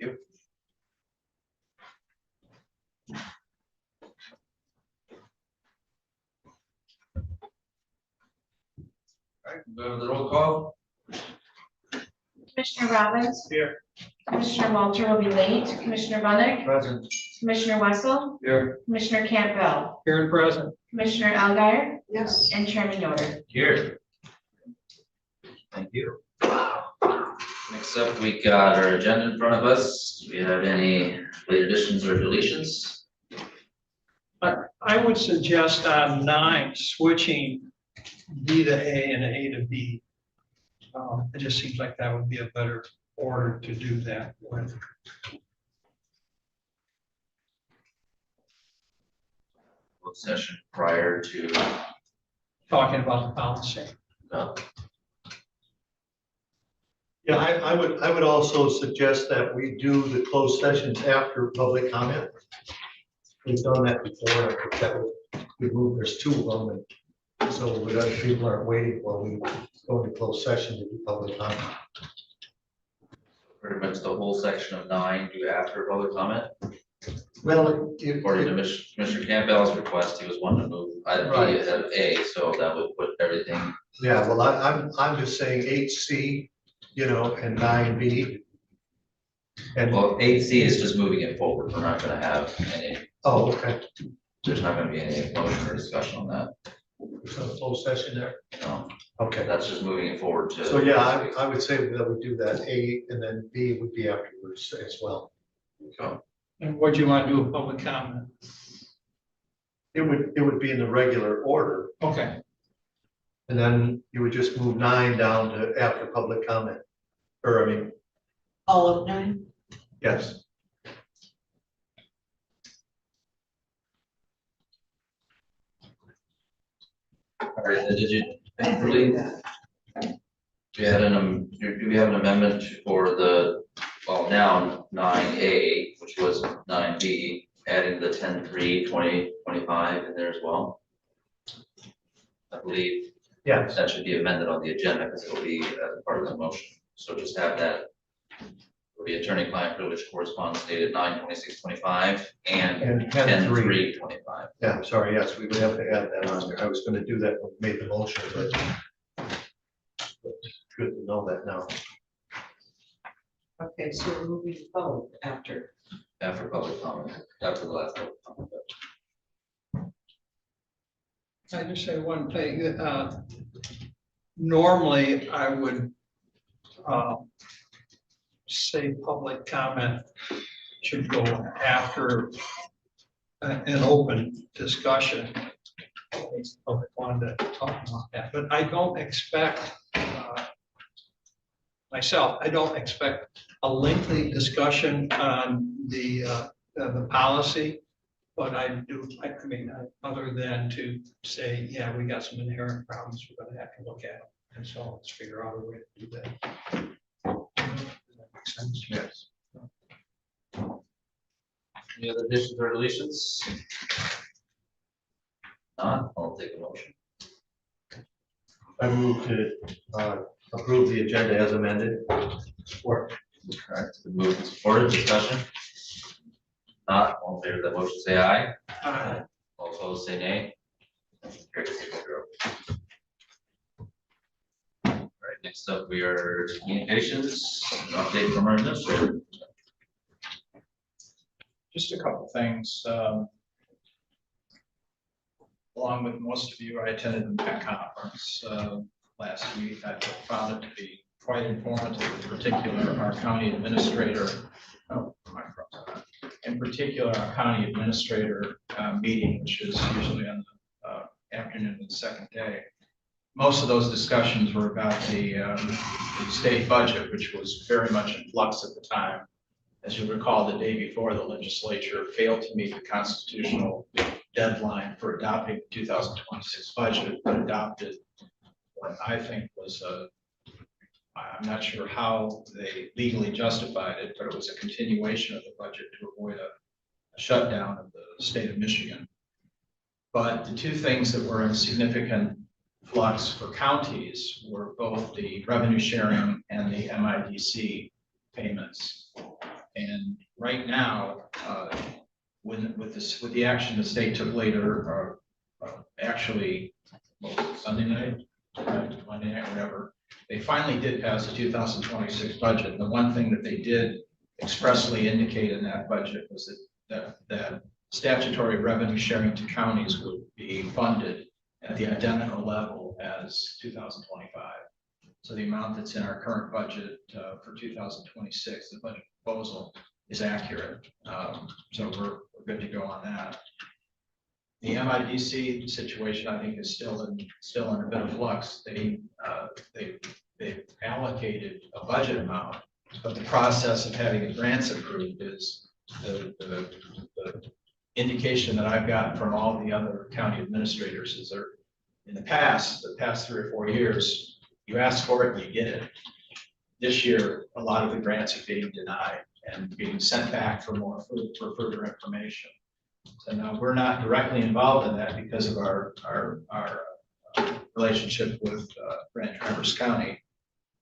you. All right, go to the roll call. Commissioner Robbins. Here. Commissioner Walter will be late. Commissioner Bunnick. Present. Commissioner Wessel. Here. Commissioner Campbell. Here and present. Commissioner Alguier. Yes. And Chairman Yoder. Here. Thank you. Next up, we got our agenda in front of us. Do we have any late additions or deletions? I would suggest on 9, switching B to A and A to B. It just seems like that would be a better order to do that with. Work session prior to. Talking about the policy. Yeah, I would also suggest that we do the closed sessions after public comment. We've done that before. I think that we move, there's 2 of them, and so we other people aren't waiting while we go into closed session to do public comment. Pretty much the whole section of 9 do after public comment. Well, According to Commissioner Campbell's request, he was wanting to move item B Right. ahead of A, so that would put everything. yeah, well, I'm just saying 8C, and 9B. And, Well, 8C is just moving it forward. We're not gonna have any, oh, okay, there's not gonna be any motion or discussion on that. so closed session there, No, okay. that's just moving it forward to. So, yeah, I would say that we do that, A, and then B would be afterwards as well. And what do you want to do with public comment? It would be in the regular order. Okay. And then you would just move 9 down to after public comment. Or, I mean, All of 9? yes. All right, did you, do we have an amendment for the, well, now 9A, which was 9B, adding the 10/3/2025 in there as well? I believe Yes. that should be amended on the agenda because it'll be part of the motion. So just have that. It'll be attorney-client privilege correspondence dated 9/26/25 and And 10/3. 10/3/25. Yeah, I'm sorry, yes, we would have to add that on there. I was gonna do that when we made the motion, but it's good to know that now. Okay, so we're moving both after. After public comment, after the last public comment. Can I just say one thing? Normally, I would say public comment should go after an open discussion. In case the public wanted to talk about that, but I don't expect myself, I don't expect a lengthy discussion on the policy. But I do, I mean, other than to say, yeah, we got some inherent problems, we're gonna have to look at them. And so let's figure out a way to do that. Does that make sense? Yes. Any other additions or deletions? Not, I'll take a motion. I move to approve the agenda as amended. Or, All right, it's been moved and supported, discussion. Not, all in favor of that motion, say aye. All opposed, say nay. Motion carries 6-0. All right, next up, we are communications, an update from our administrator. Just a couple things. Along with most of you, I attended the PEC conference last week. I found it to be quite informative, in particular our county administrator. In particular, our county administrator meeting, which is usually on the afternoon of the second day. Most of those discussions were about the state budget, which was very much in flux at the time. As you recall, the day before, the legislature failed to meet the constitutional deadline for adopting the 2026 budget, but adopted what I think was I'm not sure how they legally justified it, but it was a continuation of the budget to avoid a shutdown of the state of Michigan. But the 2 things that were in significant flux for counties were both the revenue sharing and the MIDC payments. And right now, with the action the state took later, actually, Sunday night, Monday night, whatever, they finally did pass the 2026 budget. And the one thing that they did expressly indicate in that budget was that statutory revenue sharing to counties would be funded at the identical level as 2025. So the amount that's in our current budget for 2026, the budget proposal, is accurate. So we're good to go on that. The MIDC situation, I think, is still in a bit of flux. They've allocated a budget amount, but the process of having the grants approved is the indication that I've gotten from all the other county administrators is there, in the past 3 or 4 years, you ask for it and you get it. This year, a lot of the grants are being denied and being sent back for further information. So now we're not directly involved in that because of our relationship with Grand Traverse County,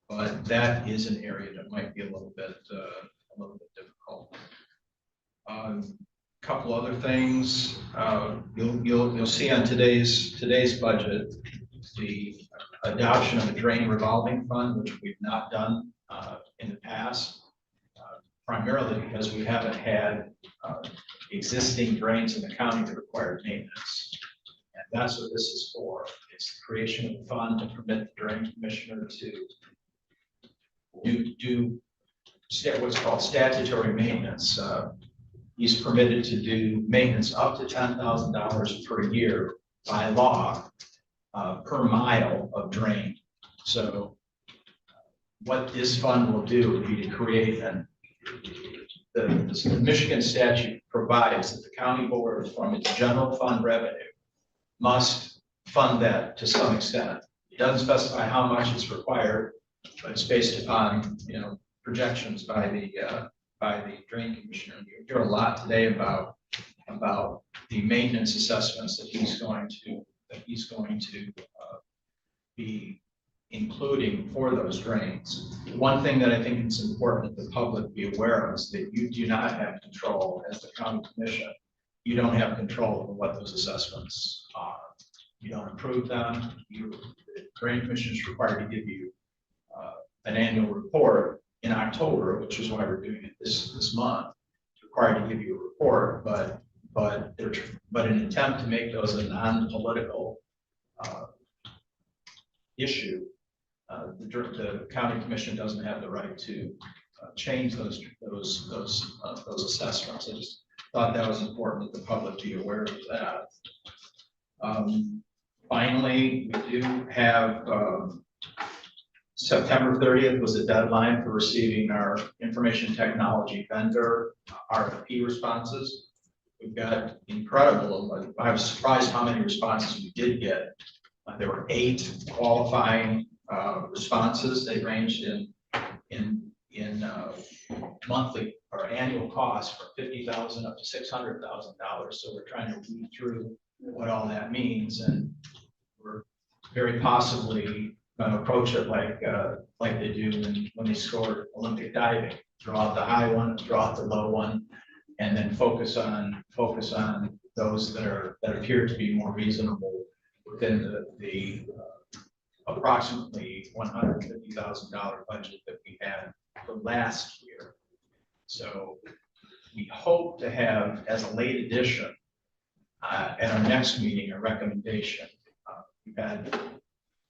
but that is an area that might be a little bit difficult. Couple other things you'll see on today's budget, the adoption of a drain revolving fund, which we've not done in the past, primarily because we haven't had existing drains in the county that require maintenance. And that's what this is for. It's the creation of a fund to permit the drain commissioner to do what's called statutory maintenance. He's permitted to do maintenance up to $10,000 per year by law per mile of drain. So what this fund will do would be to create the Michigan statute provides that the county board from its general fund revenue must fund that to some extent. It doesn't specify how much is required, but it's based upon, projections by the drain commissioner. You hear a lot today about the maintenance assessments that he's going to be including for those drains. One thing that I think it's important that the public be aware of is that you do not have control as the county commission. You don't have control over what those assessments are. You don't approve them. The drain commission is required to give you an annual report in October, which is why we're doing it this month. It's required to give you a report, but an attempt to make those a non-political issue. The county commission doesn't have the right to change those assessments. I just thought that was important that the public be aware of that. Finally, we do have September 30th was the deadline for receiving our information technology vendor RFP responses. We've got incredible. I was surprised how many responses we did get. There were 8 qualifying responses. They ranged in monthly or annual costs from $50,000 up to $600,000. So we're trying to weed through what all that means, and we're very possibly going to approach it like they do when they score Olympic diving. Throw out the high one, throw out the low one, and then focus on those that appear to be more reasonable within the approximately $150,000 budget that we had for last year. So we hope to have, as a late addition, at our next meeting, a recommendation. We've had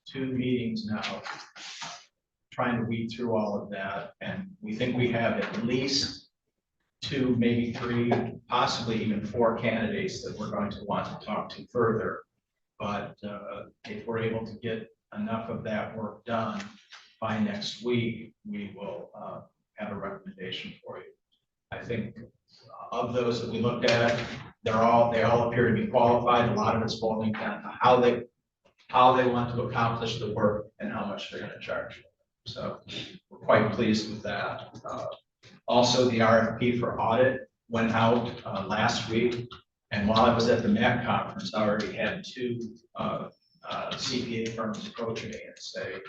2 meetings now trying to weed through all of that, and we think we have at least 2, maybe 3, possibly even 4 candidates that we're going to want to talk to further. But if we're able to get enough of that work done by next week, we will have a recommendation for you. I think of those that we looked at, they all appear to be qualified. A lot of it's boiling down to how they want to accomplish the work and how much they're going to charge. So we're quite pleased with that. Also, the RFP for audit went out last week, and while I was at the MAC conference, I already had 2 CPA firms approach me and say,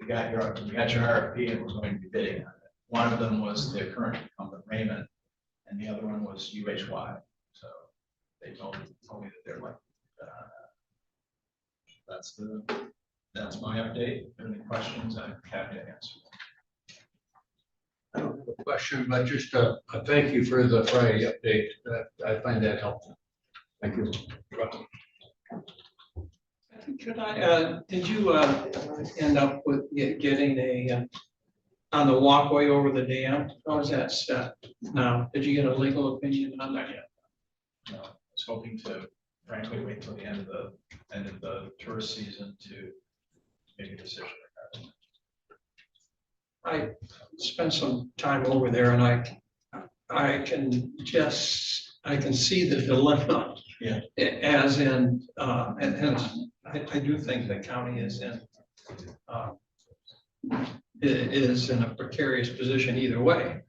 we got your RFP and we're going to be bidding on it. One of them was the current incumbent Raymond, and the other one was UHY. So they told me that they're like, that's my update. If there are any questions, I'm happy to answer. I don't have a question, but just a thank you for the Friday update. I find that helpful. Thank you. Could I, did you end up with getting a, on the walkway over the dam? How is that set now? Did you get a legal opinion on that yet? No, I was hoping to frankly wait till the end of the tourist season to make a decision. I spent some time over there and I can see the dilemma. Yeah. As in, and I do think the county is in a precarious position either way.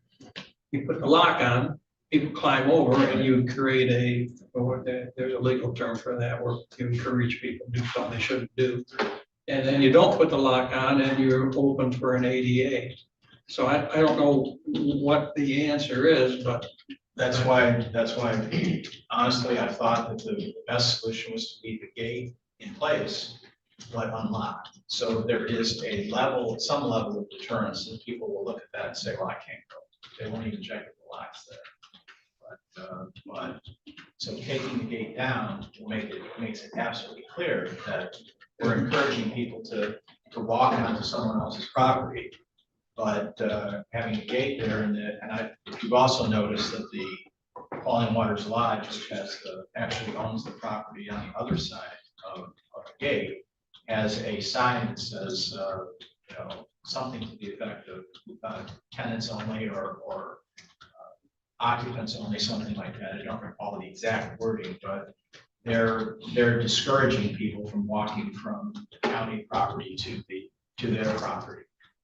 You put the lock on, people climb over and you create there's a legal term for that, where you encourage people to do something they shouldn't do. And then you don't put the lock on and you're open for an ADA. So I don't know what the answer is, but That's why honestly, I thought that the best solution was to leave the gate in place, but unlocked. So there is some level of deterrence that people will look at that and say, well, I can't go. They won't even check if the lock's there. But so taking the gate down will makes it absolutely clear that we're encouraging people to walk onto someone else's property. But having a gate there, you've also noticed that the Falling Waters Lodge, which actually owns the property on the other side of the gate, has a sign that says, something to the effect of tenants only or occupants only, something like that. I don't recall the exact wording, but they're discouraging people from walking from the county property to their property,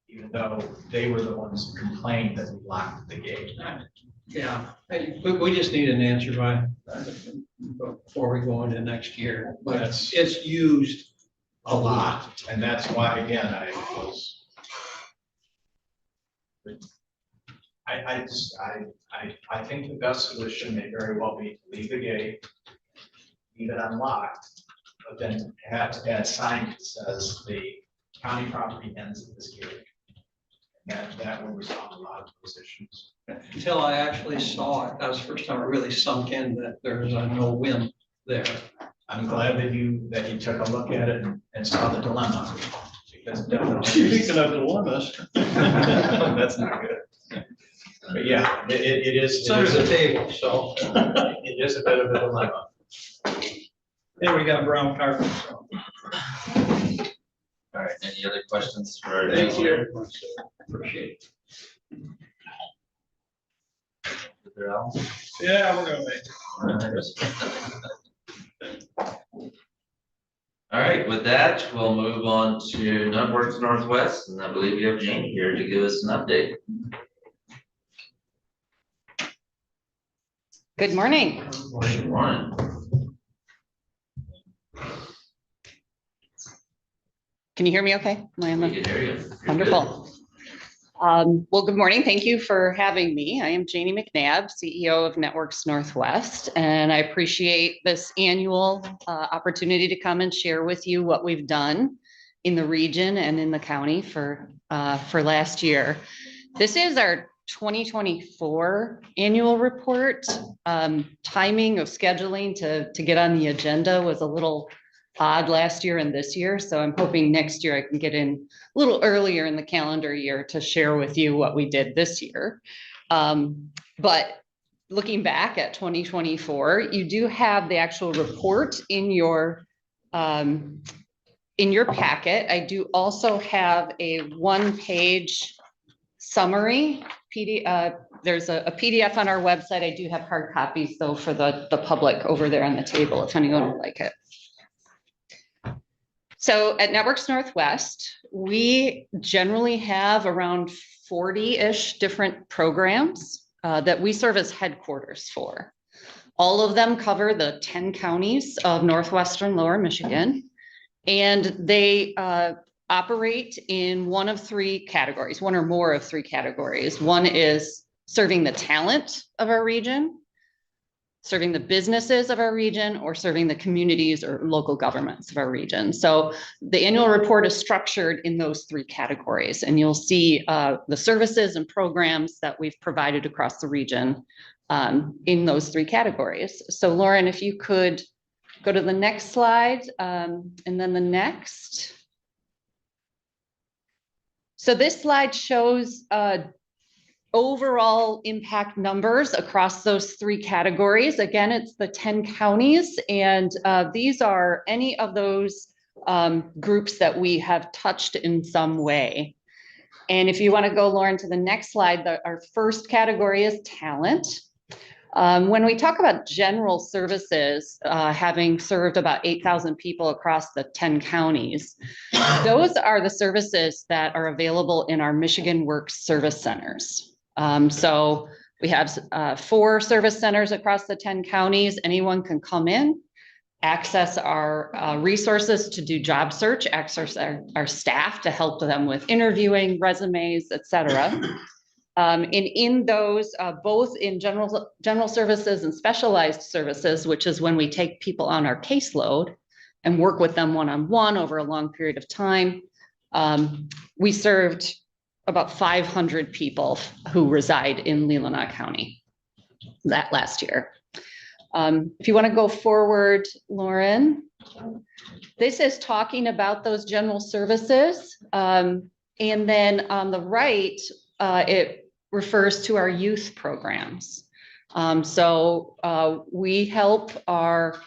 even though they were the ones who complained that we locked the gate. yeah, we just need an answer before we go into next year. But it's used A lot, and that's why, again, I think the best solution may very well be to leave the gate, leave it unlocked, but then perhaps add a sign that says the county property ends at this gate. That will resolve a lot of those issues. until I actually saw it. That was the first time it really sunk in that there's no wind there. I'm glad that you took a look at it and saw the dilemma, because definitely. Speaking of dilemmas. That's not good. But yeah, it is. It's under the table, so. It is a bit of a dilemma. There we got brown carpet. So. All right, any other questions for Thank Nick you. here? Appreciate it. Mr. Allen? Yeah, we're gonna make it. All right, with that, we'll move on to Networks Northwest, and I believe we have Jane here to give us an update. Good morning. Good morning. Can you hear me okay? Am I on the- We can hear you. You're good. Wonderful. Well, good morning. Thank you for having me. I am Janie McNabb, CEO of Networks Northwest, and I appreciate this annual opportunity to come and share with you what we've done in the region and in the county for last year. This is our 2024 annual report. Timing of scheduling to get on the agenda was a little odd last year and this year. So I'm hoping next year I can get in a little earlier in the calendar year to share with you what we did this year. But looking back at 2024, you do have the actual report in your packet. I do also have a one-page summary PDF. There's a PDF on our website. I do have hard copies though for the public over there on the table if anyone would like it. So at Networks Northwest, we generally have around 40-ish different programs that we serve as headquarters for. All of them cover the 10 counties of Northwestern Lower Michigan. And they operate in one of three categories, one or more of three categories. One is serving the talent of our region, serving the businesses of our region, or serving the communities or local governments of our region. So the annual report is structured in those three categories, and you'll see the services and programs that we've provided across the region in those three categories. So Lauren, if you could go to the next slide, and then the next. So this slide shows overall impact numbers across those three categories. Again, it's the 10 counties, and these are any of those groups that we have touched in some way. And if you want to go, Lauren, to the next slide, our first category is talent. When we talk about general services, having served about 8,000 people across the 10 counties, those are the services that are available in our Michigan Works service centers. So we have 4 service centers across the 10 counties. Anyone can come in, access our resources to do job search, access our staff to help them with interviewing, resumes, et cetera. And in those, both in general services and specialized services, which is when we take people on our caseload and work with them one-on-one over a long period of time, we served about 500 people who reside in Leelanau County that last year. If you want to go forward, Lauren, this is talking about those general services. And then on the right, it refers to our youth programs. So we help our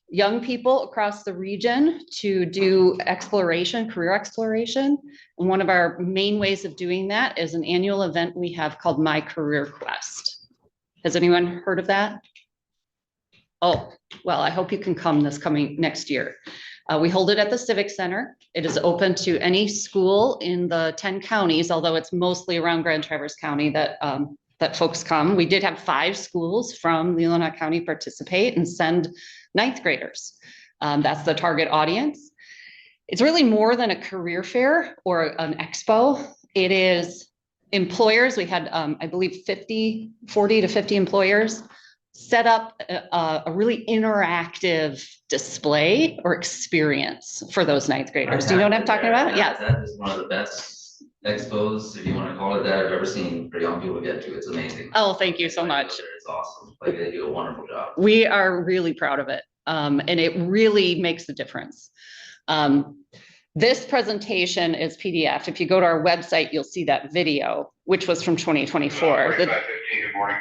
young people across the region to do exploration, career exploration. And one of our main ways of doing that is an annual event we have called My Career Quest. Has anyone heard of that? Oh, well, I hope you can come next year. We hold it at the Civic Center. It is open to any school in the 10 counties, although it's mostly around Grand Traverse County that folks come. We did have 5 schools from Leelanau County participate and send 9th graders. That's the target audience. It's really more than a career fair or an expo. It is employers. We had, I believe, 40 to 50 employers set up a really interactive display or experience for those 9th graders. Do you know what I'm talking about? Yes. That is one of the best expos, if you want to call it that, I've ever seen for young people get to. It's amazing. Oh, thank you so much. It's awesome. Like, they do a wonderful job. We are really proud of it. And it really makes a difference. This presentation is PDF. If you go to our website, you'll see that video, which was from 2024.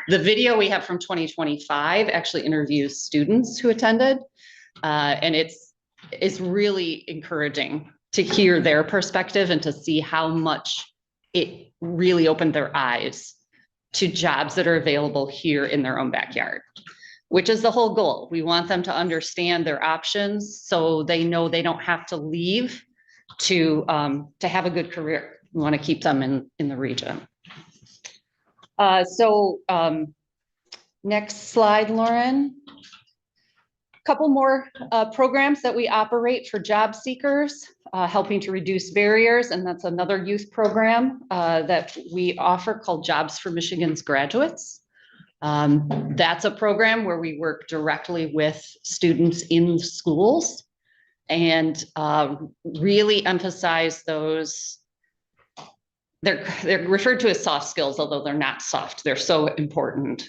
The video we have from 2025 actually interviews students who attended. And it's really encouraging to hear their perspective and to see how much it really opened their eyes to jobs that are available here in their own backyard, which is the whole goal. We want them to understand their options so they know they don't have to leave to have a good career. We want to keep them in the region. Next slide, Lauren. Couple more programs that we operate for job seekers, helping to reduce barriers, and that's another youth program that we offer called Jobs for Michigan's Graduates. That's a program where we work directly with students in schools and really emphasize those. They're referred to as soft skills, although they're not soft. They're so important.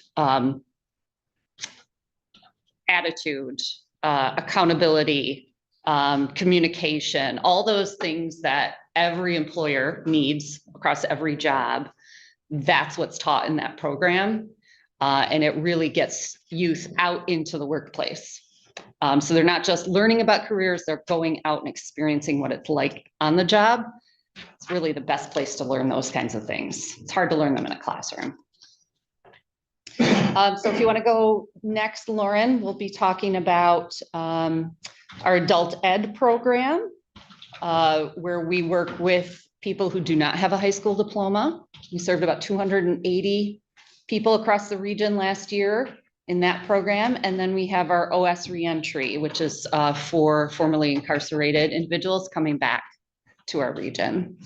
Attitude, accountability, communication, all those things that every employer needs across every job. That's what's taught in that program. And it really gets youth out into the workplace. So they're not just learning about careers, they're going out and experiencing what it's like on the job. It's really the best place to learn those kinds of things. It's hard to learn them in a classroom. So if you want to go next, Lauren, we'll be talking about our adult ed program, where we work with people who do not have a high school diploma. We served about 280 people across the region last year in that program. And then we have our OS reentry, which is for formerly incarcerated individuals coming back to our region.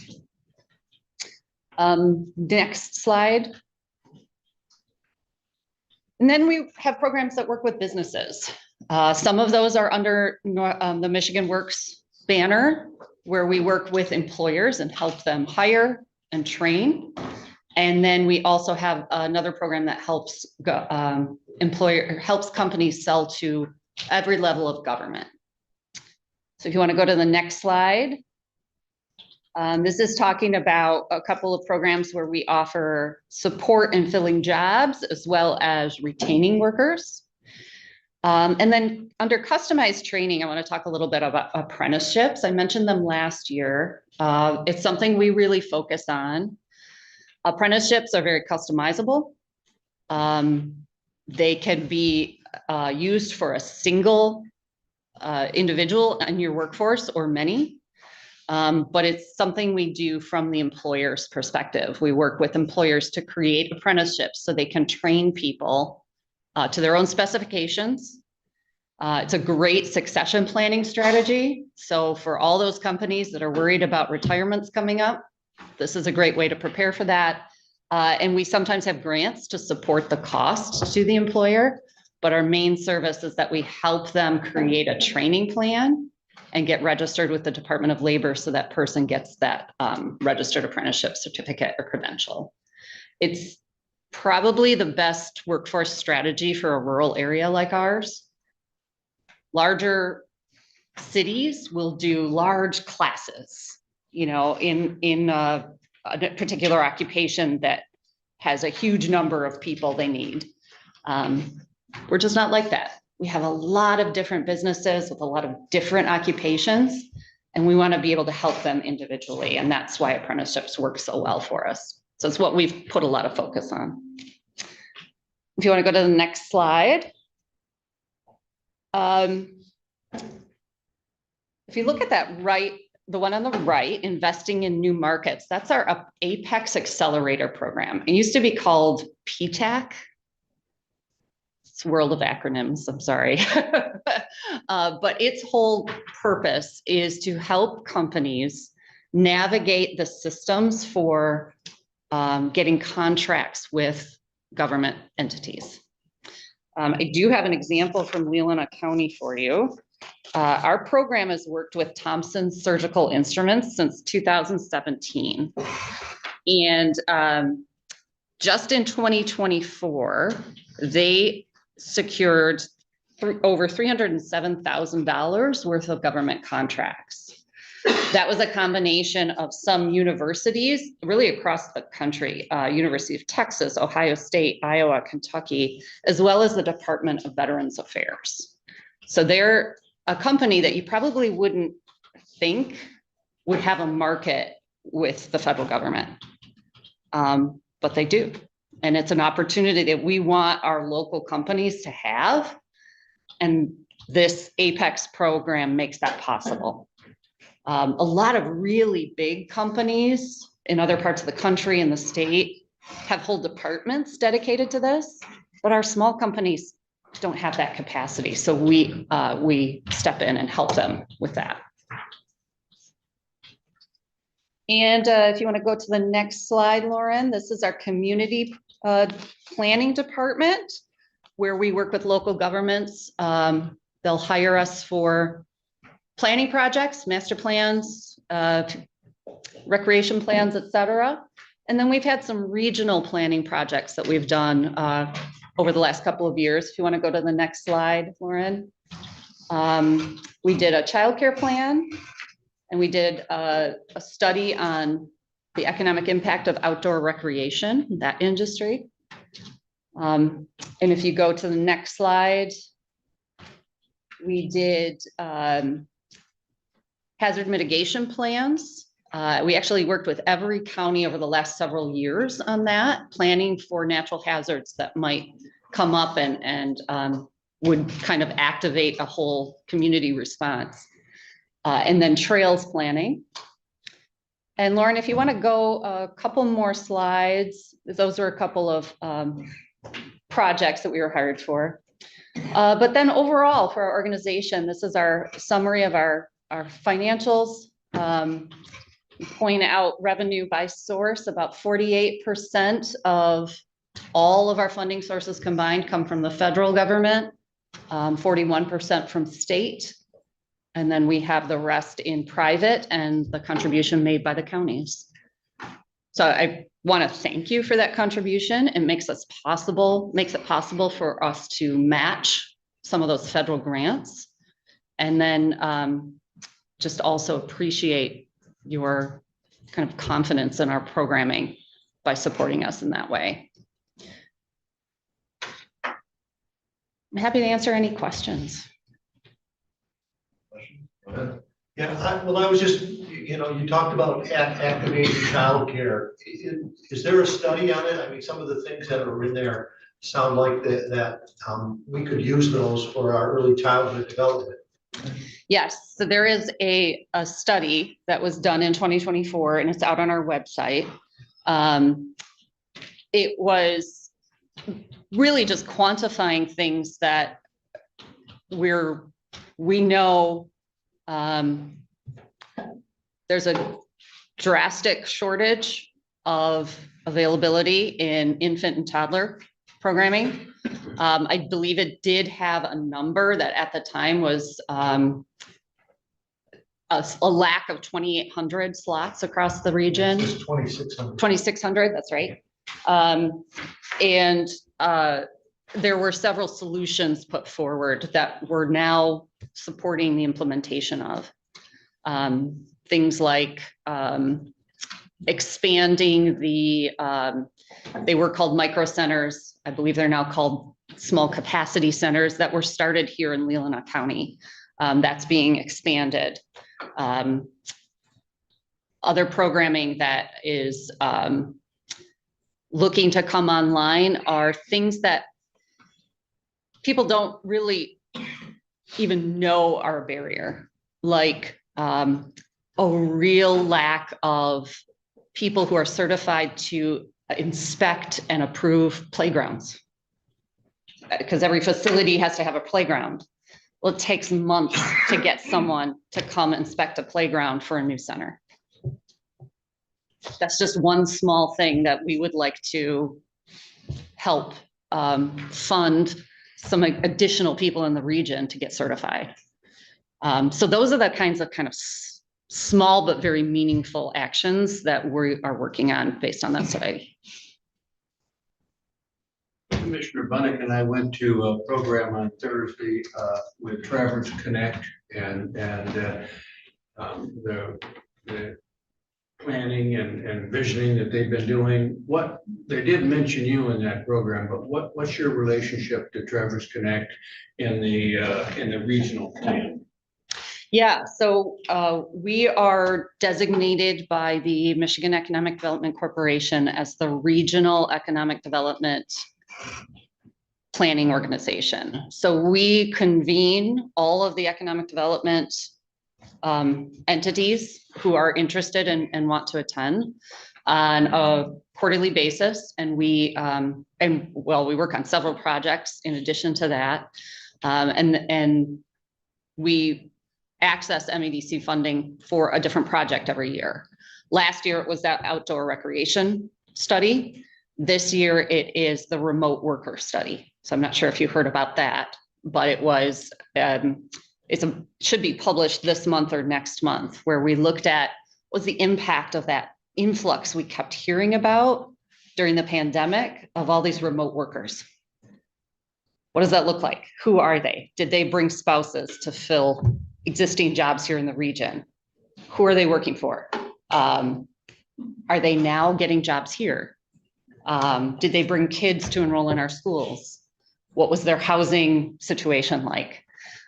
Next slide. And then we have programs that work with businesses. Some of those are under the Michigan Works banner, where we work with employers and help them hire and train. And then we also have another program that helps helps companies sell to every level of government. So if you want to go to the next slide. This is talking about a couple of programs where we offer support in filling jobs as well as retaining workers. And then under customized training, I want to talk a little bit about apprenticeships. I mentioned them last year. It's something we really focus on. Apprenticeships are very customizable. They can be used for a single individual in your workforce or many. But it's something we do from the employer's perspective. We work with employers to create apprenticeships so they can train people to their own specifications. It's a great succession planning strategy. So for all those companies that are worried about retirements coming up, this is a great way to prepare for that. And we sometimes have grants to support the cost to the employer, but our main service is that we help them create a training plan and get registered with the Department of Labor so that person gets that registered apprenticeship certificate or credential. It's probably the best workforce strategy for a rural area like ours. Larger cities will do large classes, you know, in a particular occupation that has a huge number of people they need. We're just not like that. We have a lot of different businesses with a lot of different occupations, and we want to be able to help them individually. And that's why apprenticeships work so well for us. So it's what we've put a lot of focus on. If you want to go to the next slide. If you look at that right, the one on the right, investing in new markets, that's our Apex Accelerator program. It used to be called PTAC. World of acronyms, I'm sorry. But its whole purpose is to help companies navigate the systems for getting contracts with government entities. I do have an example from Leelanau County for you. Our program has worked with Thompson Surgical Instruments since 2017. And just in 2024, they secured over $307,000 worth of government contracts. That was a combination of some universities really across the country, University of Texas, Ohio State, Iowa, Kentucky, as well as the Department of Veterans Affairs. So they're a company that you probably wouldn't think would have a market with the federal government, but they do. And it's an opportunity that we want our local companies to have. And this Apex program makes that possible. A lot of really big companies in other parts of the country and the state have whole departments dedicated to this, but our small companies don't have that capacity. So we step in and help them with that. And if you want to go to the next slide, Lauren, this is our community planning department, where we work with local governments. They'll hire us for planning projects, master plans, recreation plans, et cetera. And then we've had some regional planning projects that we've done over the last couple of years. If you want to go to the next slide, Lauren. We did a childcare plan, and we did a study on the economic impact of outdoor recreation, that industry. And if you go to the next slide, we did hazard mitigation plans. We actually worked with every county over the last several years on that, planning for natural hazards that might come up and would kind of activate a whole community response. And then trails planning. And Lauren, if you want to go a couple more slides, those are a couple of projects that we were hired for. But then overall for our organization, this is our summary of our financials. point out revenue by source, about 48% of all of our funding sources combined come from the federal government, 41% from state. And then we have the rest in private and the contribution made by the counties. So I want to thank you for that contribution. It makes it possible for us to match some of those federal grants. And then just also appreciate your kind of confidence in our programming by supporting us in that way. I'm happy to answer any questions. Yeah, well, I was just, you talked about activating childcare. Is there a study on it? I mean, some of the things that are in there sound like that we could use those for our early childhood development. Yes, so there is a study that was done in 2024 and it's out on our website. It was really just quantifying things that we know there's a drastic shortage of availability in infant and toddler programming. I believe it did have a number that at the time was a lack of 2,800 slots across the region. It's 2,600. 2,600, that's right. And there were several solutions put forward that we're now supporting the implementation of. Things like expanding they were called micro centers. I believe they're now called small capacity centers that were started here in Leelanau County. That's being expanded. Other programming that is looking to come online are things that people don't really even know are a barrier, like a real lack of people who are certified to inspect and approve playgrounds. Because every facility has to have a playground. Well, it takes months to get someone to come inspect a playground for a new center. That's just one small thing that we would like to help fund some additional people in the region to get certified. So those are the kinds of small but very meaningful actions that we are working on based on that study. Commissioner Bunnick and I went to a program on Thursday with Traverse Connect and the planning and visioning that they've been doing. What they did mention you in that program, but what's your relationship to Traverse Connect in the regional plan? Yeah, so we are designated by the Michigan Economic Development Corporation as the regional economic development planning organization. So we convene all of the economic development entities who are interested and want to attend on a quarterly basis. And we work on several projects in addition to that. And we access MEDC funding for a different project every year. Last year, it was that outdoor recreation study. This year, it is the remote worker study. So I'm not sure if you heard about that, but it was, should be published this month or next month, where we looked at what's the impact of that influx we kept hearing about during the pandemic of all these remote workers. What does that look like? Who are they? Did they bring spouses to fill existing jobs here in the region? Who are they working for? Are they now getting jobs here? Did they bring kids to enroll in our schools? What was their housing situation like?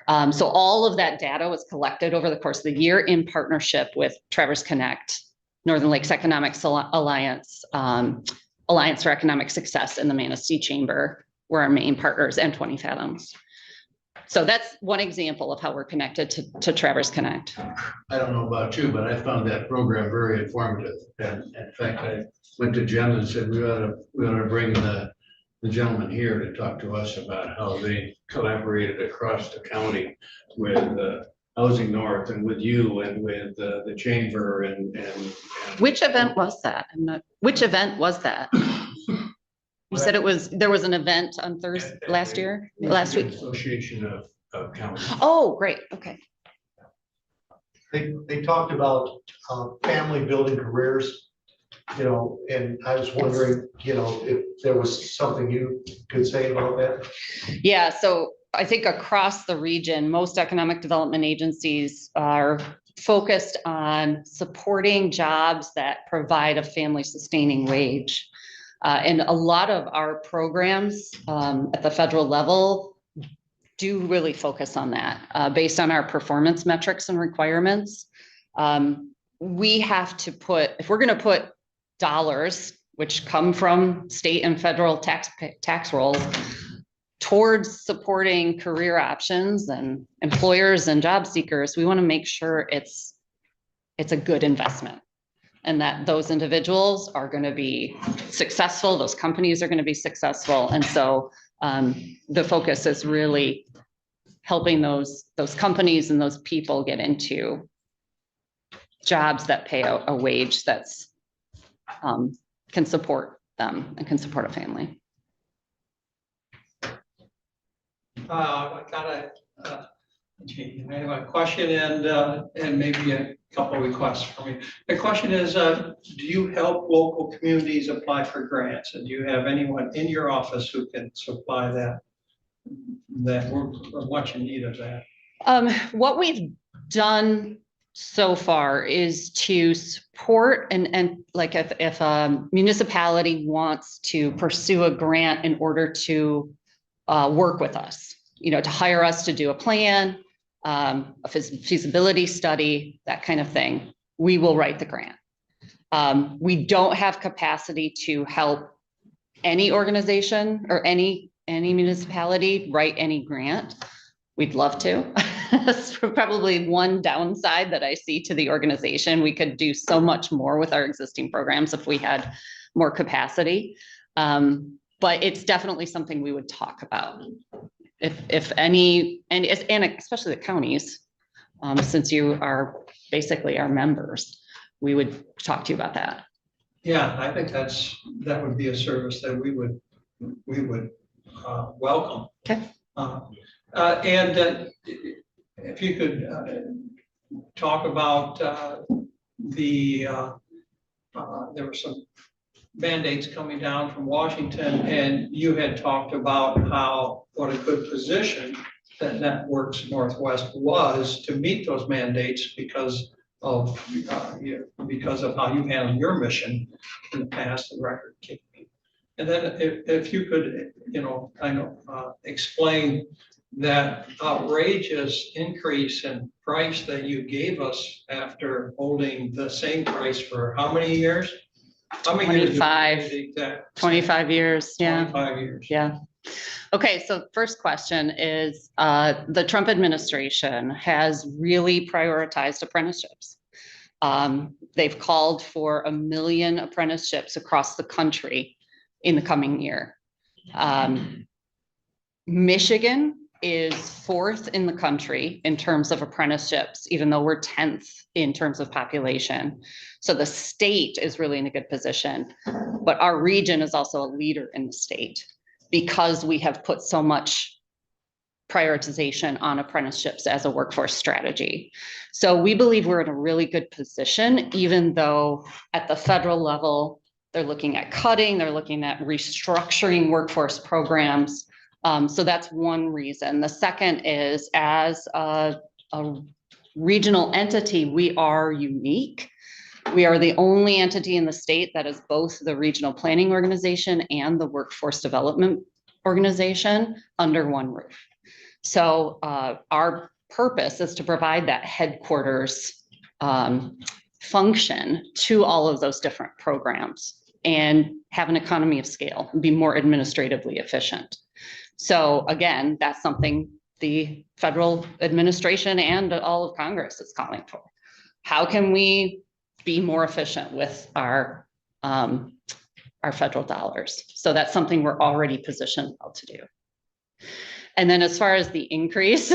So all of that data was collected over the course of the year in partnership with Traverse Connect, Northern Lakes Economic Alliance, Alliance for Economic Success, and the Manistee Chamber were our main partners, and 20 Fathoms. So that's one example of how we're connected to Traverse Connect. I don't know about you, but I found that program very informative. And in fact, I went to Jen and said, we ought to bring the gentleman here to talk to us about how they collaborated across the county with Housing North and with you and with the chamber and. Which event was that? Which event was that? You said there was an event on Thursday, last week? Association of Counties. Oh, great, okay. They talked about family building careers, you know, and I was wondering, you know, if there was something you could say about that. Yeah, so I think across the region, most economic development agencies are focused on supporting jobs that provide a family sustaining wage. And a lot of our programs at the federal level do really focus on that based on our performance metrics and requirements. We have to put, if we're going to put dollars, which come from state and federal tax rolls, towards supporting career options and employers and job seekers, we want to make sure it's a good investment and that those individuals are going to be successful, those companies are going to be successful. And so the focus is really helping those companies and those people get into jobs that pay a wage that's can support them and can support a family. I have a question and maybe a couple of requests for me. The question is, do you help local communities apply for grants? And do you have anyone in your office who can supply that we're much in need of that? What we've done so far is to support and like if a municipality wants to pursue a grant in order to work with us, you know, to hire us to do a plan, a feasibility study, that kind of thing, we will write the grant. We don't have capacity to help any organization or any municipality write any grant. We'd love to. That's probably one downside that I see to the organization. We could do so much more with our existing programs if we had more capacity. But it's definitely something we would talk about. If any, and especially the counties, since you are basically our members, we would talk to you about that. Yeah, I think that would be a service that we would welcome. Okay. And if you could talk about there were some mandates coming down from Washington, and you had talked about what a good position that Networks Northwest was to meet those mandates because of how you handled your mission in the past and record keeping. And then if you could, kind of explain that outrageous increase in price that you gave us after holding the same price for how many years? How many 25, years? 25 years, yeah. 25 years. Yeah. Okay, so first question is, the Trump administration has really prioritized apprenticeships. They've called for 1 million apprenticeships across the country in the coming year. Michigan is 4th in the country in terms of apprenticeships, even though we're 10th in terms of population. So the state is really in a good position, but our region is also a leader in the state because we have put so much prioritization on apprenticeships as a workforce strategy. So we believe we're in a really good position, even though at the federal level, they're looking at cutting, they're looking at restructuring workforce programs. So that's one reason. The second is, as a regional entity, we are unique. We are the only entity in the state that is both the regional planning organization and the workforce development organization under one roof. So our purpose is to provide that headquarters function to all of those different programs and have an economy of scale and be more administratively efficient. So again, that's something the federal administration and all of Congress is calling for. How can we be more efficient with our federal dollars? So that's something we're already positioned well to do. And then as far as the increase,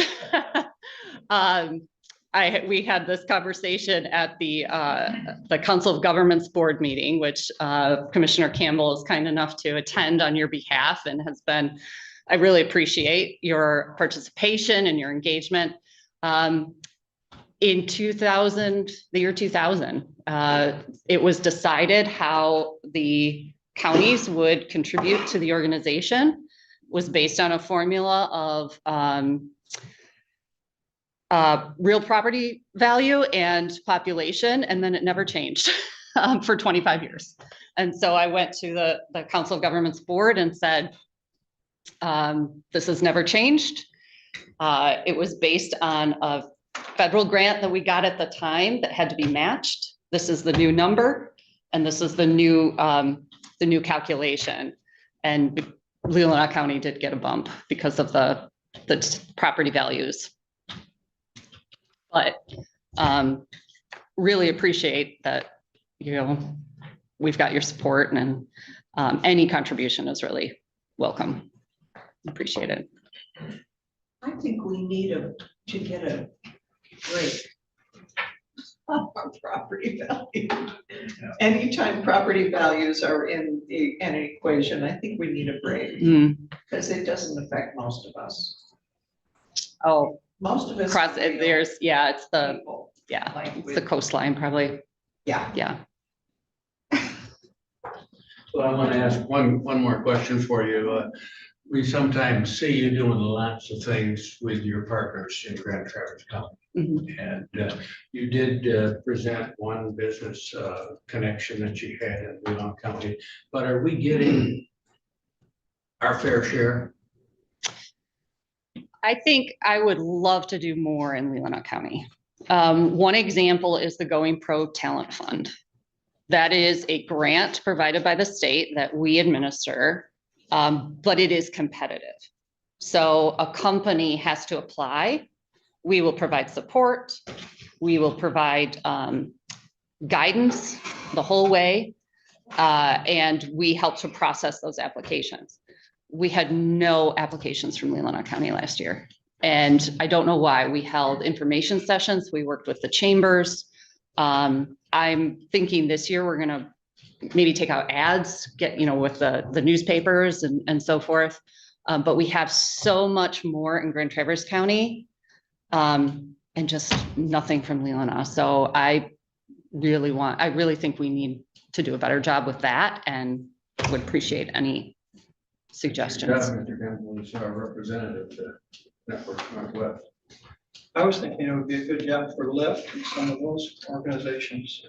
we had this conversation at the Council of Governments Board meeting, which Commissioner Campbell is kind enough to attend on your behalf and has been, I really appreciate your participation and your engagement. In 2000, the year 2000, it was decided how the counties would contribute to the organization, was based on a formula of real property value and population, and then it never changed for 25 years. And so I went to the Council of Governments Board and said, this has never changed. It was based on a federal grant that we got at the time that had to be matched. This is the new number, and this is the new calculation. And Leelanau County did get a bump because of the property values. But really appreciate that, we've got your support, and any contribution is really welcome. Appreciate it. I think we need to get a break on our property value. Anytime property values are in an equation, I think we need a break because it doesn't affect most of us. Oh, Most of us. across it, there's, yeah, it's the, people, yeah, like it's with- the coastline probably. Yeah. Yeah. So I want to ask one more question for you. We sometimes see you doing lots of things with your partners in Grand Traverse County. Mhm. And you did present one business connection that you had in Leelanau County, but are we getting our fair share? I think I would love to do more in Leelanau County. One example is the Going Pro Talent Fund. That is a grant provided by the state that we administer, but it is competitive. So a company has to apply. We will provide support. We will provide guidance the whole way. And we help to process those applications. We had no applications from Leelanau County last year. And I don't know why. We held information sessions. We worked with the chambers. I'm thinking this year we're gonna maybe take out ads, get, with the newspapers and so forth. But we have so much more in Grand Traverse County and just nothing from Leelanau. So I really think we need to do a better job with that, and would appreciate any suggestions. Mr. Campbell is our representative to Network Northwest. I was thinking it would be a good job for Lyft and some of those organizations.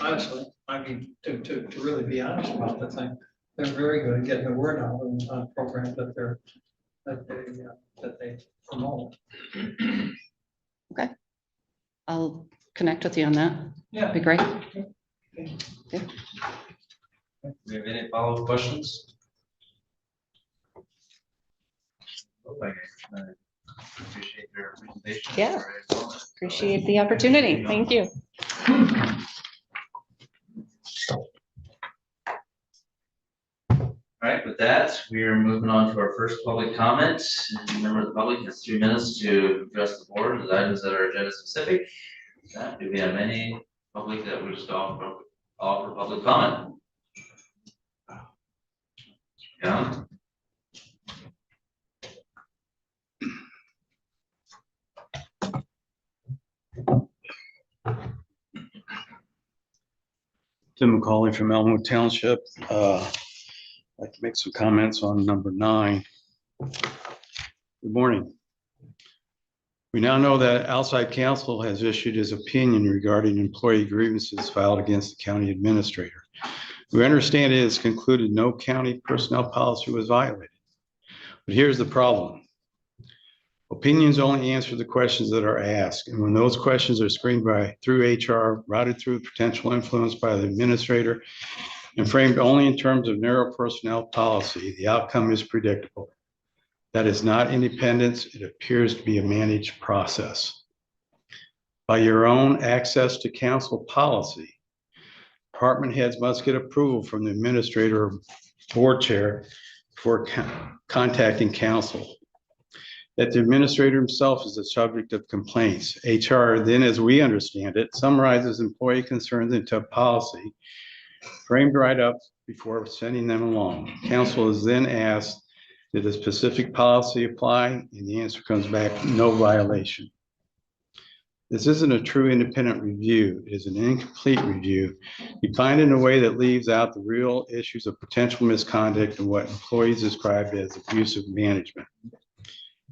Honestly, I mean, to really be honest about the thing, they're very good at getting the word out on programs that they promote. Okay. I'll connect with you on that. Yeah. Be great. Do we have any follow-up questions? Appreciate your presentation. Yeah. Appreciate the opportunity. Thank you. All right, with that, we are moving on to our first public comment. Member of the public has 3 minutes to address the board with items that are agenda specific. Do we have any public that wish to offer public comment? Yeah. Tim McCauley from Elmwood Township. I'd like to make some comments on number 9. Good morning. We now know that outside counsel has issued his opinion regarding employee grievances filed against the county administrator. We understand it has concluded no county personnel policy was violated. But here's the problem. Opinions only answer the questions that are asked, and when those questions are screened through HR, routed through potential influence by the administrator, and framed only in terms of narrow personnel policy, the outcome is predictable. That is not independence. It appears to be a managed process. By your own access to council policy, department heads must get approval from the administrator or board chair for contacting council. that the administrator himself is the subject of complaints. HR then, as we understand it, summarizes employee concerns into a policy framed right up before sending them along. Council is then asked, did a specific policy apply? And the answer comes back, no violation. This isn't a true independent review. It is an incomplete review, defined in a way that leaves out the real issues of potential misconduct and what employees described as abusive management.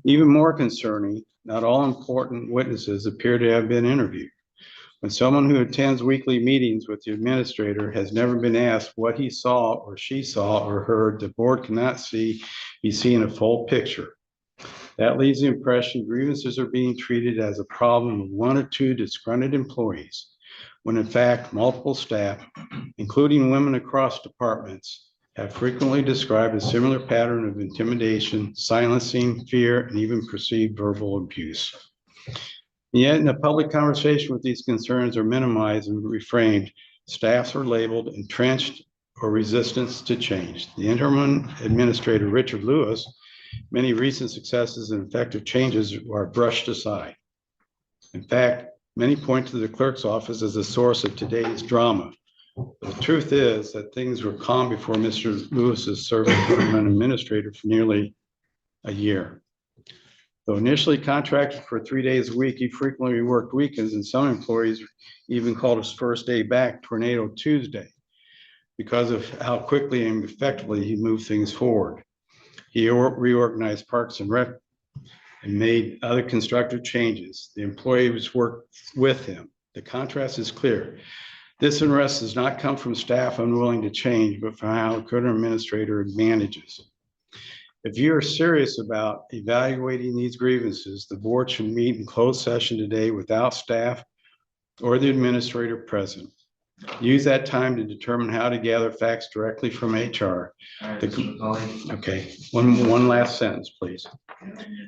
Even more concerning, not all important witnesses appear to have been interviewed. When someone who attends weekly meetings with the administrator has never been asked what he saw or she saw or heard, the board cannot be seeing a full picture. That leaves the impression grievances are being treated as a problem of one or two disgruntled employees, when in fact, multiple staff, including women across departments, have frequently described a similar pattern of intimidation, silencing, fear, and even perceived verbal abuse. Yet in a public conversation with these concerns are minimized and reframed, staffs are labeled entrenched or resistance to change. The interim administrator, Richard Lewis, many recent successes and effective changes are brushed aside. In fact, many point to the clerk's office as a source of today's drama. But the truth is that things were calm before Mr. Lewis's service as an administrator for nearly a year. Though initially contracted for 3 days a week, he frequently worked weekends, and some employees even called his first day back Tornado Tuesday because of how quickly and effectively he moved things forward. He reorganized Parks and Rec and made other constructive changes. The employees worked with him. The contrast is clear. This unrest does not come from staff unwilling to change, but from how a current administrator manages. If you are serious about evaluating these grievances, the board should meet in closed session today without staff or the administrator present. Use that time to determine how to gather facts directly from HR. All right, Mr. McCauley, Okay, one last sentence, please.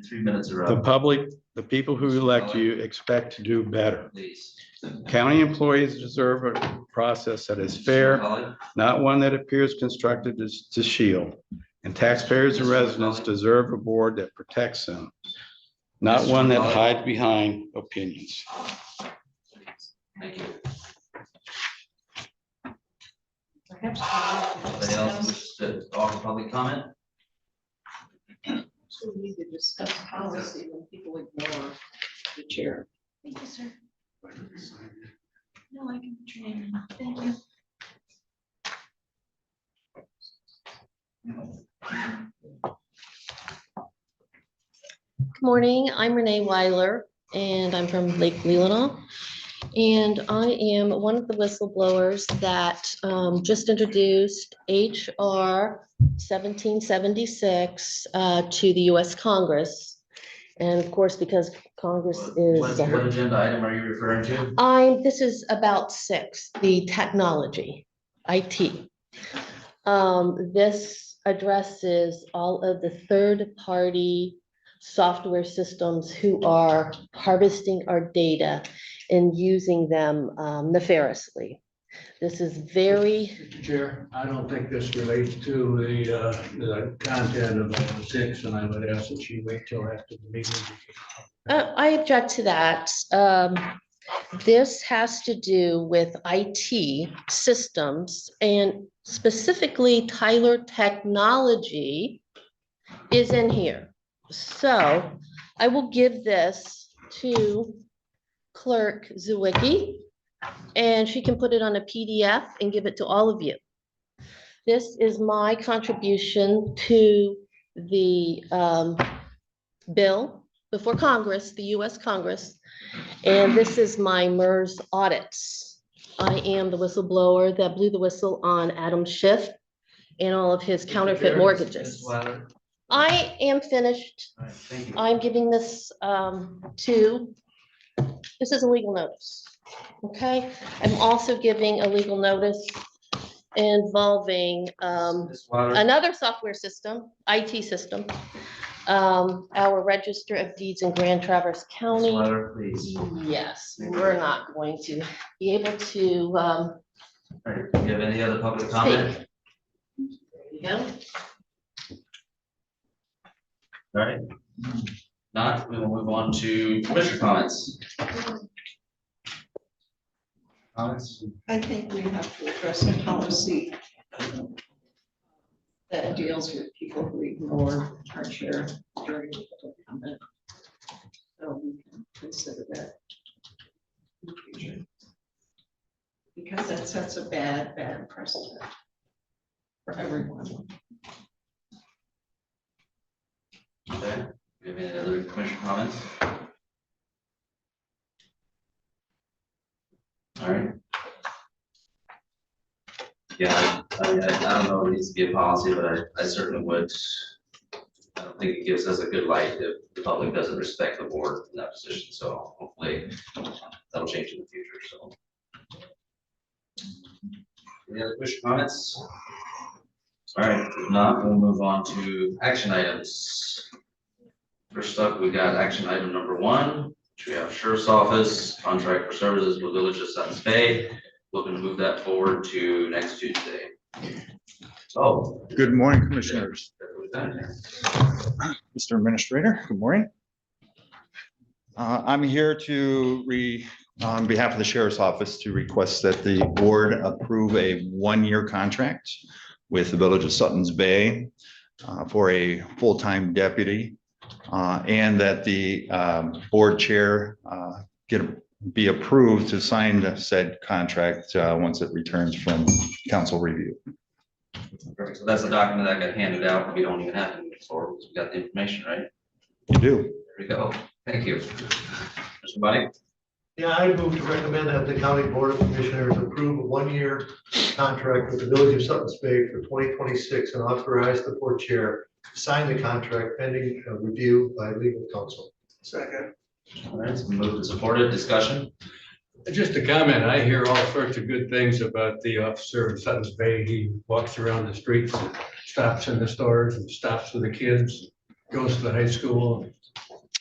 3 minutes are The up, public, the people who elect you expect to do better. please. County employees deserve a process that is Mr. fair, McCauley, not one that appears constructed to shield. And taxpayers and residents deserve a board that protects them, not one that hides behind opinions. Thank you. Perhaps Anybody else wish to offer public comment? So we need to discuss policy when people ignore the chair. Thank you, sir. No, I can put your name in. Thank you. Good morning, I'm Renee Weiler, and I'm from Lake Leelanau. And I am one of the whistleblowers that just introduced HR 1776 to the US Congress. And of course, because Congress is. What agenda item are you referring to? This is about 6, the technology, IT. This addresses all of the third-party software systems who are harvesting our data and using them nefariously. This is very. Mr. Chair, I don't think this relates to the content of item 6, and I would ask that you wait till after the meeting. I object to that. This has to do with IT systems, and specifically Tyler Technology is in here. So I will give this to Clerk Zwicky, and she can put it on a PDF and give it to all of you. This is my contribution to the bill before Congress, the US Congress. And this is my MERS audits. I am the whistleblower that blew the whistle on Adam Schiff and all of his counterfeit mortgages. I am finished. All right, thank you. I'm giving this this is a legal notice, okay? I'm also giving a legal notice involving Ms. Weiler, another software system, IT system, our Register of Deeds in Grand Traverse Ms. County. Weiler, please. Yes, we're not going to be able to, All right, do you have any other public comment? you know, All right. Not, we will move on to commissioner comments. Comments? I think we have to address a policy that deals with people who ignore our chair during the public comment. So we can consider that in the future. Because that sets a bad precedent for everyone. Okay, do you have any other commissioner comments? All right. Yeah, I don't know if it needs to be a policy, but I certainly would. I don't think it gives us a good light if the public doesn't respect the board in that position, so hopefully that'll change in the future, so. Any other commissioner comments? All right, if not, we'll move on to action items. First up, we got action item number 1, which we have Sheriff's Office, contract for services with Village of Suttons Bay. Looking to move that forward to next Tuesday. Oh. Good morning, Commissioners. Lieutenant. Mr. Administrator, good morning. I'm here on behalf of the Sheriff's Office to request that the board approve a 1-year contract with the Village of Suttons Bay for a full-time deputy, and that the board chair be approved to sign the said contract once it returns from council review. Perfect. So that's the document that got handed out. We don't even have to move forward because we got the information, right? You do. There we go. Thank you. Mr. Buddy? Yeah, I move to recommend that the County Board of Commissioners approve a 1-year contract with the Village of Suttons Bay for 2026 and authorize the board chair to sign the contract pending review by legal counsel. Second. All right, it's been moved and supported. Discussion? Just a comment, I hear all sorts of good things about the officer in Suttons Bay. He walks around the streets, and stops in the stores and stops with the kids, goes to the high school.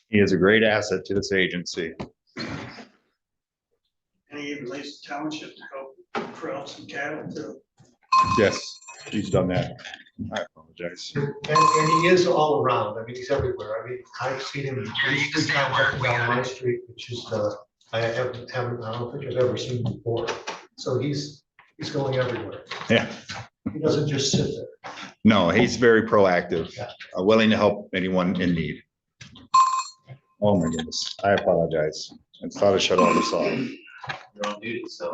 He is a great asset to this agency. And he even leaves the township to help corral some cattle too. Yes, he's done that. I apologize. And he is all around. I mean, he's everywhere. I mean, I've seen him three times up and down my street, which is, I don't think I've ever seen before. So he's going everywhere. Yeah. He doesn't just sit there. No, he's very proactive, Yeah. Willing to help anyone in need. Oh my goodness, I apologize. I thought I shut all this off. You're on duty, so.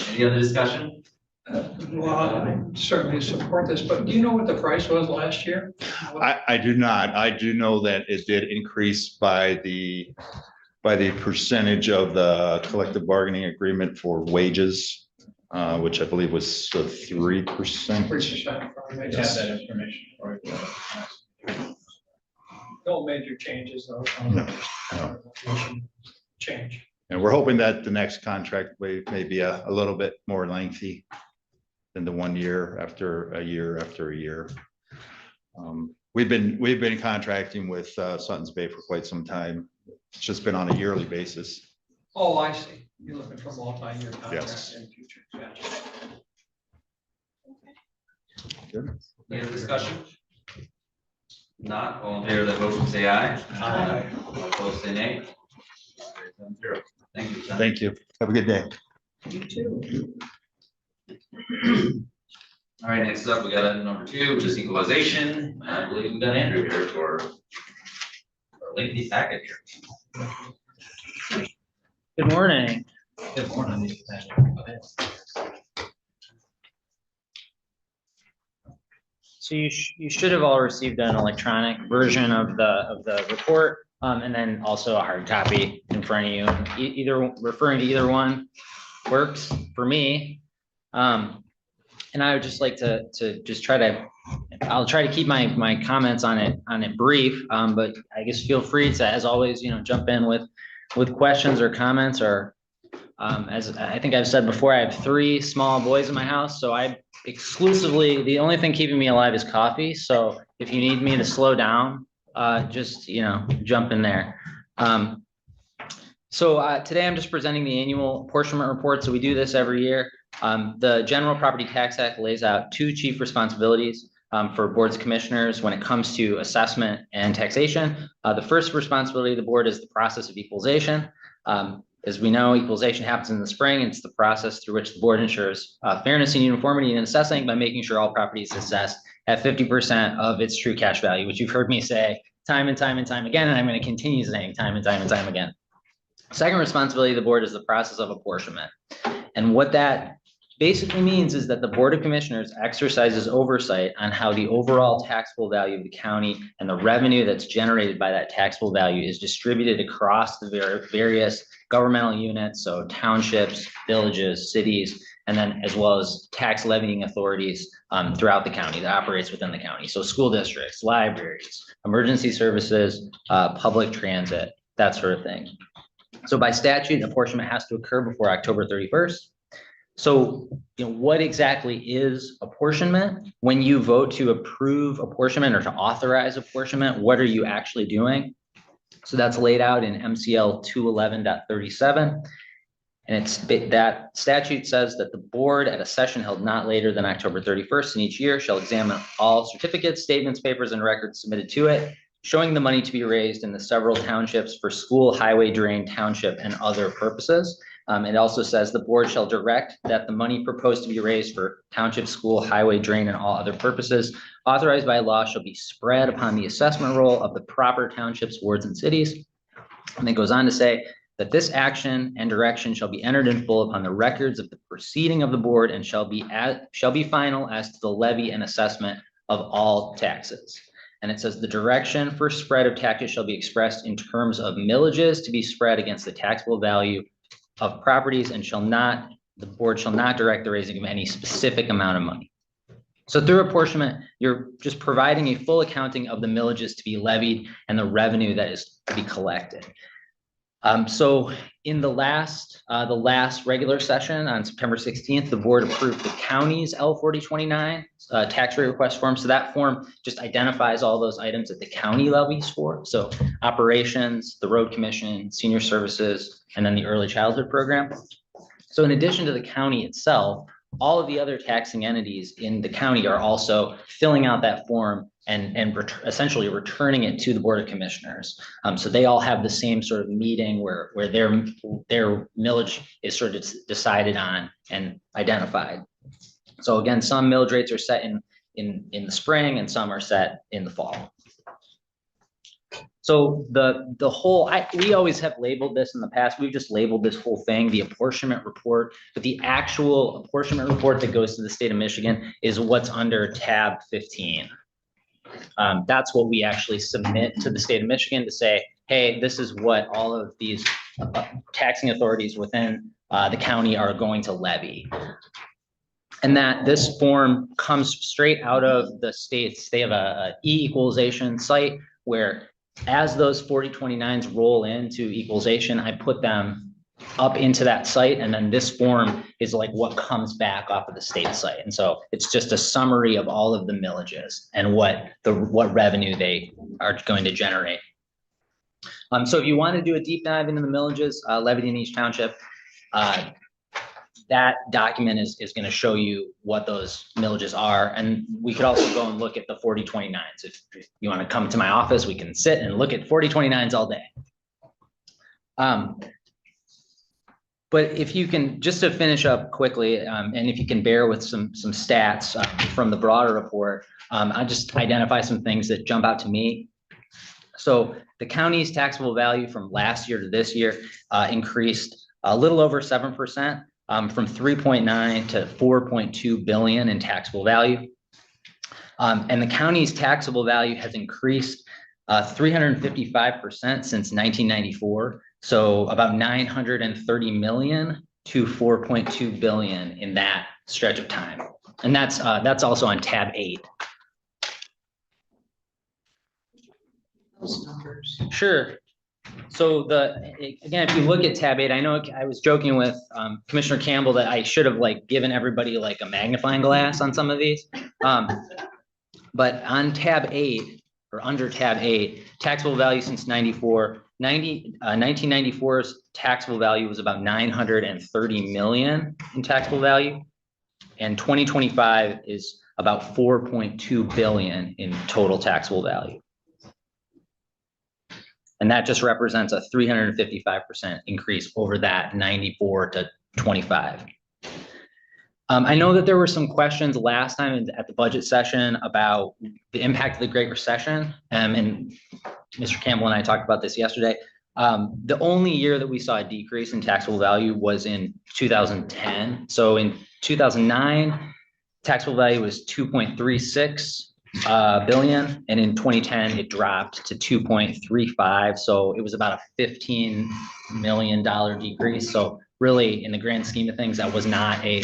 Any other discussion? Well, I certainly support this, but do you know what the price was last year? I do not. I do know that it did increase by the percentage of the collective bargaining agreement for wages, which I believe was 3%. 3%. I have that information for you. No major changes though. Change. And we're hoping that the next contract may be a little bit more lengthy than the 1 year after a year. We've been contracting with Suttons Bay for quite some time. It's just been on a yearly basis. Oh, I see. You're looking for multi-year contracts Yes. in future. Gotcha. Good. Any other discussion? Not, all in favor of that motion, say aye. Aye. All opposed, say nay. 7-0. Thank you. Lieutenant. Thank you. Have a good day. You too. All right, next up, we got item number 2, which is equalization. I believe we got Andrew here for a lengthy packet here. Good morning. Good morning. So you should have all received an electronic version of the report, and then also a hard copy in front of you. Either referring to either one works for me. And I would just like to just I'll try to keep my comments on it brief, but I guess feel free to, as always, jump in with questions or comments, or as I think I've said before, I have 3 small boys in my house, so the only thing keeping me alive is coffee. So if you need me to slow down, just, jump in there. So today I'm just presenting the annual apportionment report. So we do this every year. The General Property Tax Act lays out 2 chief responsibilities. for boards of commissioners when it comes to assessment and taxation. The first responsibility of the board is the process of equalization. As we know, equalization happens in the spring. It's the process through which the board ensures fairness and uniformity in assessing by making sure all property is assessed at 50% of its true cash value, which you've heard me say time and time and time again, and I'm going to continue saying time and time and time again. Second responsibility of the board is the process of apportionment. And what that basically means is that the Board of Commissioners exercises oversight on how the overall taxable value of the county and the revenue that's generated by that taxable value is distributed across the various governmental units, so townships, villages, cities, and then as well as tax levying authorities throughout the county that operates within the county. So school districts, libraries, emergency services, public transit, that sort of thing. So by statute, apportionment has to occur before October 31st. So, what exactly is apportionment? When you vote to approve apportionment or to authorize apportionment, what are you actually doing? So that's laid out in MCL 211.37. And that statute says that the board at a session held not later than October 31st in each year shall examine all certificates, statements, papers, and records submitted to it, showing the money to be raised in the several townships for school, highway, drain, township, and other purposes. It also says the board shall direct that the money proposed to be raised for township, school, highway, drain, and all other purposes authorized by law shall be spread upon the assessment roll of the proper townships, wards, and cities. And it goes on to say that this action and direction shall be entered in full upon the records of the proceeding of the board and shall be final as to the levy and assessment of all taxes. And it says the direction for spread of taxes shall be expressed in terms of millages to be spread against the taxable value of properties and the board shall not direct the raising of any specific amount of money. So through apportionment, you're just providing a full accounting of the millages to be levied and the revenue that is to be collected. So in the last regular session on September 16th, the board approved the county's L4029 tax rate request form. So that form just identifies all those items that the county levies for. So operations, the road commission, senior services, and then the early childhood program. So in addition to the county itself, all of the other taxing entities in the county are also filling out that form and essentially returning it to the Board of Commissioners. So they all have the same sort of meeting where their millage is sort of decided on and identified. So again, some millage rates are set in the spring and some are set in the fall. So the whole, we always have labeled this in the past, we've just labeled this whole thing, the apportionment report, but the actual apportionment report that goes to the state of Michigan is what's under tab 15. That's what we actually submit to the state of Michigan to say, hey, this is what all of these taxing authorities within the county are going to levy. And that this form comes straight out of the states. They have a e-equalization site where as those 4029s roll into equalization, I put them up into that site. And then this form is like what comes back off of the state site. And so it's just a summary of all of the millages and what revenue they are going to generate. So if you want to do a deep dive into the millages levied in each township, that document is going to show you what those millages are. And we could also go and look at the 4029s. If you want to come to my office, we can sit and look at 4029s all day. But if you can, just to finish up quickly, and if you can bear with some stats from the broader report, I'll just identify some things that jump out to me. So the county's taxable value from last year to this year increased a little over 7%. From 3.9 to 4.2 billion in taxable value. And the county's taxable value has increased 355% since 1994. So about 930 million to 4.2 billion in that stretch of time. And that's also on tab 8. Those numbers. Sure. So again, if you look at tab 8, I know I was joking with Commissioner Campbell that I should have given everybody a magnifying glass on some of these. But on tab 8 or under tab 8, taxable value since 1994's taxable value was about 930 million in taxable value. And 2025 is about 4.2 billion in total taxable value. And that just represents a 355% increase over that 94 to 25. I know that there were some questions last time at the budget session about the impact of the Great Recession. And Mr. Campbell and I talked about this yesterday. The only year that we saw a decrease in taxable value was in 2010. So in 2009, taxable value was 2.36 billion. And in 2010, it dropped to 2.35. So it was about a $15 million decrease. So really, in the grand scheme of things, that was not a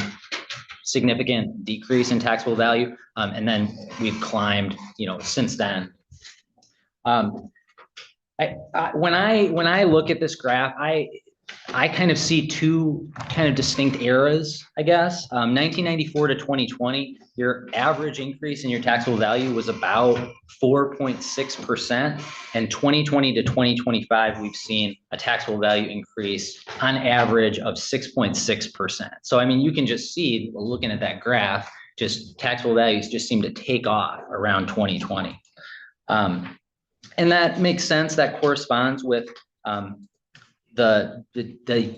significant decrease in taxable value. And then we've climbed, since then. When I look at this graph, I kind of see two kind of distinct eras, I guess. 1994 to 2020, your average increase in your taxable value was about 4.6%. And 2020 to 2025, we've seen a taxable value increase on average of 6.6%. So, I mean, you can just see, looking at that graph, just taxable values just seem to take off around 2020. And that makes sense. That corresponds with the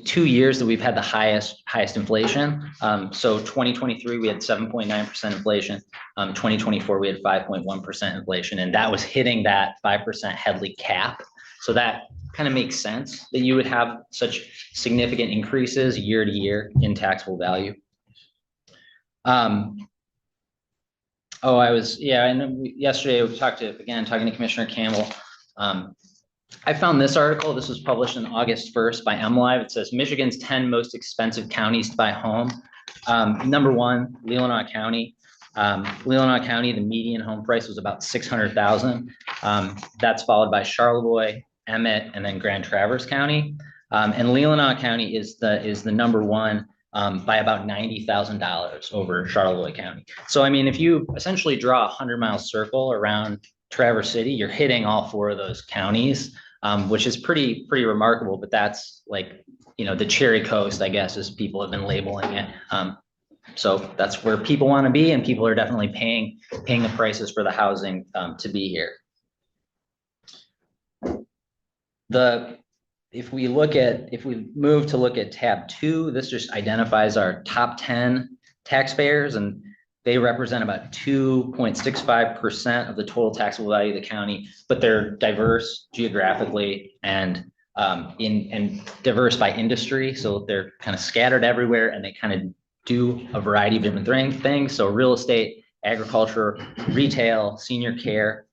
2 years that we've had the highest inflation. So 2023, we had 7.9% inflation. 2024, we had 5.1% inflation, and that was hitting that 5% Headley cap. So that kind of makes sense that you would have such significant increases year to year in taxable value. And then yesterday we talking to Commissioner Campbell. I found this article. This was published on August 1st by MLive. It says Michigan's 10 most expensive counties to buy a home. Number one, Leelanau County. Leelanau County, the median home price was about $600,000. That's followed by Charlevoix, Emmett, and then Grand Traverse County. And Leelanau County is the number one by about $90,000 over Charlevoix County. So, I mean, if you essentially draw a 100-mile circle around Traverse City, you're hitting all four of those counties, which is pretty remarkable. But that's like, the cherry coast, I guess, as people have been labeling it. So that's where people want to be, and people are definitely paying the prices for the housing to be here. If we move to look at tab 2, this just identifies our top 10 taxpayers, and they represent about 2.65% of the total taxable value of the county, but they're diverse geographically and diverse by industry. So they're kind of scattered everywhere, and they kind of do a variety of different things. So real estate, agriculture, retail, senior care.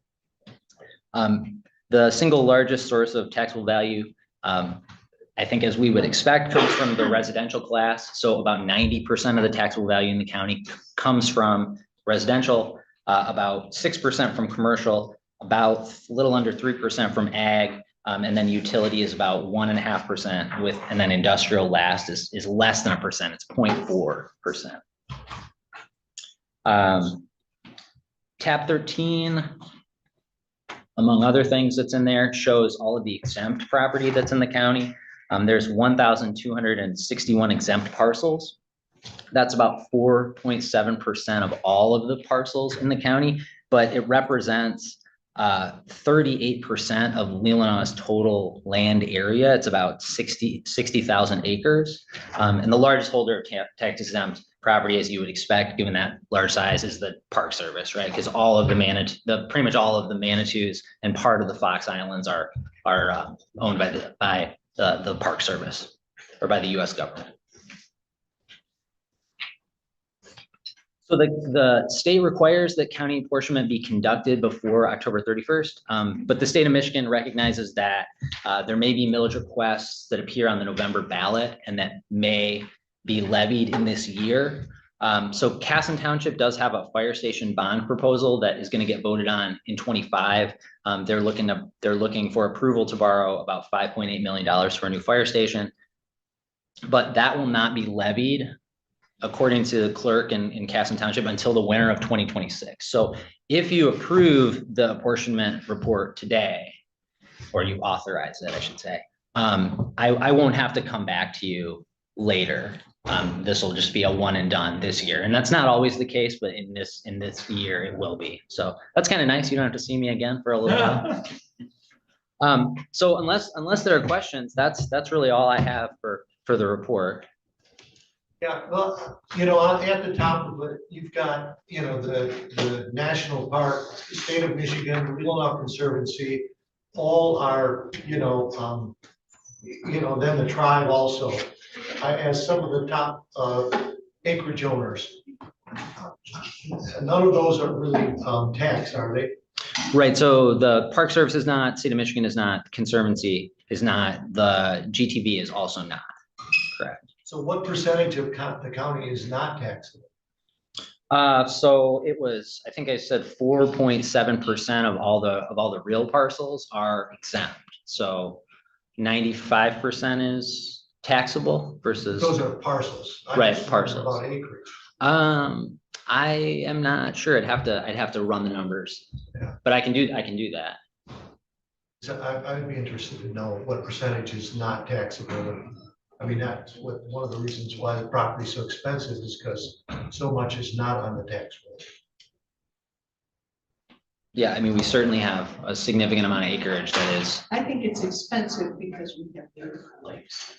The single largest source of taxable value, I think, as we would expect, comes from the residential class. So about 90% of the taxable value in the county comes from residential, about 6% from commercial, about a little under 3% from ag, and then utility is about 1.5% and then industrial last is less than 1%. It's 0.4%. Tab 13, among other things that's in there, shows all of the exempt property that's in the county. There's 1,261 exempt parcels. That's about 4.7% of all of the parcels in the county, but it represents 38% of Leelanau's total land area. It's about 60,000 acres. And the largest holder of tax exempt property, as you would expect, given that large size, is the Park Service, right? Because all of pretty much all of the Manitous and part of the Fox Islands are owned by the Park Service or by the U.S. government. So the state requires that county apportionment be conducted before October 31st, but the state of Michigan recognizes that there may be millage requests that appear on the November ballot and that may be levied in this year. So Casson Township does have a fire station bond proposal that is going to get voted on in 25. They're looking for approval to borrow about $5.8 million for a new fire station, but that will not be levied, according to the clerk in Casson Township, until the winter of 2026. So if you approve the apportionment report today, or you authorize it, I should say, I won't have to come back to you later This will just be a one and done this year. And that's not always the case, but in this year, it will be. So that's kind of nice. You don't have to see me again for a little while. So unless there are questions, that's really all I have for the report. Yeah, well, at the top of it, you've got, the national park, the state of Michigan, the Leelanau Conservancy, all are, then the tribe also, as some of the top acreage owners. None of those are really taxed, are they? Right, so the Park Service is not, State of Michigan is not, Conservancy is not, the GTV is also not, correct? So what percentage of the county is not taxable? So it was, I think I said 4.7% of all the real parcels are exempt. So 95% is taxable versus. Those are parcels. Right, I'm just parcels. About acreage. I am not sure. I'd have to run the numbers. Yeah. But I can do that. So I'd be interested to know what percentage is not taxable. I mean, that's one of the reasons why the property is so expensive is because so much is not on the tax roll. Yeah, I mean, we certainly have a significant amount of acreage that is. I think it's expensive because we have beautiful lakes.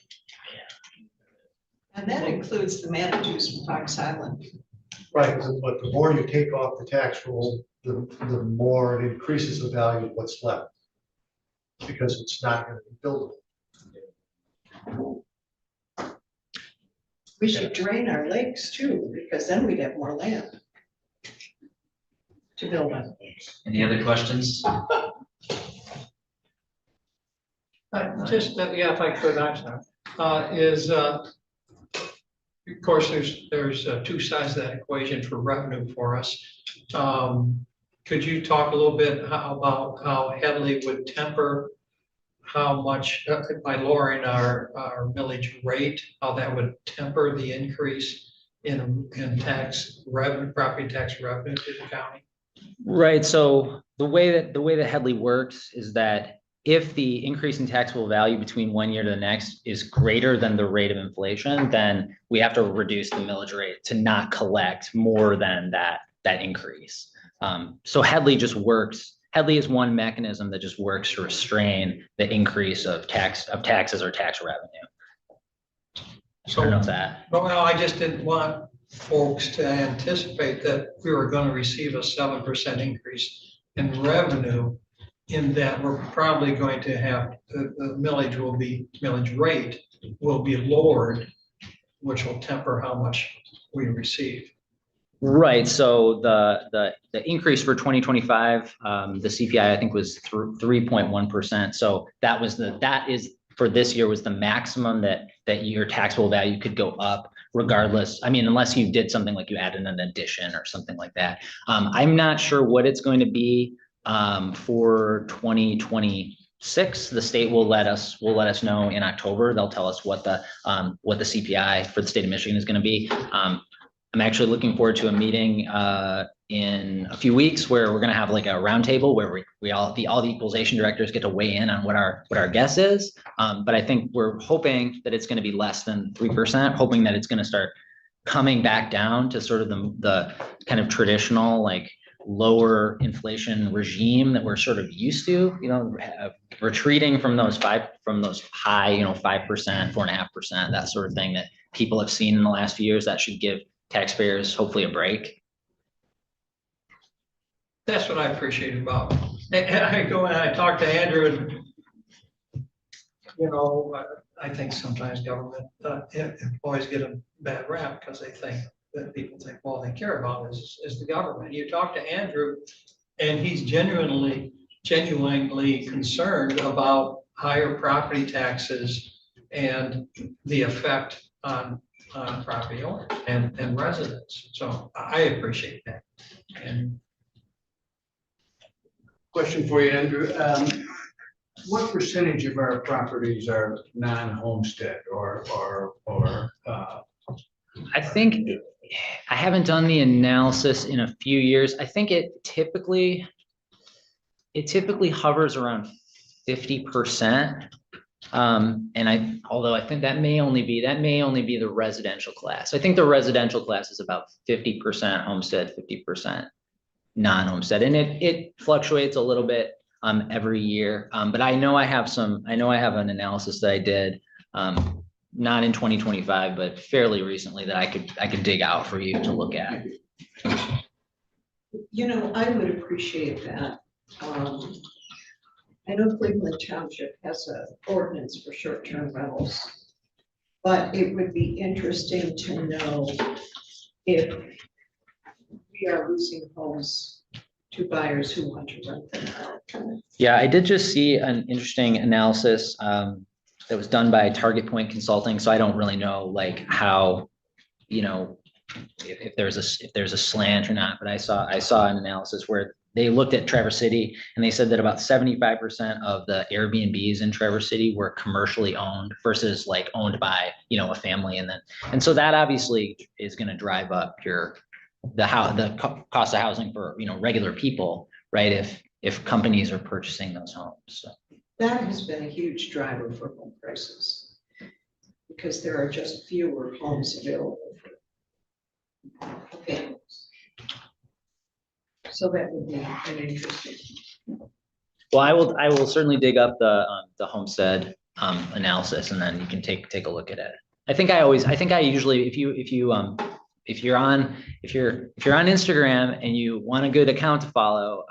And that includes the Manitou from Fox Island. Right, but the more you take off the tax roll, the more it increases the value of what's left. Because it's not going to be buildable. We should drain our lakes too, because then we'd have more land to build on. Any other questions? Just, yeah, if I could, I'm sorry, of course, there's two sides of that equation for revenue for us. Could you talk a little bit about how Headley would temper how much, by lowering our millage rate, how that would temper the increase in tax revenue, property tax revenue to the county? Right, so the way that Headley works is that if the increase in taxable value between one year to the next is greater than the rate of inflation, then we have to reduce the millage rate to not collect more than that increase. So Headley just works. Headley is one mechanism that just works to restrain the increase of taxes or tax revenue. So, I don't know if that. well, I just didn't want folks to anticipate that we were going to receive a 7% increase in revenue, in that we're probably going to have the millage rate will be lowered, which will temper how much we receive. Right, so the increase for 2025, the CPI, I think, was 3.1%. So that is for this year was the maximum that your taxable value could go up regardless. I mean, unless you did something like you added an addition or something like that. I'm not sure what it's going to be for 2026. The state will let us know in October. They'll tell us what the CPI for the state of Michigan is going to be. I'm actually looking forward to a meeting in a few weeks where we're going to have like a roundtable where all the equalization directors get to weigh in on what our guess is. But I think we're hoping that it's going to be less than 3%, hoping that it's going to start coming back down to sort of the kind of traditional like lower inflation regime that we're sort of used to, retreating from those high, 5%, 4.5%, that sort of thing that people have seen in the last few years. That should give taxpayers hopefully a break. That's what I appreciate about it. I go and I talk to Andrew and, I think sometimes government employees get a bad rap because people think all they care about is the government. You talk to Andrew and he's genuinely concerned about higher property taxes and the effect on property owners and residents. So I appreciate that. And Question for you, Andrew. What percentage of our properties are non-homestead or I think I haven't done the analysis in a few years. I think it typically hovers around 50%. Although I think that may only be the residential class. I think the residential class is about 50% homestead, 50% non-homestead, and it fluctuates a little bit every year. But I know I have an analysis that I did, not in 2025, but fairly recently that I could dig out for you to look at. You know, I would appreciate that. I know Cleveland Township has an ordinance for short-term rentals, but it would be interesting to know if we are losing homes to buyers who want to rent them out. Yeah, I did just see an interesting analysis that was done by Target Point Consulting. So I don't really know like how, if there's a slant or not, but I saw an analysis where they looked at Traverse City and they said that about 75% of the Airbnbs in Traverse City were commercially owned versus like owned by, a family. And so that obviously is going to drive up the cost of housing for, regular people, right? If companies are purchasing those homes. So. That has been a huge driver for home prices because there are just fewer homes available for families. So that would be an interesting. Well, I will certainly dig up the homestead analysis, and then you can take a look at it. I usually, if you're on Instagram and you want a good account to follow,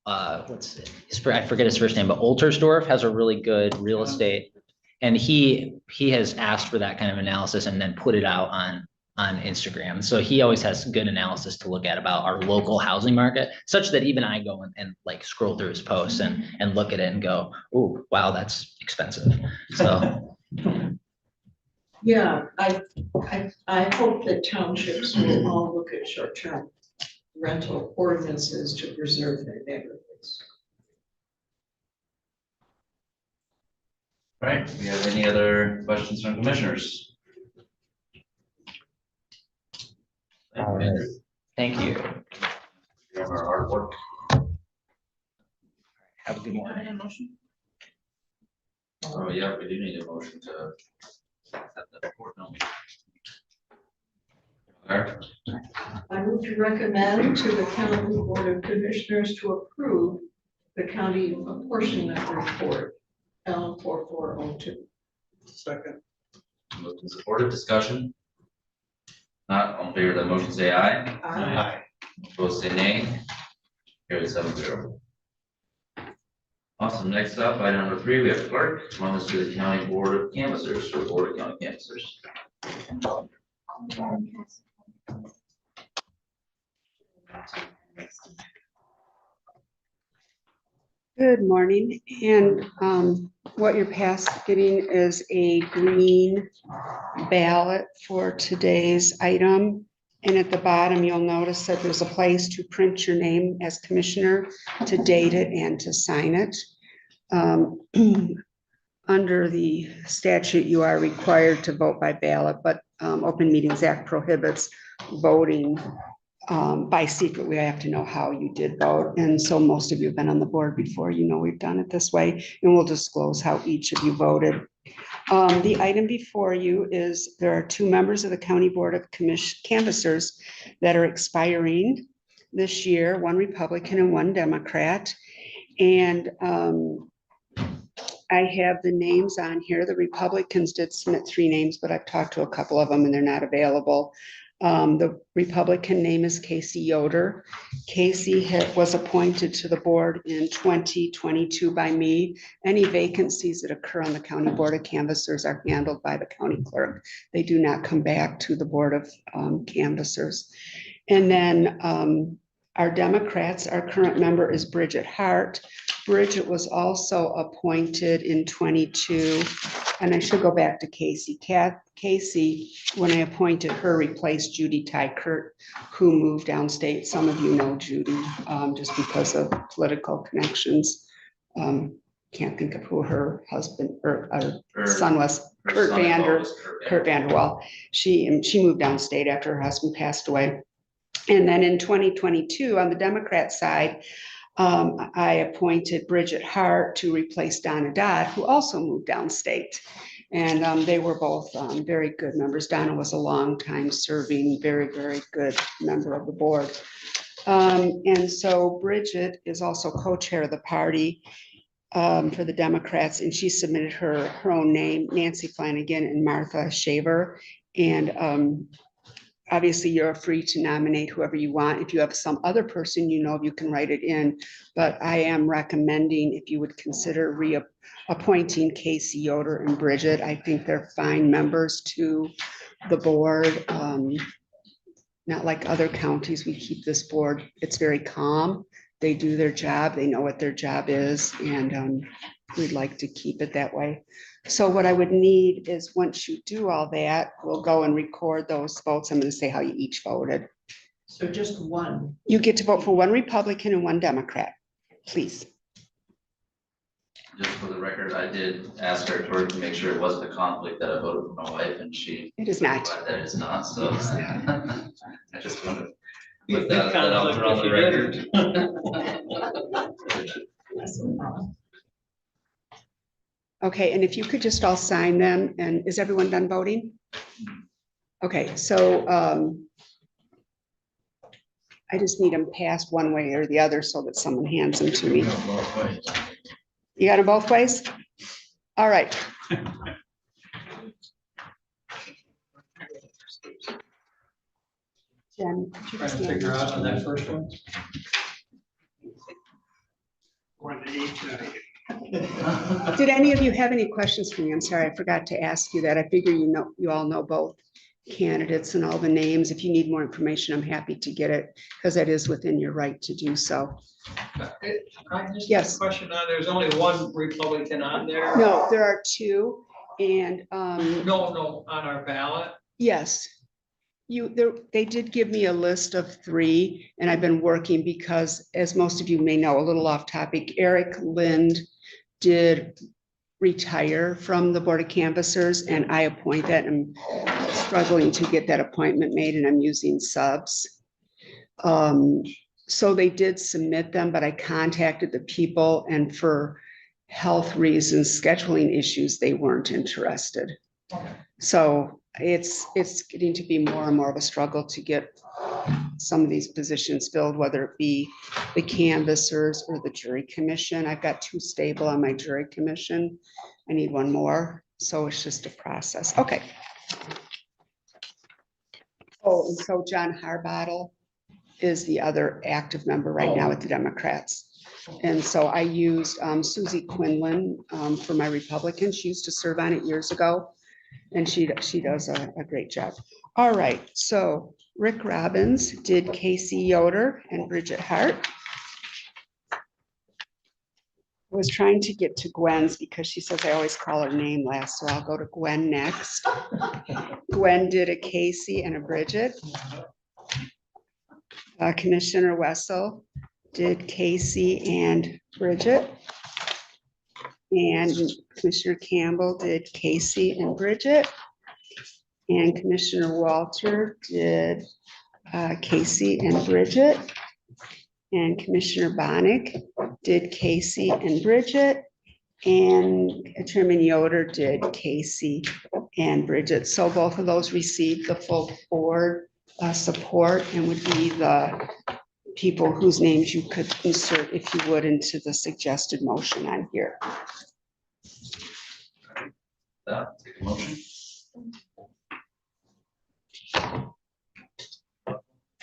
I forget his first name, but Oltersdorf has a really good real estate, and he has asked for that kind of analysis and then put it out on Instagram. So he always has good analysis to look at about our local housing market, such that even I go and like scroll through his posts and look at it and go, oh, wow, that's expensive. So. Yeah, I hope that townships will all look at short-term rental ordinances to preserve their neighborhoods. All right, do we have any other questions from commissioners? All right. Thank you. We have our artwork. Have a good morning. Oh, yeah, we do need a motion to accept that report, don't we? Claire? I move to recommend to the County Board of Commissioners to approve the county apportionment report, L 4402. Second. Moved and supported, discussion? Not all in favor of the motion, say aye. Aye. Opposed, say nay. Carried 7-0. Awesome, next up, item number 3, we have clerk, run this to the county board of canvassers, or board of county canvassers. Good morning, and what you're getting is a green ballot for today's item. And at the bottom, you'll notice that there's a place to print your name as commissioner, to date it and to sign it. Under the statute, you are required to vote by ballot, but Open Meetings Act prohibits voting by secret. We have to know how you did vote. And so most of you have been on the board before, we've done it this way, and we'll disclose how each of you voted. The item before you is there are 2 members of the County Board of Canvassers that are expiring this year, 1 Republican and 1 Democrat. And I have the names on here. The Republicans did submit 3 names, but I've talked to a couple of them and they're not available. The Republican name is Casey Yoder. Casey was appointed to the board in 2022 by me. Any vacancies that occur on the County Board of Canvassers are handled by the county clerk. They do not come back to the Board of Canvassers. And then our Democrats, our current member is Bridget Hart. Bridget was also appointed in 22, and I should go back to Casey. Casey, when I appointed her, replaced Judy Tykert, who moved downstate. Some of you know Judy, just because of political connections. Can't think of who her husband or son was. Kurt Vanderwall. She moved downstate after her husband passed away. And then in 2022, on the Democrat side, I appointed Bridget Hart to replace Donna Dodd, who also moved downstate. And they were both very good members. Donna was a long time serving, very good member of the board. And so Bridget is also co-chair of the party for the Democrats, and she submitted her own name, Nancy Flanagan and Martha Shaver. And obviously, you're free to nominate whoever you want. If you have some other person, you can write it in. But I am recommending if you would consider appointing Casey Yoder and Bridget. I think they're fine members to the board. Not like other counties, we keep this board, it's very calm. They do their job, they know what their job is, and we'd like to keep it that way. So what I would need is, once you do all that, we'll go and record those votes. I'm gonna say how you each voted. So just one. You get to vote for one Republican and one Democrat, please. Just for the record, I did ask her to make sure it wasn't a conflict that I voted for my wife, and she. It is not. clarified that it's not, so. It is I just wanted. to You put think that out there on the conflict record. Okay, and if you could just all sign them, and is everyone done voting? Okay, so I just need them passed one way or the other so that someone hands them to me. You got them both ways? All right. Jen, could you Trying just to hand figure those out to on me? that first one. Did any of you have any questions for me? I'm sorry, I forgot to ask you that. I figure you all know both candidates and all the names. If you need more information, I'm happy to get it, because that is within your right to do so. I just have Yes. a question on, there's only one Republican on there. No, there are two, and No, on our ballot. yes. They did give me a list of three, and I've been working because, as most of you may know, a little off topic, Eric Lind did retire from the Board of Canvassers, and I appoint that. I'm struggling to get that appointment made, and I'm using subs. So they did submit them, but I contacted the people, and for health reasons, scheduling issues, they weren't interested. So it's getting to be more and more of a struggle to get some of these positions filled, whether it be the canvassers or the jury commission. I've got two stable on my jury commission. I need one more, so it's just a process. Okay. Oh, and so John Harbottle is the other active member right now with the Democrats. And so I used Susie Quinlan for my Republican. She used to serve on it years ago, and she does a great job. All right, so Rick Robbins did Casey Yoder and Bridget Hart. I was trying to get to Gwen's because she says I always call her name last, so I'll go to Gwen next. Gwen did a Casey and a Bridget. Commissioner Wessel did Casey and Bridget. And Commissioner Campbell did Casey and Bridget. And Commissioner Walter did Casey and Bridget. And Commissioner Bonnick did Casey and Bridget. And Chairman Yoder did Casey and Bridget. So both of those received the full board support, and would be the people whose names you could insert, if you would, into the suggested motion on here. Take a motion.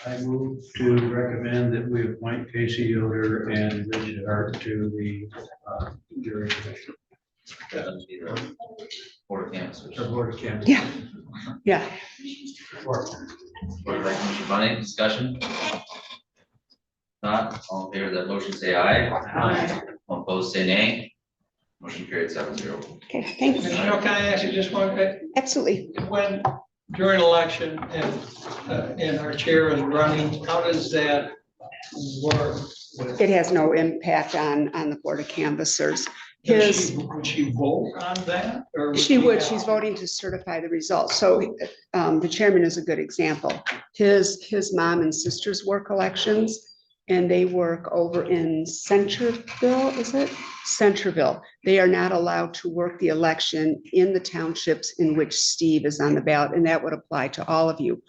I move to recommend that we appoint Casey Yoder and Bridget Hart to the jury commission. That'd be the Board of Canvassers. Or Board of Canvassers. Yeah. Yeah. Board of Commissioner Bunny, discussion? Not, all in favor of that motion, say aye. Aye. All opposed, say nay. Motion carried 7-0. Okay, thank you. Can I ask you just one bit? Absolutely. When, during election and our chair is running, how does that work? with- It has no impact on the Board of Canvassers. Would she vote on that? Or She we would, have- she's voting to certify the results. So the chairman is a good example. His mom and sisters work elections, and they work over in Centerville, is it? Centerville. They are not allowed to work the election in the townships in which Steve is on the ballot, and that would apply to all of you.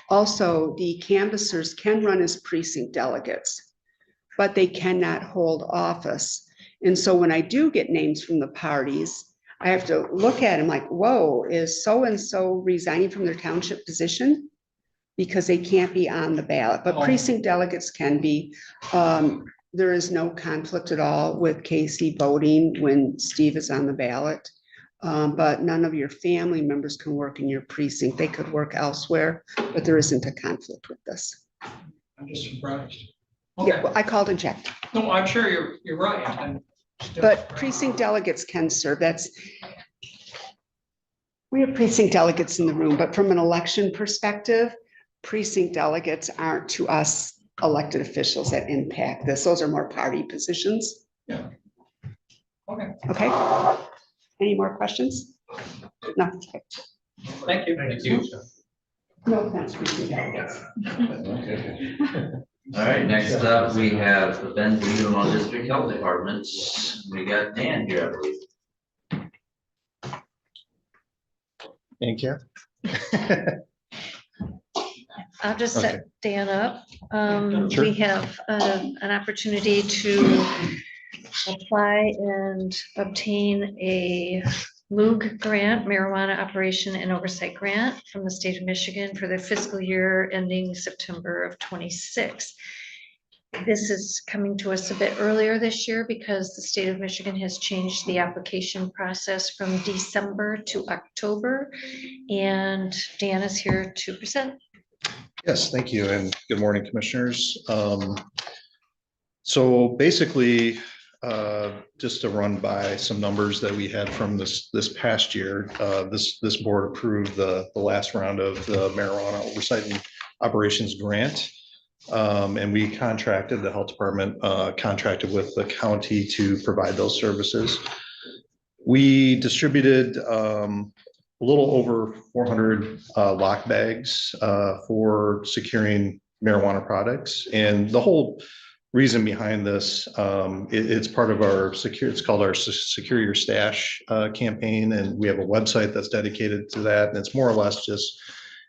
Also, the canvassers can run as precinct delegates, but they cannot hold office. And so when I do get names from the parties, I have to look at them like, whoa, is so-and-so resigning from their township position? Because they can't be on the ballot, but precinct delegates can be. There is no conflict at all with Casey voting when Steve is on the ballot. But none of your family members can work in your precinct. They could work elsewhere, but there isn't a conflict with this. I'm just surprised. Yeah, Okay, well, I called and checked, no, I'm sure you're right. I'm still but surprised. precinct delegates can serve. We have precinct delegates in the room, but from an election perspective, precinct delegates aren't to us elected officials that impact this. Those are more party positions. Yeah. Okay, Okay. Any more questions? No. thank you. Thank you. No offense, precinct delegates. All right, next up, we have the Leelanau District Health Department. We got Dan here, I believe. Thank you. I'll just Okay. set Dan up. Sure. We have an opportunity to apply and obtain a MOOG grant, Marijuana Operation and Oversight Grant from the state of Michigan for the fiscal year ending September of 26. This is coming to us a bit earlier this year because the state of Michigan has changed the application process from December to October. And Dan is here to present. Yes, thank you, and good morning, commissioners. So basically, just to run by some numbers that we had from this past year, this board approved the last round of the marijuana oversight and operations grant. And we contracted, the health department contracted with the county to provide those services. We distributed a little over 400 lock bags for securing marijuana products. And the whole reason behind this, it's part of our it's called our Secure Your Stash campaign. And we have a website that's dedicated to that. And it's more or less just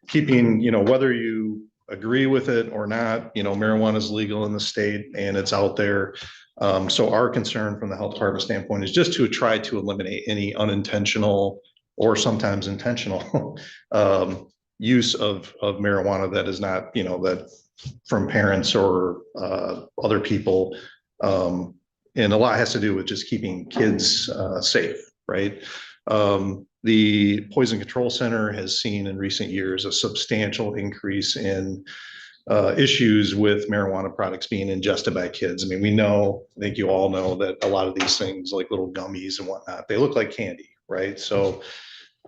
keeping, whether you agree with it or not, marijuana is legal in the state and it's out there. So our concern from the health department standpoint is just to try to eliminate any unintentional or sometimes intentional use of marijuana that is not, that from parents or other people. And a lot has to do with just keeping kids safe, right? The Poison Control Center has seen in recent years a substantial increase in issues with marijuana products being ingested by kids. I mean, I think you all know that a lot of these things like little gummies and whatnot, they look like candy, right? So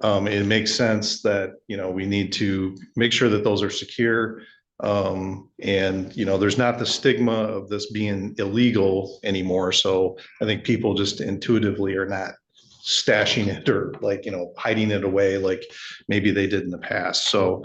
it makes sense that, we need to make sure that those are secure. And, there's not the stigma of this being illegal anymore. So I think people just intuitively are not stashing it or hiding it away like maybe they did in the past. So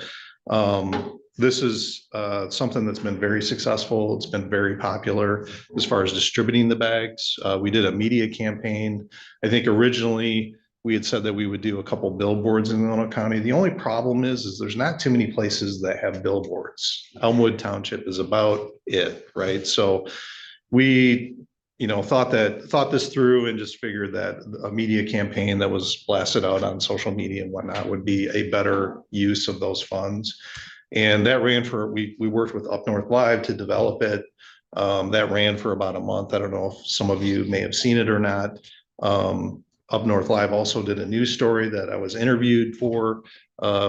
this is something that's been very successful. It's been very popular as far as distributing the bags. We did a media campaign. I think originally we had said that we would do a couple billboards in Leelanau County. The only problem is there's not too many places that have billboards. Elmwood Township is about it, right? So we, thought this through and just figured that a media campaign that was blasted out on social media and whatnot would be a better use of those funds. And that ran we worked with Up North Live to develop it. That ran for about a month. I don't know if some of you may have seen it or not. Up North Live also did a news story that I was interviewed for,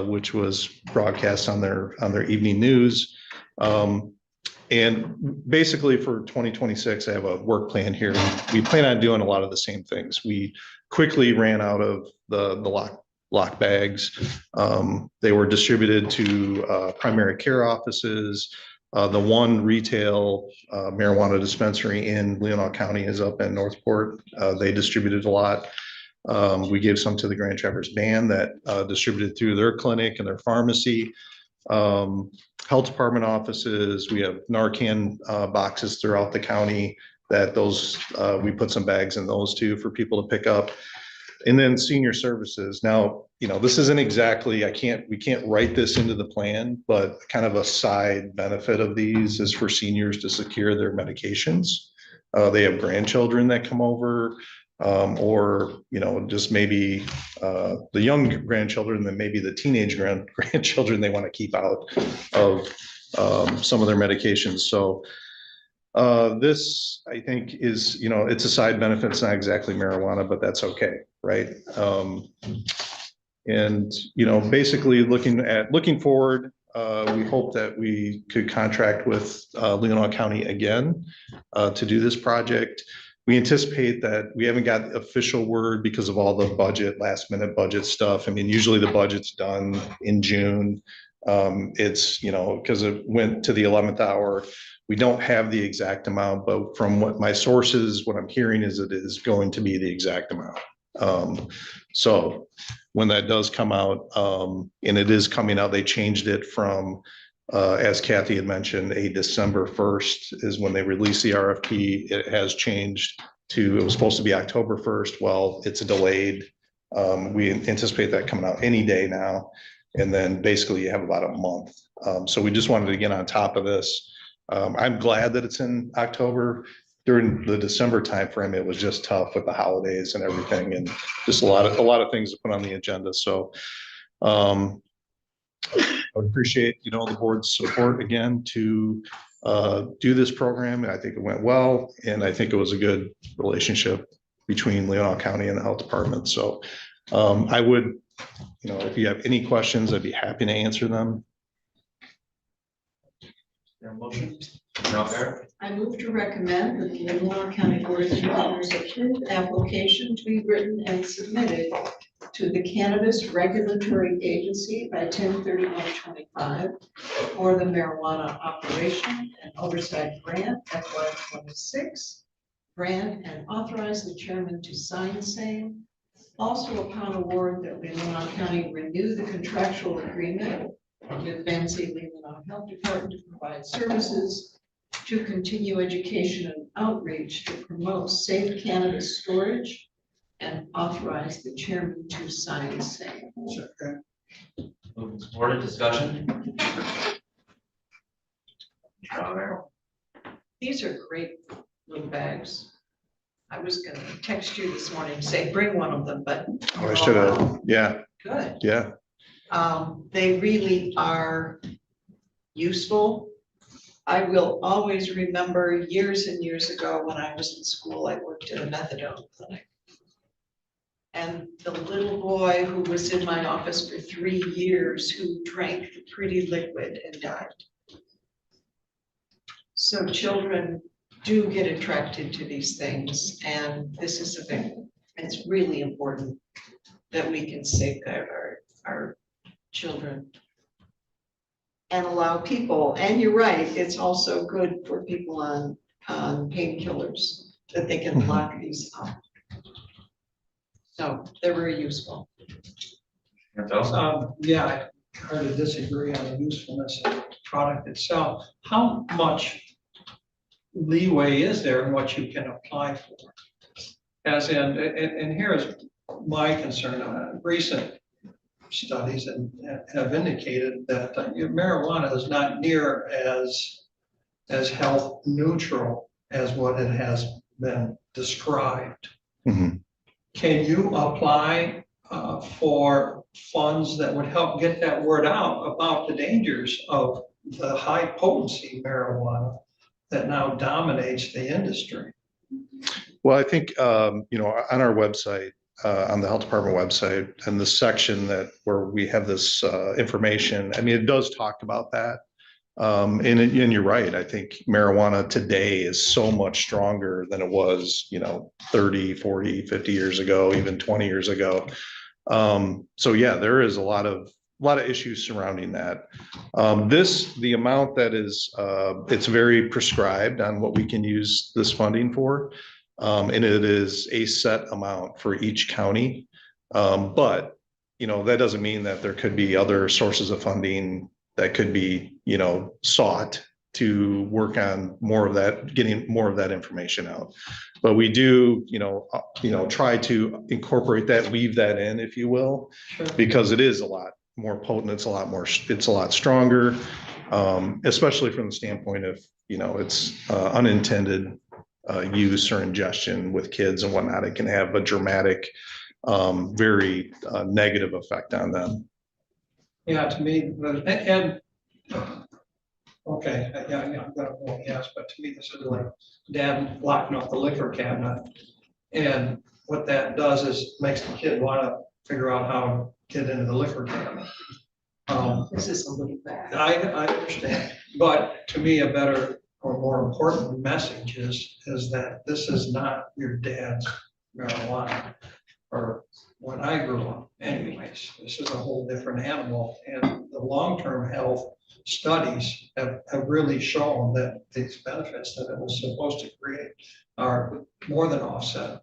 which was broadcast on their evening news. And basically for 2026, I have a work plan here. We plan on doing a lot of the same things. We quickly ran out of the lock bags. They were distributed to primary care offices. The one retail marijuana dispensary in Leelanau County is up in Northport. They distributed a lot. We gave some to the Grand Traverse Band that distributed through their clinic and their pharmacy. Health department offices, we have Narcan boxes throughout the county that those, we put some bags in those too for people to pick up. And then senior services. Now, this isn't exactly, we can't write this into the plan, but kind of a side benefit of these is for seniors to secure their medications. They have grandchildren that come over, or, just maybe the young grandchildren, then maybe the teenage grandchildren they want to keep out of some of their medications. So this, I think, is, it's a side benefit. It's not exactly marijuana, but that's okay, right? And, basically looking forward, we hope that we could contract with Leelanau County again to do this project. We anticipate that we haven't got official word because of all the last minute budget stuff. I mean, usually the budget's done in June. It's, because it went to the 11th hour. We don't have the exact amount, but from what my sources, what I'm hearing is it is going to be the exact amount. So when that does come out, and it is coming out, they changed it from, as Kathy had mentioned, a December 1st is when they release the RFP. It has changed to, it was supposed to be October 1st. Well, it's delayed. We anticipate that coming out any day now. And then basically you have about a month. So we just wanted to get on top of this. I'm glad that it's in October. During the December timeframe, it was just tough with the holidays and everything, and just a lot of things to put on the agenda. So I would appreciate, the board's support again to do this program. And I think it went well, and I think it was a good relationship between Leelanau County and the health department. So I would, if you have any questions, I'd be happy to answer them. Motion? I move to recommend that the Leelanau County Board of Supervisors approve the application to be written and submitted to the Cannabis Regulatory Agency by 10/31/25 for the marijuana operation and oversight grant FY26 grant, and authorize the chairman to sign same. Also, upon award, that Leelanau County renew the contractual agreement with Vancy Leelanau Health Department to provide services to continue education and outreach to promote safe cannabis storage, and authorize the chairman to sign same. Moving supported, discussion? These are great little bags. I was gonna text you this morning, say bring one of them, but. Oh, I should have, yeah. Good. Yeah. They really are useful. I will always remember years and years ago when I was in school, I worked at a methadone clinic. And the little boy who was in my office for 3 years, who drank the pretty liquid and died. So children do get attracted to these things, and this is a big, it's really important that we can safeguard our children and allow people, and you're right, it's also good for people on painkillers, that they can lock these up. So they're very useful. Yeah, I hard to disagree on the usefulness of the product itself. How much leeway is there in what you can apply for? As in, and here is my concern, recent studies have indicated that marijuana is not near as health neutral as what it has been described. Mm-hmm. Can you apply for funds that would help get that word out about the dangers of the high potency marijuana that now dominates the industry? Well, I think, on our website, on the health department website, and the section where we have this information, I mean, it does talk about that. And you're right. I think marijuana today is so much stronger than it was, 30, 40, 50 years ago, even 20 years ago. So yeah, there is a lot of issues surrounding that. The amount that is, it's very prescribed on what we can use this funding for. And it is a set amount for each county. But, that doesn't mean that there could be other sources of funding that could be, sought to work on more of that, getting more of that information out. But we do, try to incorporate that, weave that in, if you will, because it is a lot more potent. It's a lot stronger, especially from the standpoint of, it's unintended use or ingestion with kids and whatnot. It can have a dramatic, very negative effect on them. Yeah, to me, okay, I'm gonna vote yes, but to me, this is like dad locking up the liquor cabinet. And what that does is makes the kid wanna figure out how to get into the liquor cabinet. This is a little bad. I understand, but to me, a better or more important message is that this is not your dad's marijuana. Or when I grew up anyways, this is a whole different animal, and the long-term health studies have really shown that these benefits that it was supposed to create are more than offset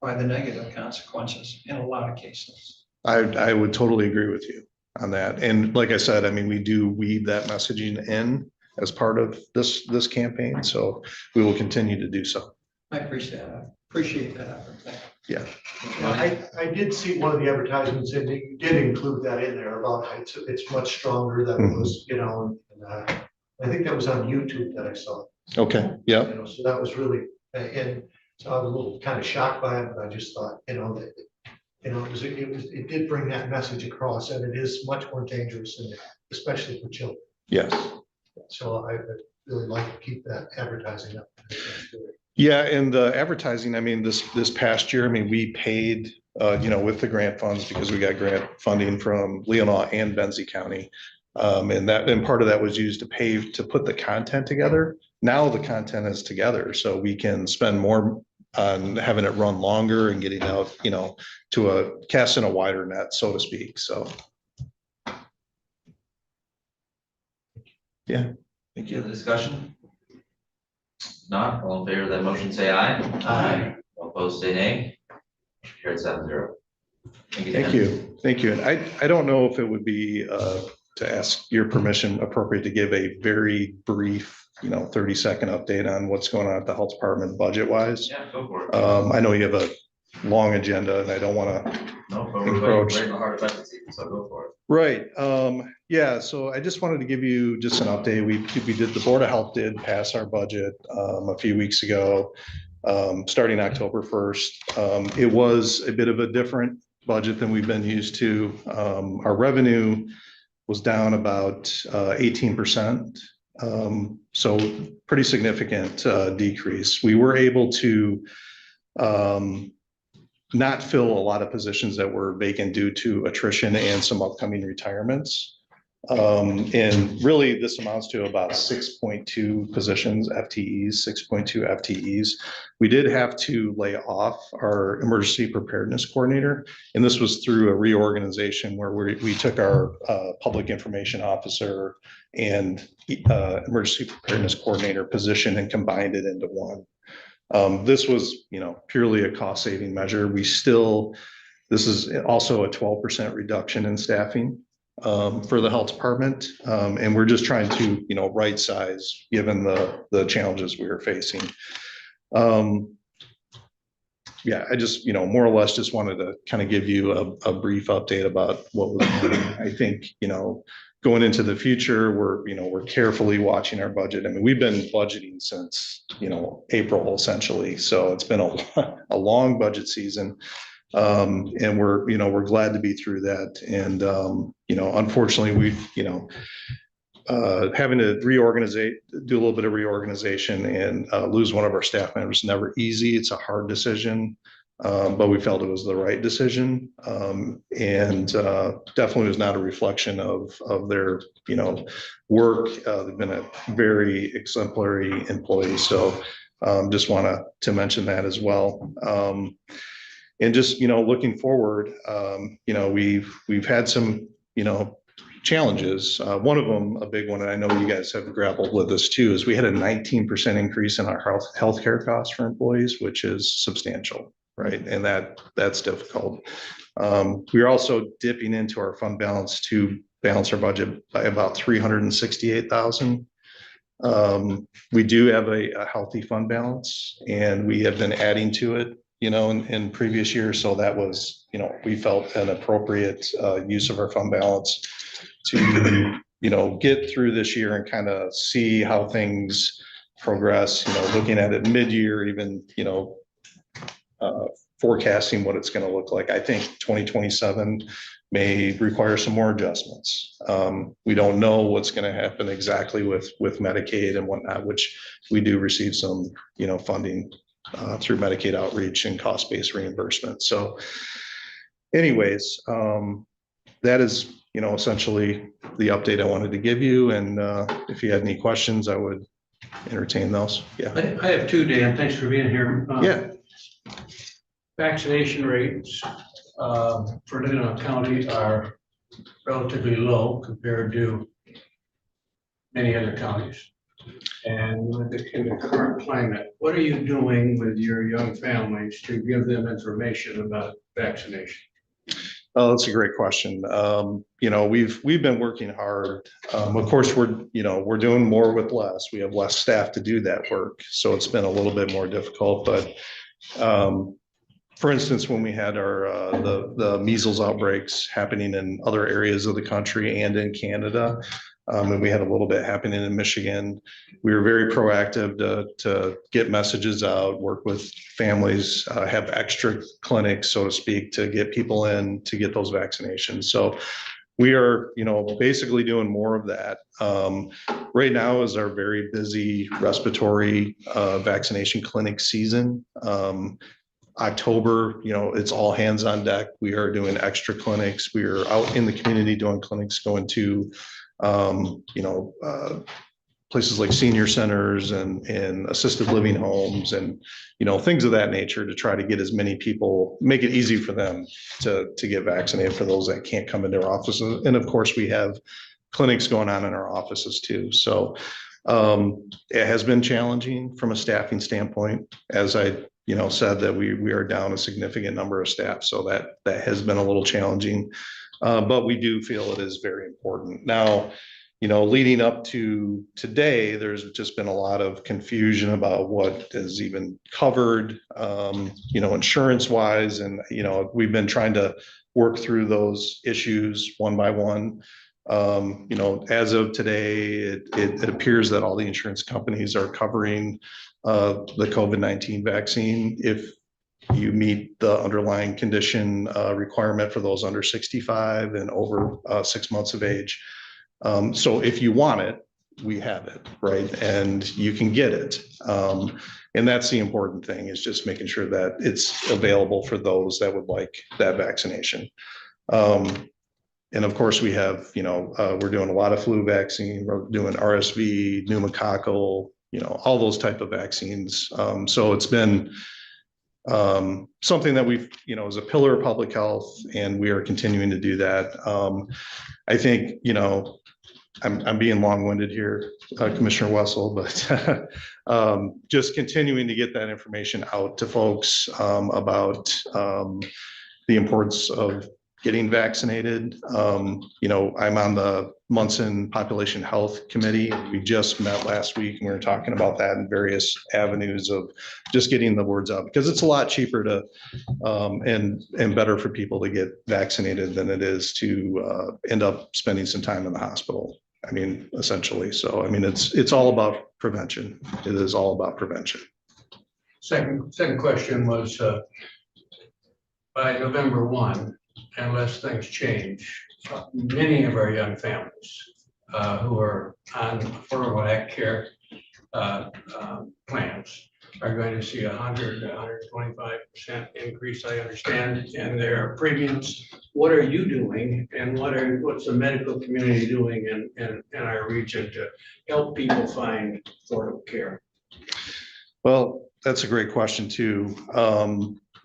by the negative consequences in a lot of cases. I would totally agree with you on that. And like I said, I mean, we do weave that messaging in as part of this campaign, so we will continue to do so. I appreciate that effort. Thank you. Yeah. I did see one of the advertisements and you did include that in there about how it's much stronger than it was, and I think that was on YouTube that I saw. Okay, yeah. So that was really, and so I was a little kind of shocked by it, but I just thought, that, it did bring that message across, and it is much more dangerous, and especially for children. Yes. So I really like to keep that advertising up. Yeah, and the advertising, I mean, this past year, I mean, we paid, with the grant funds because we got grant funding from Leelanau and Benzie County. And part of that was used to put the content together. Now the content is together, so we can spend more on having it run longer and getting out, to casting a wider net, so to speak. So. Yeah. Thank you. The discussion? Not, all in favor of that motion, say aye. Aye. All opposed, say nay. Motion carried 7-0. Thank you. And I don't know if it would be, to ask your permission, appropriate to give a very brief, 30-second update on what's going on at the health department budget wise. Yeah, go for it. I know you have a long agenda and I don't want to No, but we're encroach. right in the heart of budget season, so go for it. Right. Yeah, so I just wanted to give you just an update. The Board of Health did pass our budget a few weeks ago, starting October 1st. It was a bit of a different budget than we've been used to. Our revenue was down about 18%. So pretty significant decrease. We were able to not fill a lot of positions that were vacant due to attrition and some upcoming retirements. And really this amounts to about 6.2 positions, FTEs, 6.2 FTEs. We did have to lay off our emergency preparedness coordinator. And this was through a reorganization where we took our public information officer and emergency preparedness coordinator position and combined it into one. This was, purely a cost saving measure. This is also a 12% reduction in staffing for the health department. And we're just trying to, right size given the challenges we are facing. Yeah, I just, more or less just wanted to kind of give you a brief update about what was happening. I think, going into the future, we're carefully watching our budget. I mean, we've been budgeting since, April essentially. So it's been a long budget season. And we're glad to be through that. And, unfortunately we've, having to do a little bit of reorganization and lose one of our staff members, never easy. It's a hard decision. But we felt it was the right decision, and definitely was not a reflection of their, work. They've been a very exemplary employee, so just want to mention that as well. And just looking forward, we've had some challenges. One of them, a big one, and I know you guys have grappled with this too, is we had a 19% increase in our healthcare costs for employees, which is substantial. Right. And that's difficult. We are also dipping into our fund balance to balance our budget by about 368,000. We do have a healthy fund balance, and we have been adding to it, in previous years. So that was, we felt an appropriate use of our fund balance to, get through this year and kind of see how things progress, looking at it mid-year, even, forecasting what it's going to look like. I think 2027 may require some more adjustments. We don't know what's going to happen exactly with Medicaid and whatnot, which we do receive some, funding through Medicaid outreach and cost-based reimbursement. So anyways, that is, essentially the update I wanted to give you. And if you had any questions, I would entertain those. Yeah. I have two, Dan. Thanks for being here. Yeah. Vaccination rates for Leelanau County are relatively low compared to many other counties. And in the current climate, what are you doing with your young families to give them information about vaccination? Oh, that's a great question. We've been working hard. Of course, we're doing more with less. We have less staff to do that work, so it's been a little bit more difficult. But for instance, when we had our the measles outbreaks happening in other areas of the country and in Canada, and we had a little bit happening in Michigan, we were very proactive to get messages out, work with families, have extra clinics, so to speak, to get people in to get those vaccinations. So we are, basically doing more of that. Right now is our very busy respiratory vaccination clinic season. October, it's all hands on deck. We are doing extra clinics. We are out in the community doing clinics, going to, places like senior centers and assisted living homes and, things of that nature to try to get as many people, make it easy for them to get vaccinated for those that can't come into our offices. And of course, we have clinics going on in our offices too. So it has been challenging from a staffing standpoint, as I said, that we are down a significant number of staff. So that has been a little challenging, but we do feel it is very important. Now, leading up to today, there's just been a lot of confusion about what is even covered, insurance wise. And, we've been trying to work through those issues one by one. As of today, it appears that all the insurance companies are covering the COVID-19 vaccine if you meet the underlying condition requirement for those under 65 and over 6 months of age. So if you want it, we have it, right? And you can get it. And that's the important thing, is just making sure that it's available for those that would like that vaccination. And of course, we have, we're doing a lot of flu vaccine, we're doing RSV, pneumococcal, all those type of vaccines. So it's been something that we've, is a pillar of public health, and we are continuing to do that. I think, I'm being long-winded here, Commissioner Wessel, but just continuing to get that information out to folks about the importance of getting vaccinated. I'm on the Munson Population Health Committee. We just met last week and we were talking about that in various avenues of just getting the words out, because it's a lot cheaper to and better for people to get vaccinated than it is to end up spending some time in the hospital. I mean, essentially. So, I mean, it's all about prevention. It is all about prevention. Second question was, by November 1, unless things change, many of our young families who are on Affordable Act Care plans are going to see 100 to 125% increase, I understand, in their premiums. What are you doing, and what's the medical community doing in our region to help people find affordable care? Well, that's a great question too.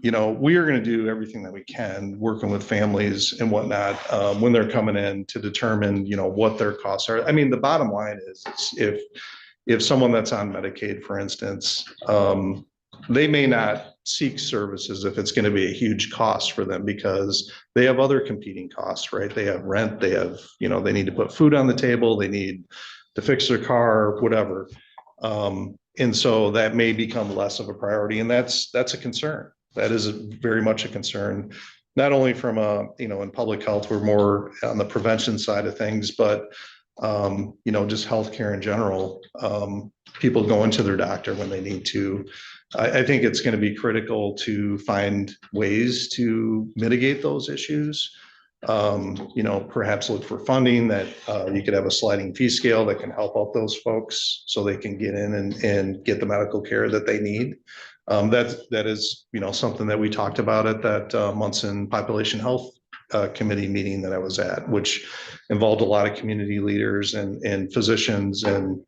We are going to do everything that we can, working with families and whatnot, when they're coming in to determine, what their costs are. I mean, the bottom line is if someone that's on Medicaid, for instance, they may not seek services if it's going to be a huge cost for them because they have other competing costs, right? They have rent, they have, they need to put food on the table, they need to fix their car, whatever. And so that may become less of a priority, and that's a concern. That is very much a concern, not only from in public health, we're more on the prevention side of things, but just healthcare in general, people going to their doctor when they need to. I think it's going to be critical to find ways to mitigate those issues. Perhaps look for funding that you could have a sliding fee scale that can help out those folks so they can get in and get the medical care that they need. That is, something that we talked about at that Munson Population Health Committee meeting that I was at, which involved a lot of community leaders and physicians and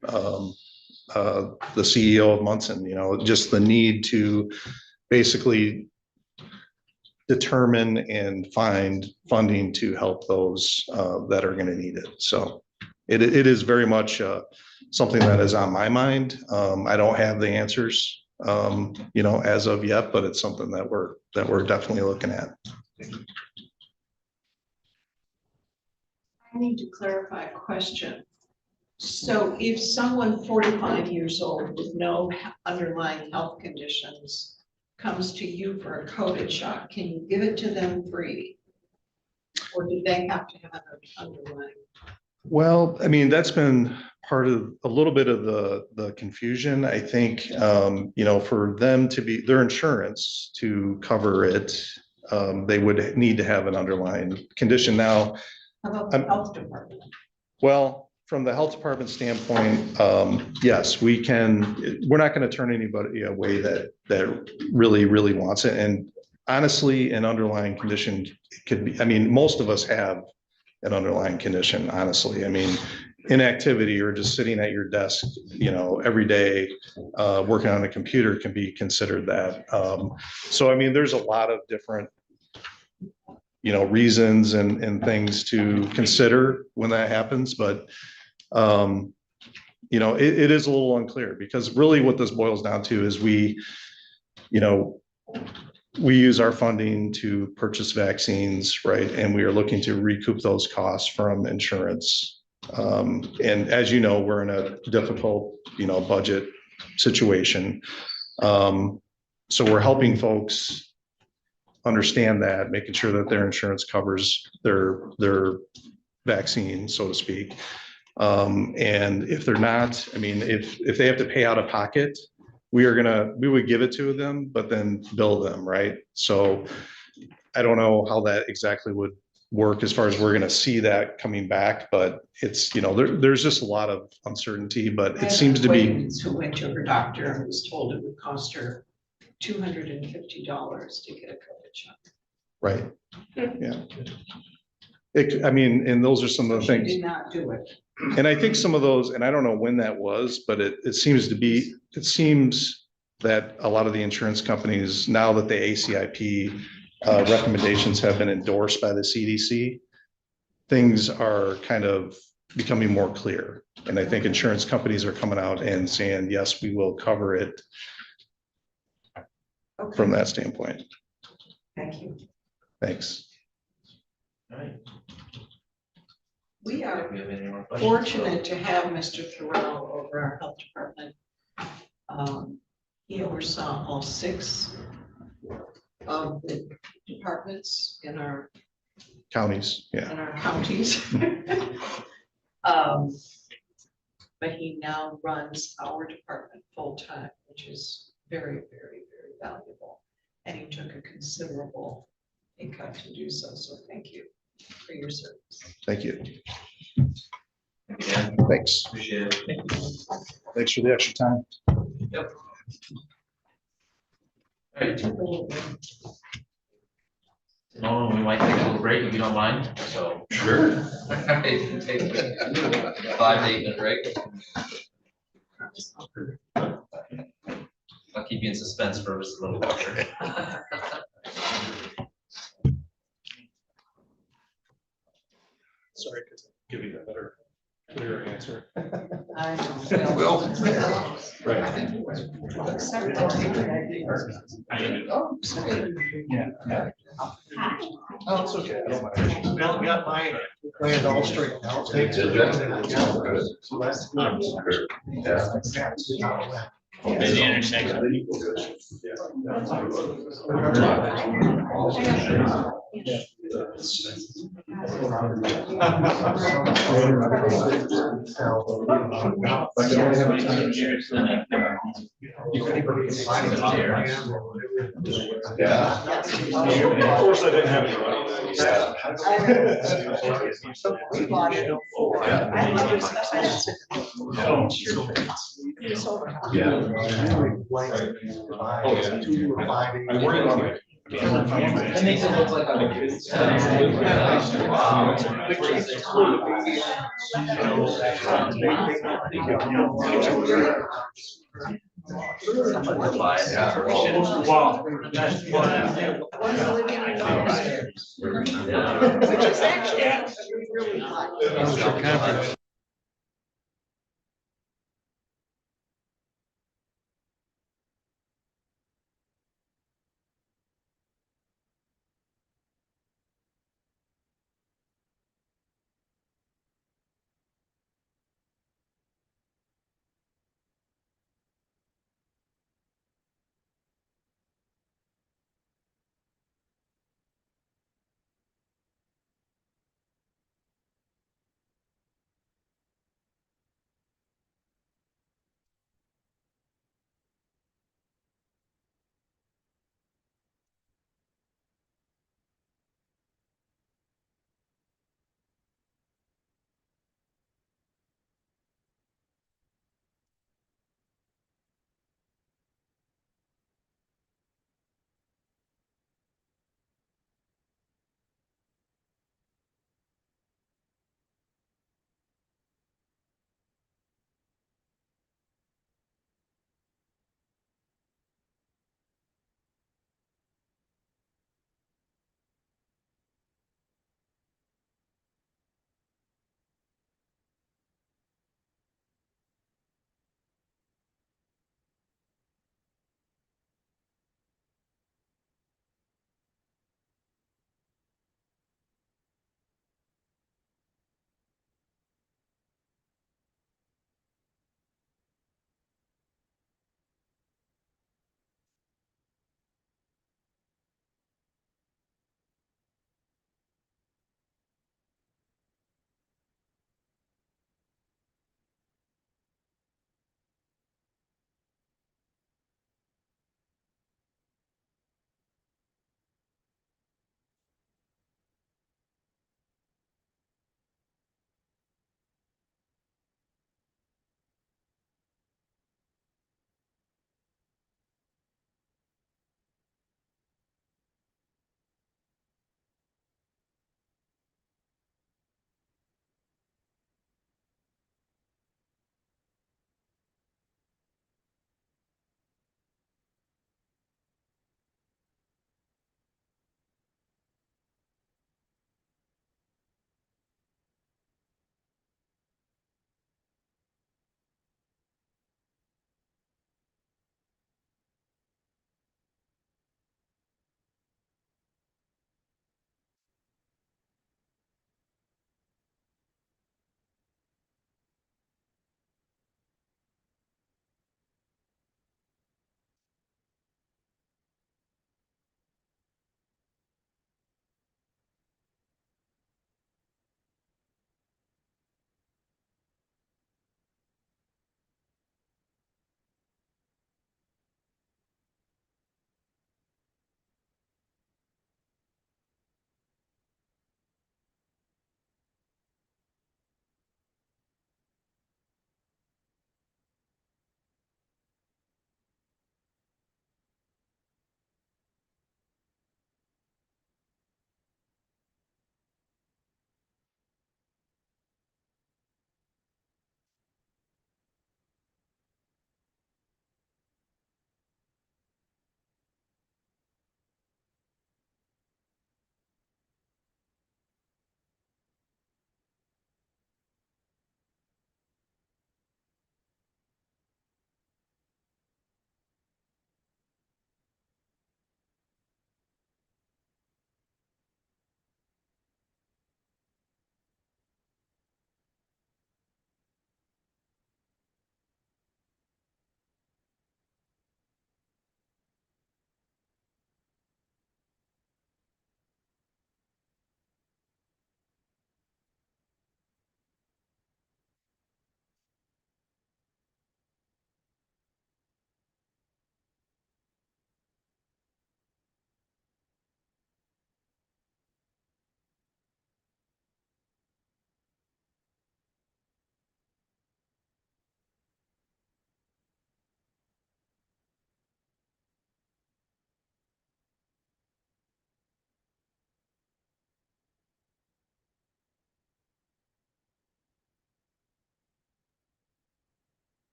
the CEO of Munson, just the need to basically determine and find funding to help those that are going to need it. So it is very much something that is on my mind. I don't have the answers, as of yet, but it's something that we're definitely looking at. I need to clarify a question. So if someone 45 years old with no underlying health conditions comes to you for a COVID shot, can you give it to them free? Or do they have to have an underlying? Well, I mean, that's been part of a little bit of the confusion. I think, for them to be, their insurance to cover it, they would need to have an underlying condition. Now, How about the health department? well, from the health department standpoint, yes, we're not going to turn anybody away that really wants it. And honestly, an underlying condition could be, most of us have an underlying condition, honestly. Inactivity or just sitting at your desk, every day, working on a computer can be considered that. So, there's a lot of different reasons and things to consider when that happens, but it is a little unclear because really what this boils down to is we use our funding to purchase vaccines, right? And we are looking to recoup those costs from insurance. And as you know, we're in a difficult, budget situation. So we're helping folks understand that, making sure that their insurance covers their vaccine, so to speak. And if they're not, if they have to pay out of pocket, we would give it to them, but then bill them, right? So I don't know how that exactly would work as far as we're going to see that coming back, but it's, there's just a lot of uncertainty, but it seems to be. Who went to her doctor and was told it would cost her $250 to get a COVID shot. Right. Yeah. And those are some of the things. She did not do it. And I think some of those, and I don't know when that was, but it seems that a lot of the insurance companies, now that the ACIP recommendations have been endorsed by the CDC, things are kind of becoming more clear. And I think insurance companies are coming out and saying, yes, we will cover it from that standpoint. Thank you. Thanks. All right. We are Do we have any more questions? fortunate to have Mr. Thoreau over our health department. He oversaw all 6 of the departments in our Counties, yeah. in our counties. But he now runs our department full-time, which is very, very, very valuable. And he took a considerable pay cut to do so. So thank you for your service. Thank you. Thank you, Dan. Thanks. Appreciate it. Thanks for the extra time. Yep. All right. No, we might take a little break if you don't mind, so. Sure. Take a 5 to 8 minute break. I'll keep you in suspense for just a little longer. Sorry, could give you that better. clear answer. Well. Right. Oh, it's okay. I don't mind. Now we got mine. Plans all straightened out. Thanks for doing it. So that's good. Busy intersection. Of course, I didn't have any money. We bought it for, I have other stuff I don't sit It's over. I worry about my. That makes it look like I'm a kid. Which is actually really hot. That was your conference.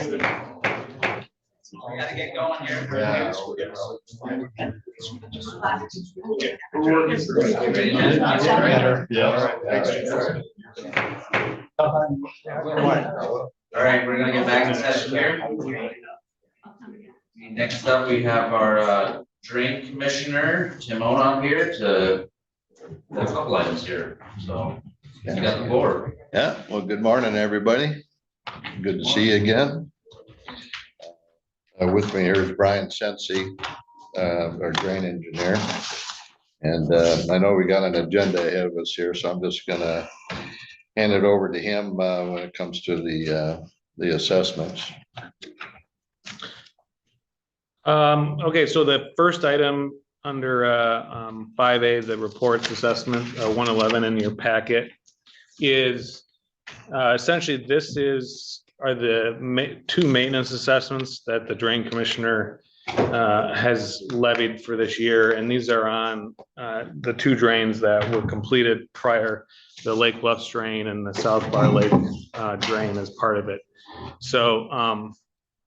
We gotta get going here. All right, we're gonna get back in session here. Next up, we have our drain commissioner, Tim Owen, here to a couple items here, so you got the floor. Yeah, well, good morning, everybody. Good to see you again. With me here is Brian Sensi, our drain engineer. And I know we got an agenda ahead of us here, so I'm just gonna hand it over to him when it comes to the assessments. Okay, so the first item under 5A, the reports assessment 111 in your packet is essentially are the two maintenance assessments that the drain commissioner has levied for this year, and these are on the two drains that were completed prior, the Lake Bluffs drain and the South Bar Lake drain as part of it. So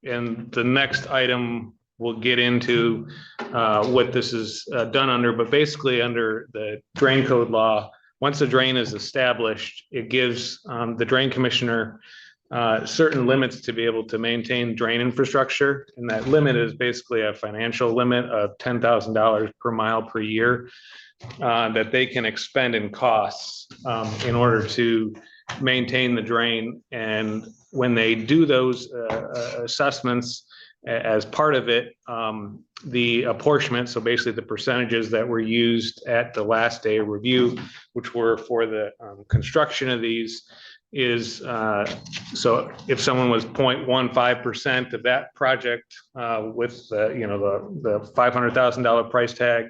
and the next item we'll get into what this is done under, but basically under the drain code law, once a drain is established, it gives the drain commissioner certain limits to be able to maintain drain infrastructure. And that limit is basically a financial limit of $10,000 per mile per year that they can expend in costs in order to maintain the drain. And when they do those assessments, as part of it, the apportionment, so basically the percentages that were used at the last day of review, which were for the construction of these, is so if someone was 0.15% of that project with the $500,000 price tag,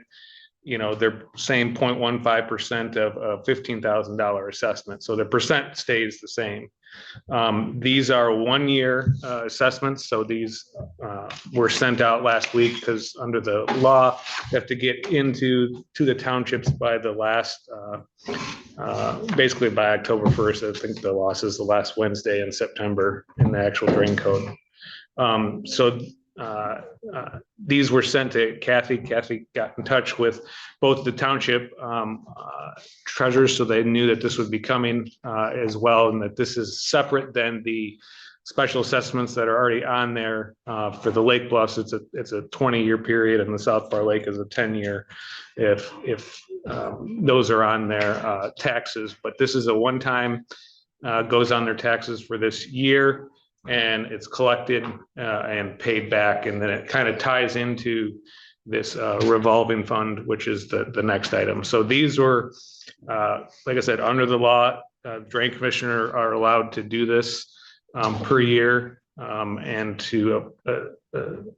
they're saying 0.15% of $15,000 assessment. So the percent stays the same. These are 1 year assessments. So these were sent out last week because under the law, you have to get to the townships by the last, basically by October 1st. I think the law says the last Wednesday in September in the actual drain code. These were sent to Kathy. Kathy got in touch with both the township treasurers, so they knew that this would be coming as well, and that this is separate than the special assessments that are already on there for the Lake Bluffs. It's a 20-year period, and the South Bar Lake is a 10-year. If those are on their taxes, but this is a one-time goes on their taxes for this year. And it's collected and paid back, and then it kind of ties into this revolving fund, which is the next item. So these were, like I said, under the law, drain commissioner are allowed to do this per year and to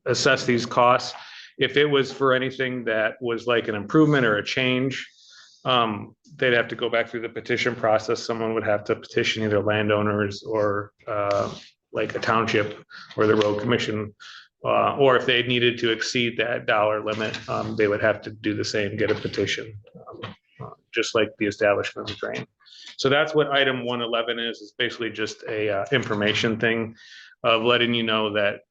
assess these costs. If it was for anything that was like an improvement or a change, they'd have to go back through the petition process. Someone would have to petition either landowners or like a township or the road commission, or if they needed to exceed that dollar limit, they would have to do the same, get a petition, just like the establishment of the drain. So that's what item 111 is. It's basically just a information thing of letting you know that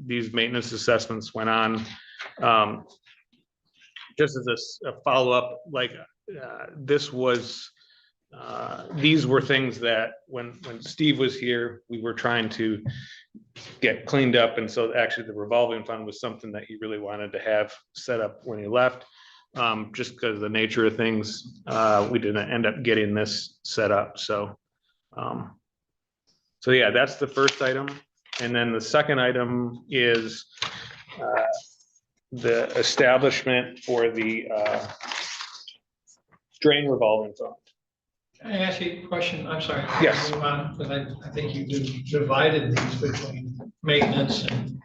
these maintenance assessments went on. Just as a follow-up, like this was, these were things that when Steve was here, we were trying to get cleaned up. And so actually the revolving fund was something that he really wanted to have set up when he left. Just because of the nature of things, we didn't end up getting this set up. So yeah, that's the first item. And then the second item is the establishment for the drain revolving fund. Can I ask you a question? I'm sorry. Yes. Because I think you divided these between maintenance and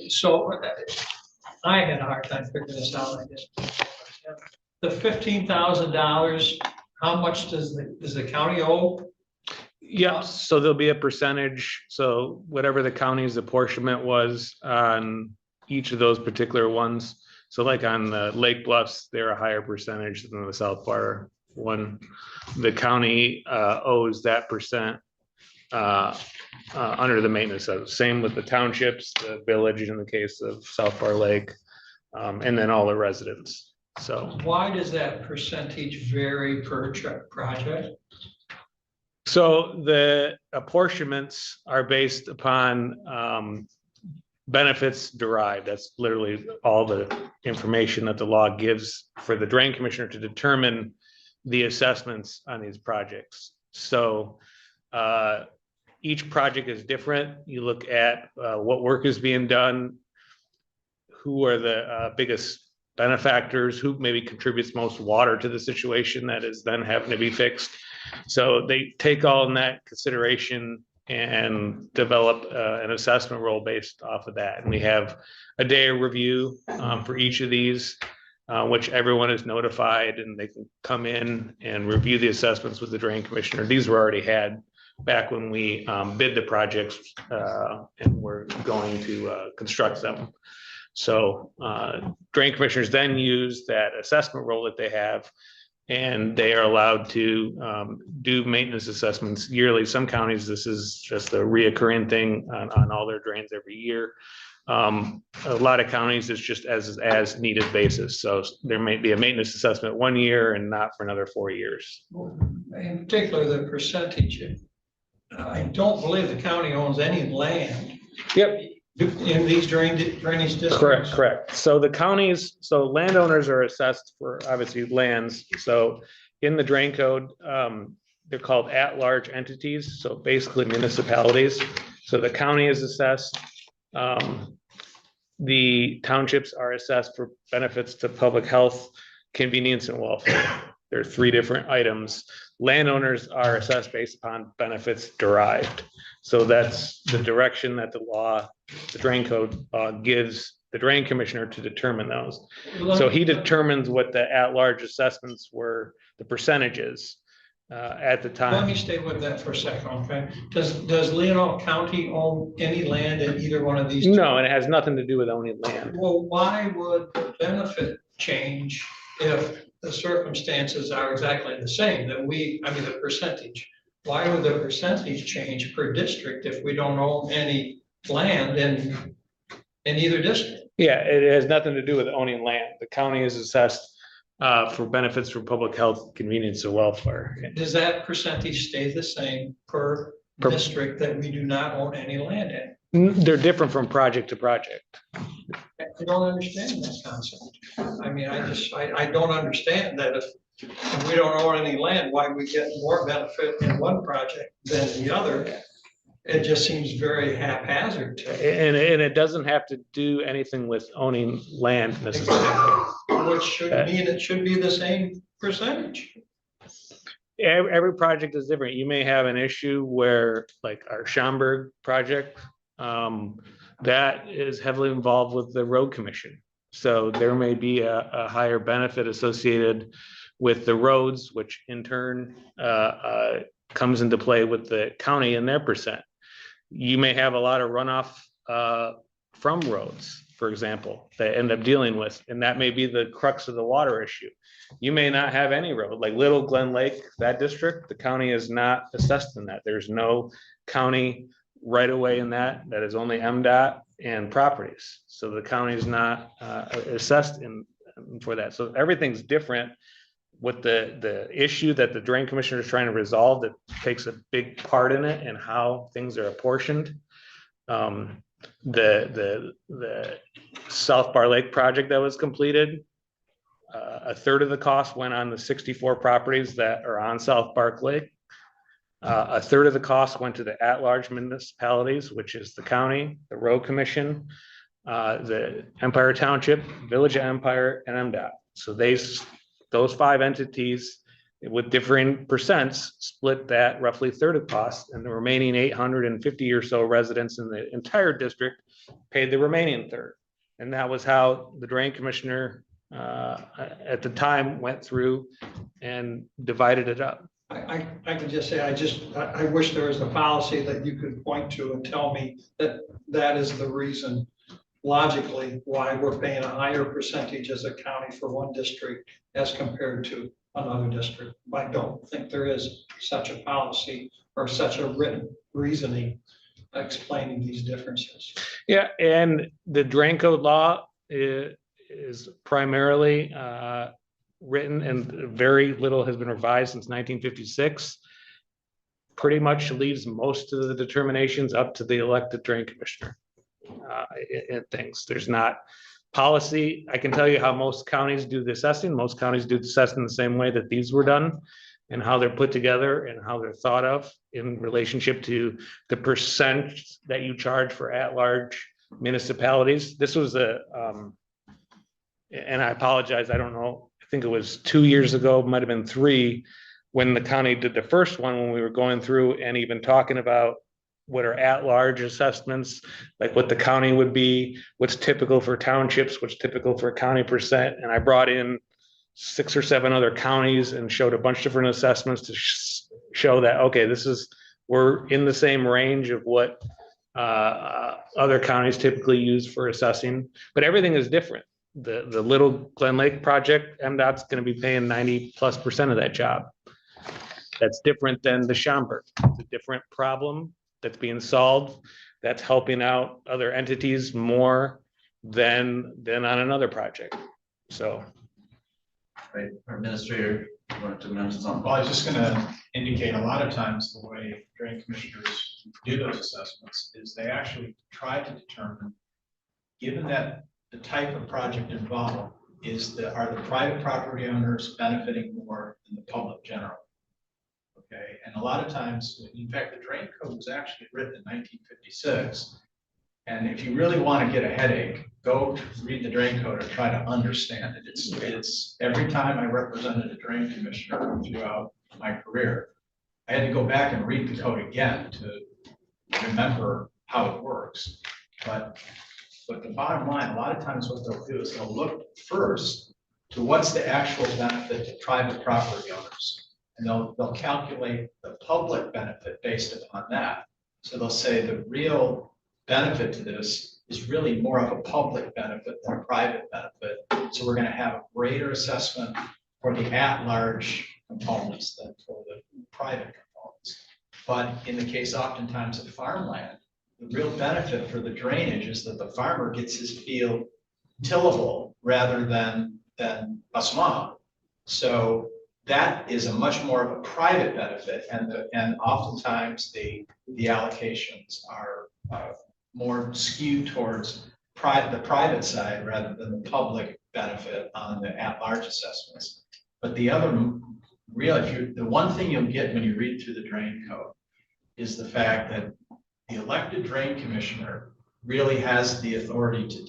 so I had a hard time figuring this out. I did. The $15,000, how much does the county owe? Yep, so there'll be a percentage. So whatever the county's apportionment was on each of those particular ones. So like on the Lake Bluffs, they're a higher percentage than the South Bar one. The county owes that percent under the maintenance of, same with the townships, the village in the case of South Bar Lake, and then all the residents. So, Why does that percentage vary per project? so the apportionments are based upon benefits derived. That's literally all the information that the law gives for the drain commissioner to determine the assessments on these projects. So each project is different. You look at what work is being done, who are the biggest benefactors, who maybe contributes most water to the situation that is then having to be fixed. So they take all in that consideration and develop an assessment role based off of that. And we have a day of review for each of these, which everyone is notified, and they can come in and review the assessments with the drain commissioner. These were already had back when we bid the projects and we're going to construct them. So drain commissioners then use that assessment role that they have, and they are allowed to do maintenance assessments yearly. Some counties, this is just a reoccurring thing on all their drains every year. A lot of counties, it's just as needed basis. So there may be a maintenance assessment 1 year and not for another 4 years. In particular, the percentage. I don't believe the county owns any land. Yep. In these drainage districts. Correct. So the counties, so landowners are assessed for obviously lands. So in the drain code, they're called at-large entities. So basically municipalities. So the county is assessed. The townships are assessed for benefits to public health, convenience, and welfare. There are 3 different items. Landowners are assessed based upon benefits derived. So that's the direction that the law, the drain code gives the drain commissioner to determine those. So he determines what the at-large assessments were, the percentages at the time. Let me stay with that for a second, okay? Does Leelanau County own any land in either one of these? No, and it has nothing to do with owning land. Well, why would the benefit change if the circumstances are exactly the same? That the percentage. Why would the percentage change per district if we don't own any land in either district? Yeah, it has nothing to do with owning land. The county is assessed for benefits for public health, convenience, and welfare. Does that percentage stay the same per district that we do not own any land in? They're different from project to project. I don't understand that concept. I don't understand that if we don't own any land, why we get more benefit in one project than the other. It just seems very haphazard to me. And it doesn't have to do anything with owning land necessarily. Which should mean it should be the same percentage. Every project is different. You may have an issue where, like our Schaumburg project, that is heavily involved with the road commission. So there may be a higher benefit associated with the roads, which in turn comes into play with the county and their percent. You may have a lot of runoff from roads, for example, that end up dealing with, and that may be the crux of the water issue. You may not have any road, like Little Glen Lake, that district, the county is not assessed in that. There's no county right away in that is only MDOT and properties. So the county is not assessed in for that. So everything's different. With the issue that the drain commissioner is trying to resolve, that takes a big part in it and how things are apportioned. The South Bar Lake project that was completed, a third of the cost went on the 64 properties that are on South Bark Lake. A third of the cost went to the at-large municipalities, which is the county, the road commission, the Empire Township, Village of Empire, and MDOT. So those 5 entities with differing percents split that roughly third of cost, and the remaining 850 or so residents in the entire district paid the remaining third. And that was how the drain commissioner at the time went through and divided it up. I can just say, I wish there was a policy that you could point to and tell me that that is the reason logically why we're paying a higher percentage as a county for one district as compared to another district. I don't think there is such a policy for such a written reasoning explaining these differences. Yeah, and the drain code law is primarily written and very little has been revised since 1956. Pretty much leaves most of the determinations up to the elected drain commissioner. In things, there's not policy. I can tell you how most counties do the assessing. Most counties do the assessing the same way that these were done, and how they're put together and how they're thought of in relationship to the percent that you charge for at-large municipalities. This was and I apologize, I don't know, I think it was 2 years ago, might have been 3, when the county did the first one, when we were going through and even talking about what are at-large assessments, like what the county would be, what's typical for townships, what's typical for county percent. And I brought in 6 or 7 other counties and showed a bunch of different assessments to show that, okay, we're in the same range of what other counties typically use for assessing, but everything is different. The Little Glen Lake project, MDOT's going to be paying 90+% of that job. That's different than the Schaumburg. It's a different problem that's being solved, that's helping out other entities more than on another project. So. Right, our administrator, you wanted to mention something? Well, I was just gonna indicate, a lot of times the way drain commissioners do those assessments is they actually try to determine, given that the type of project involved are the private property owners benefiting more than the public general? Okay, and a lot of times, in fact, the drain code was actually written in 1956. And if you really want to get a headache, go read the drain code and try to understand it. It's every time I represented a drain commissioner throughout my career, I had to go back and read the code again to remember how it works. But the bottom line, a lot of times what they'll do is they'll look first to what's the actual benefit to private property owners. And they'll calculate the public benefit based upon that. So they'll say the real benefit to this is really more of a public benefit than a private benefit. So we're going to have a greater assessment for the at-large components than for the private components. But in the case oftentimes of farmland, the real benefit for the drainage is that the farmer gets his field tillable rather than a swamp. So that is a much more of a private benefit, and oftentimes the allocations are more skewed towards the private side rather than the public benefit on the at-large assessments. But the other the one thing you'll get when you read through the drain code is the fact that the elected drain commissioner really has the authority to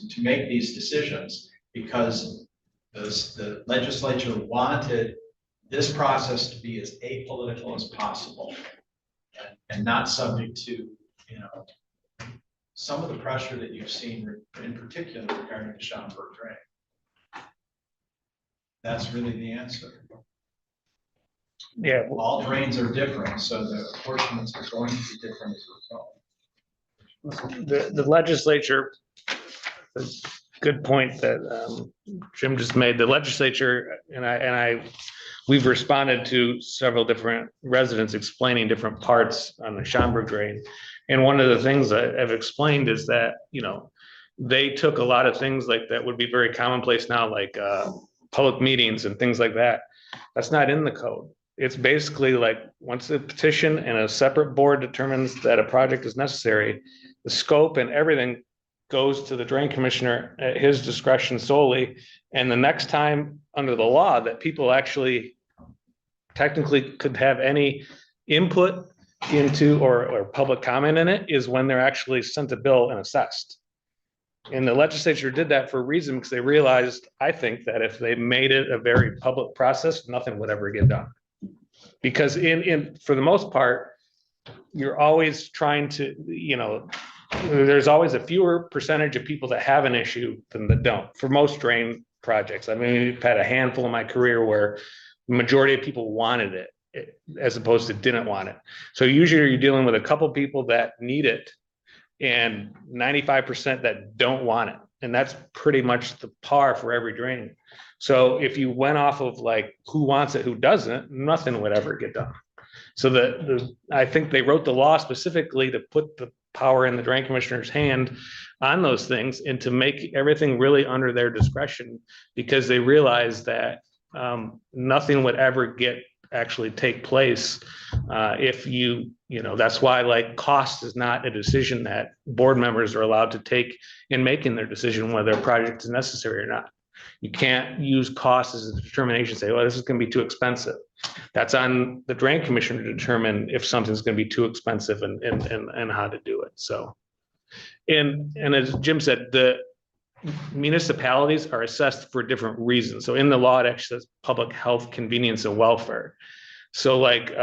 to make these decisions, because the legislature wanted this process to be as apolitical as possible and not subject to, some of the pressure that you've seen in particular regarding the Schaumburg drain. That's really the answer. Yeah. All drains are different, so the apportionments are going to be different as a result. The legislature, good point that Jim just made. The legislature we've responded to several different residents explaining different parts on the Schaumburg drain. And one of the things that I've explained is that, they took a lot of things like that would be very commonplace now, like public meetings and things like that. That's not in the code. It's basically like, once a petition and a separate board determines that a project is necessary, the scope and everything goes to the drain commissioner at his discretion solely. And the next time under the law that people actually technically could have any input into or public comment in it is when they're actually sent a bill and assessed. And the legislature did that for a reason, because they realized, I think, that if they made it a very public process, nothing would ever get done. Because for the most part, you're always trying to, there's always a fewer percentage of people that have an issue than that don't, for most drain projects. I mean, I've had a handful in my career where the majority of people wanted it as opposed to didn't want it. So usually you're dealing with a couple people that need it and 95% that don't want it. And that's pretty much the par for every drain. So if you went off of like who wants it, who doesn't, nothing would ever get done. So I think they wrote the law specifically to put the power in the drain commissioner's hand on those things and to make everything really under their discretion, because they realized that nothing would ever actually take place if that's why like cost is not a decision that board members are allowed to take in making their decision whether a project is necessary or not. You can't use cost as a determination, say, well, this is going to be too expensive. That's on the drain commissioner to determine if something's going to be too expensive and how to do it. So, and as Jim said, the municipalities are assessed for different reasons. So in the law, it actually says public health, convenience, and welfare. So like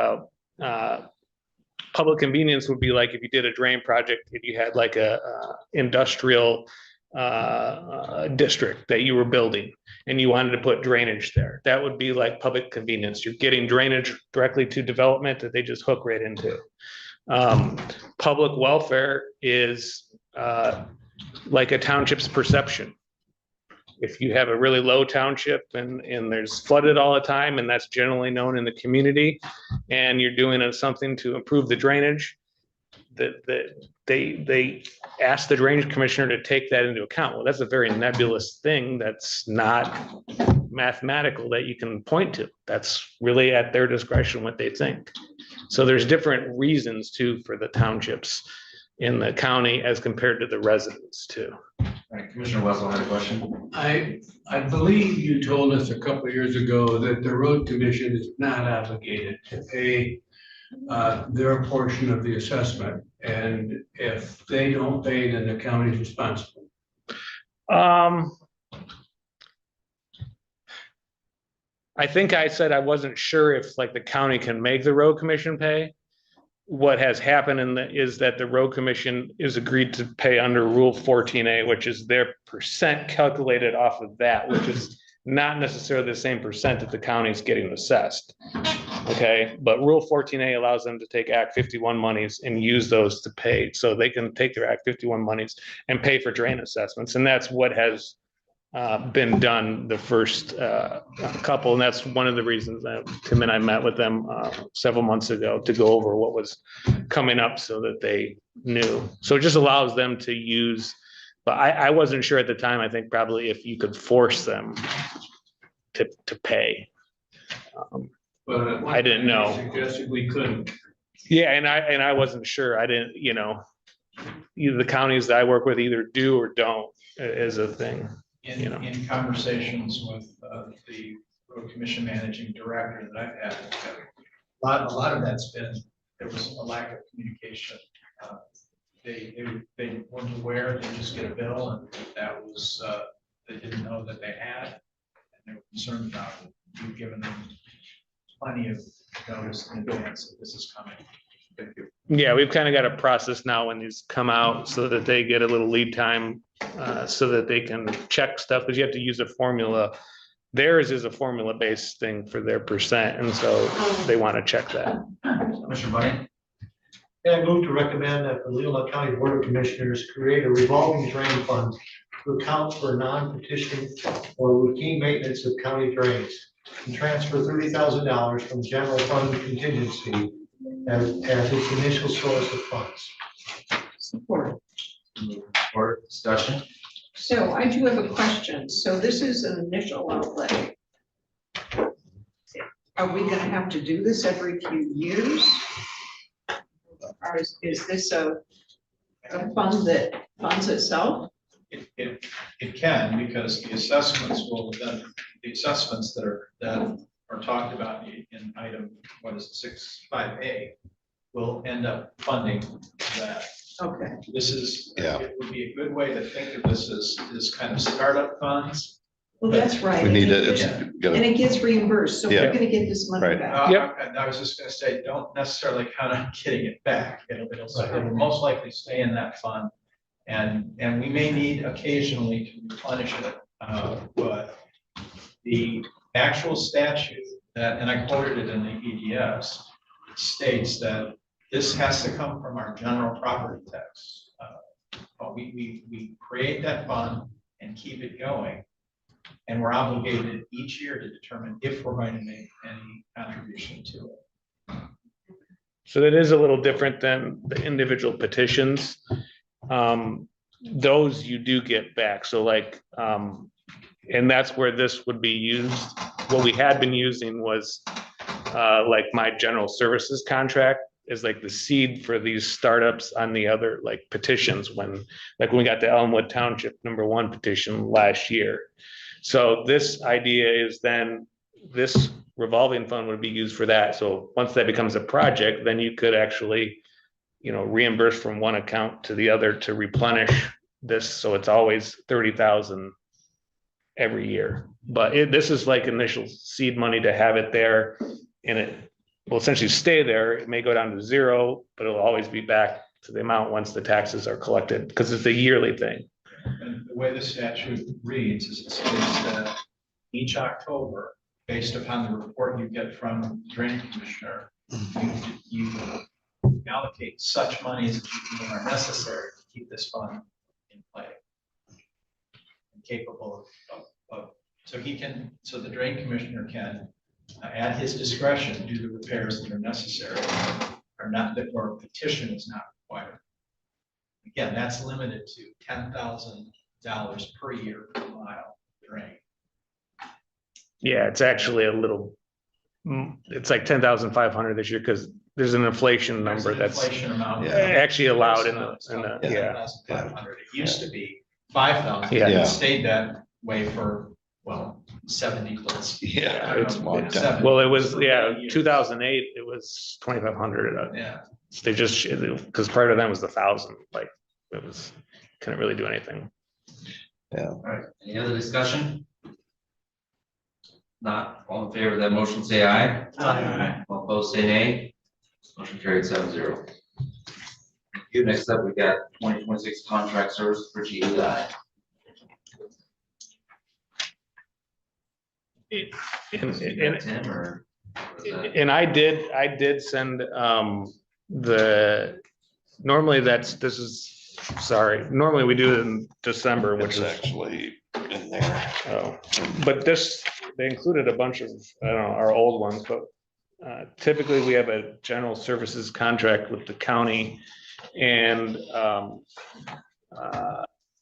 public convenience would be like if you did a drain project, if you had like a industrial district that you were building and you wanted to put drainage there, that would be like public convenience. You're getting drainage directly to development that they just hook right into. Public welfare is like a township's perception. If you have a really low township and there's flooded all the time, and that's generally known in the community, and you're doing something to improve the drainage, that they ask the drainage commissioner to take that into account. Well, that's a very nebulous thing. That's not mathematical that you can point to. That's really at their discretion what they think. So there's different reasons too for the townships in the county as compared to the residents too. All right, Commissioner Wessel had a question. I believe you told us a couple of years ago that the road commission is not obligated to pay their portion of the assessment, and if they don't pay, then the county is responsible. I think I said I wasn't sure if like the county can make the road commission pay. What has happened is that the road commission is agreed to pay under Rule 14A, which is their percent calculated off of that, which is not necessarily the same percent that the county is getting assessed. Okay, but Rule 14A allows them to take Act 51 monies and use those to pay. So they can take their Act 51 monies and pay for drain assessments. And that's what has been done the first couple. And that's one of the reasons that Tim and I met with them several months ago to go over what was coming up so that they knew. So it just allows them to use, but I wasn't sure at the time. I think probably if you could force them to pay. But I didn't know. Suggested we couldn't. Yeah, and I wasn't sure. I didn't, either the counties that I work with either do or don't is a thing. In conversations with the road commission managing director that I've had, a lot of that's been, there was a lack of communication. They weren't aware, they just get a bill, and that was, they didn't know that they had, and they were concerned about it. We've given them plenty of notice in advance that this is coming. Thank you. Yeah, we've kind of got a process now when these come out so that they get a little lead time so that they can check stuff, because you have to use a formula. Theirs is a formula-based thing for their percent, and so they want to check that. Commissioner Bunny? I move to recommend that the Leelanau County Board of Commissioners create a revolving drain fund to account for non-petitioning or routine maintenance of county drains, and transfer $30,000 from general fund contingency as its initial source of funds. Support. Or discussion? So I do have a question. So this is an initial outlay. Are we gonna have to do this every few years? Or is this a fund that funds itself? It can, because the assessments will then, the assessments that are talked about in item, 6.5A, will end up funding that. Okay. This is, it would be a good way to think of this as kind of startup funds. Well, that's right. We need it. And it gets reimbursed, so we're gonna get this money Right. back. And I was just gonna say, don't necessarily count on getting it back. It'll most likely stay in that fund. And we may need occasionally to replenish it, but the actual statute that, and I quoted it in the EDS, states that this has to come from our general property tax. But we create that fund and keep it going. And we're obligated each year to determine if we're going to make any contribution to it. So that is a little different than the individual petitions. Those you do get back. So like, and that's where this would be used. What we had been using was like my general services contract is like the seed for these startups on the other like petitions when we got the Elmwood Township #1 petition last year. So this idea is then this revolving fund would be used for that. So once that becomes a project, then you could actually, reimburse from one account to the other to replenish this. So it's always 30,000 every year. But this is like initial seed money to have it there, and it will essentially stay there. It may go down to zero, but it'll always be back to the amount once the taxes are collected, because it's a yearly thing. And the way the statute reads is it states that each October, based upon the report you get from the drain commissioner, you allocate such monies as you deem are necessary to keep this fund in play and capable of, so the drain commissioner can, at his discretion, do the repairs that are necessary or not, that or petition is not required. Again, that's limited to $10,000 per year per mile drain. Yeah, it's actually a little, it's like 10,500 this year because there's an inflation number that's Inflation amount. actually allowed in the, yeah. 10,500. It used to be 5,000. Yeah. It stayed that way for, 70 plus. Yeah, I don't it's know, a long time. 70 Well, it was, for years. 2008, it was 2,500. Yeah. They just, because prior to that was 1,000, like, it was, couldn't really do anything. All right, any other discussion? Not all in favor of that motion, say aye. Aye. All opposed, say nay. Motion carried 7-0. Thank you. Next up, we got 2026 contract service for GEI. And Tim or? And I did send normally normally we do it in December, which It's is actually in there. but they included a bunch of, I don't know, our old ones, but typically we have a general services contract with the county, and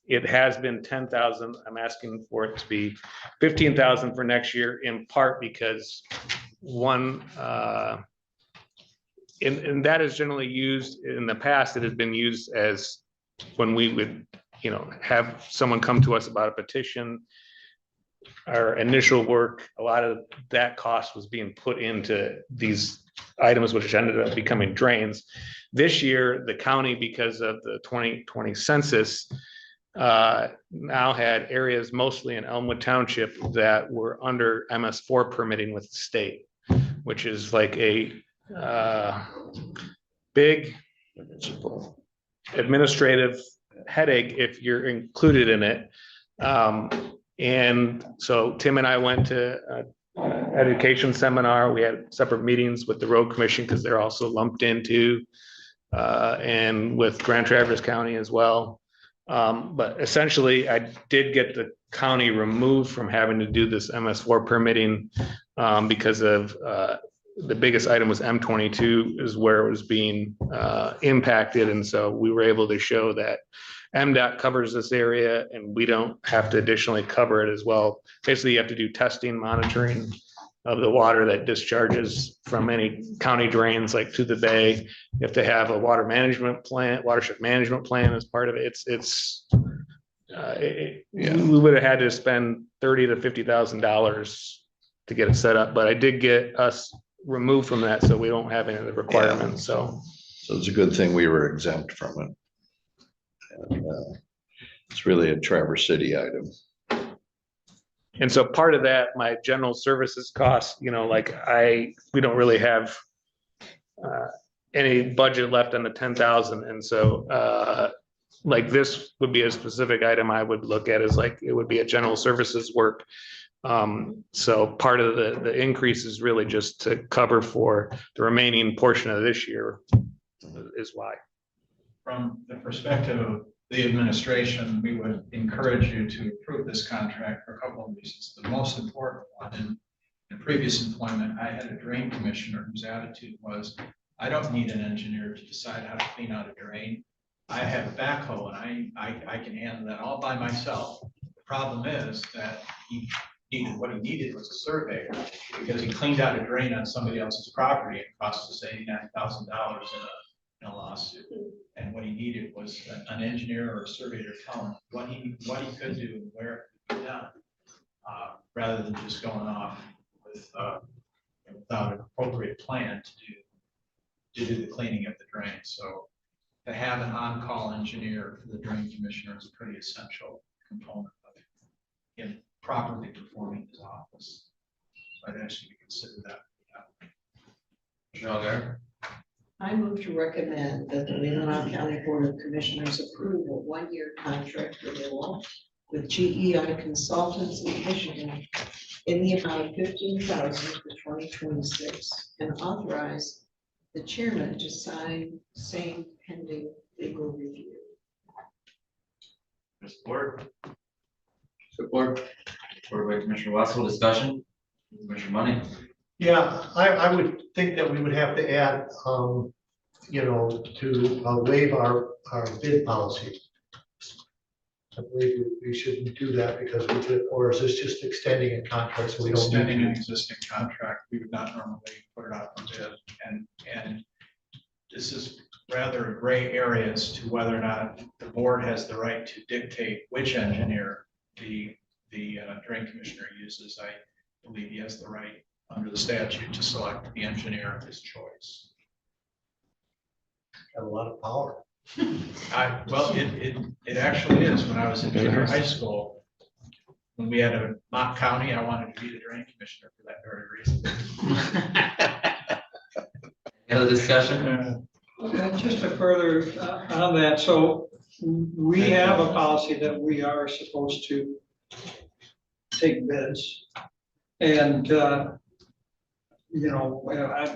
it has been 10,000. I'm asking for it to be 15,000 for next year, in part because one, and that is generally used in the past. It has been used as when we would, have someone come to us about a petition. Our initial work, a lot of that cost was being put into these items, which ended up becoming drains. This year, the county, because of the 2020 census, now had areas mostly in Elmwood Township that were under MS4 permitting with the state, which is like a big administrative headache if you're included in it. And so Tim and I went to an education seminar. We had separate meetings with the road commission because they're also lumped into, and with Grand Traverse County as well. But essentially, I did get the county removed from having to do this MS4 permitting because of the biggest item was M22 is where it was being impacted. And so we were able to show that MDOT covers this area and we don't have to additionally cover it as well. Basically, you have to do testing, monitoring of the water that discharges from any county drains like to the bay. You have to have a water management plan, watershed management plan as part of it. We would have had to spend $30,000 to $50,000 to get it set up, but I did get us removed from that, so we don't have any of the requirements. So it's a good thing we were exempt from it. And, it's really a Traverse City item. And so part of that, my general services costs, we don't really have any budget left on the 10,000. And so like this would be a specific item I would look at as like, it would be a general services work. So part of the increase is really just to cover for the remaining portion of this year is why. From the perspective of the administration, we would encourage you to approve this contract for a couple of reasons. The most important one, in previous employment, I had a drain commissioner whose attitude was, I don't need an engineer to decide how to clean out a drain. I have a backhoe and I can handle that all by myself. The problem is that what he needed was a surveyor, because he cleaned out a drain on somebody else's property. It cost us $89,000 in a lawsuit. And what he needed was an engineer or a surveyor to tell him what he could do and where it could be done, rather than just going off with, without an appropriate plan to do the cleaning of the drain. So to have an on-call engineer for the drain commissioner is a pretty essential component of him properly performing his office. So I'd ask you to consider that. Commissioner Algar? I move to recommend that the Leelanau County Board of Commissioners approve a one-year contract renewal with GEI Consultants of Michigan in the amount of $15,000 for 2026 and authorize the chairman to sign same pending legal review. Support. Support. Support by Commissioner Wassel. Discussion? Commissioner Money? Yeah, I would think that we would have to add, you know, to waive our bid policy. I believe we shouldn't do that because we could, or is this just extending a contract so we don't Extending an need to? existing contract, we would not normally put it out for bid. And this is rather gray area as to whether or not the board has the right to dictate which engineer the drain commissioner uses. I believe he has the right under the statute to select the engineer of his choice. Got a lot of power. Well, it actually is. When I was in junior high school, when we had a mock county, I wanted to be the drain commissioner for that very reason. Any other discussion? Just to further on that, so we have a policy that we are supposed to take bids. And, you know,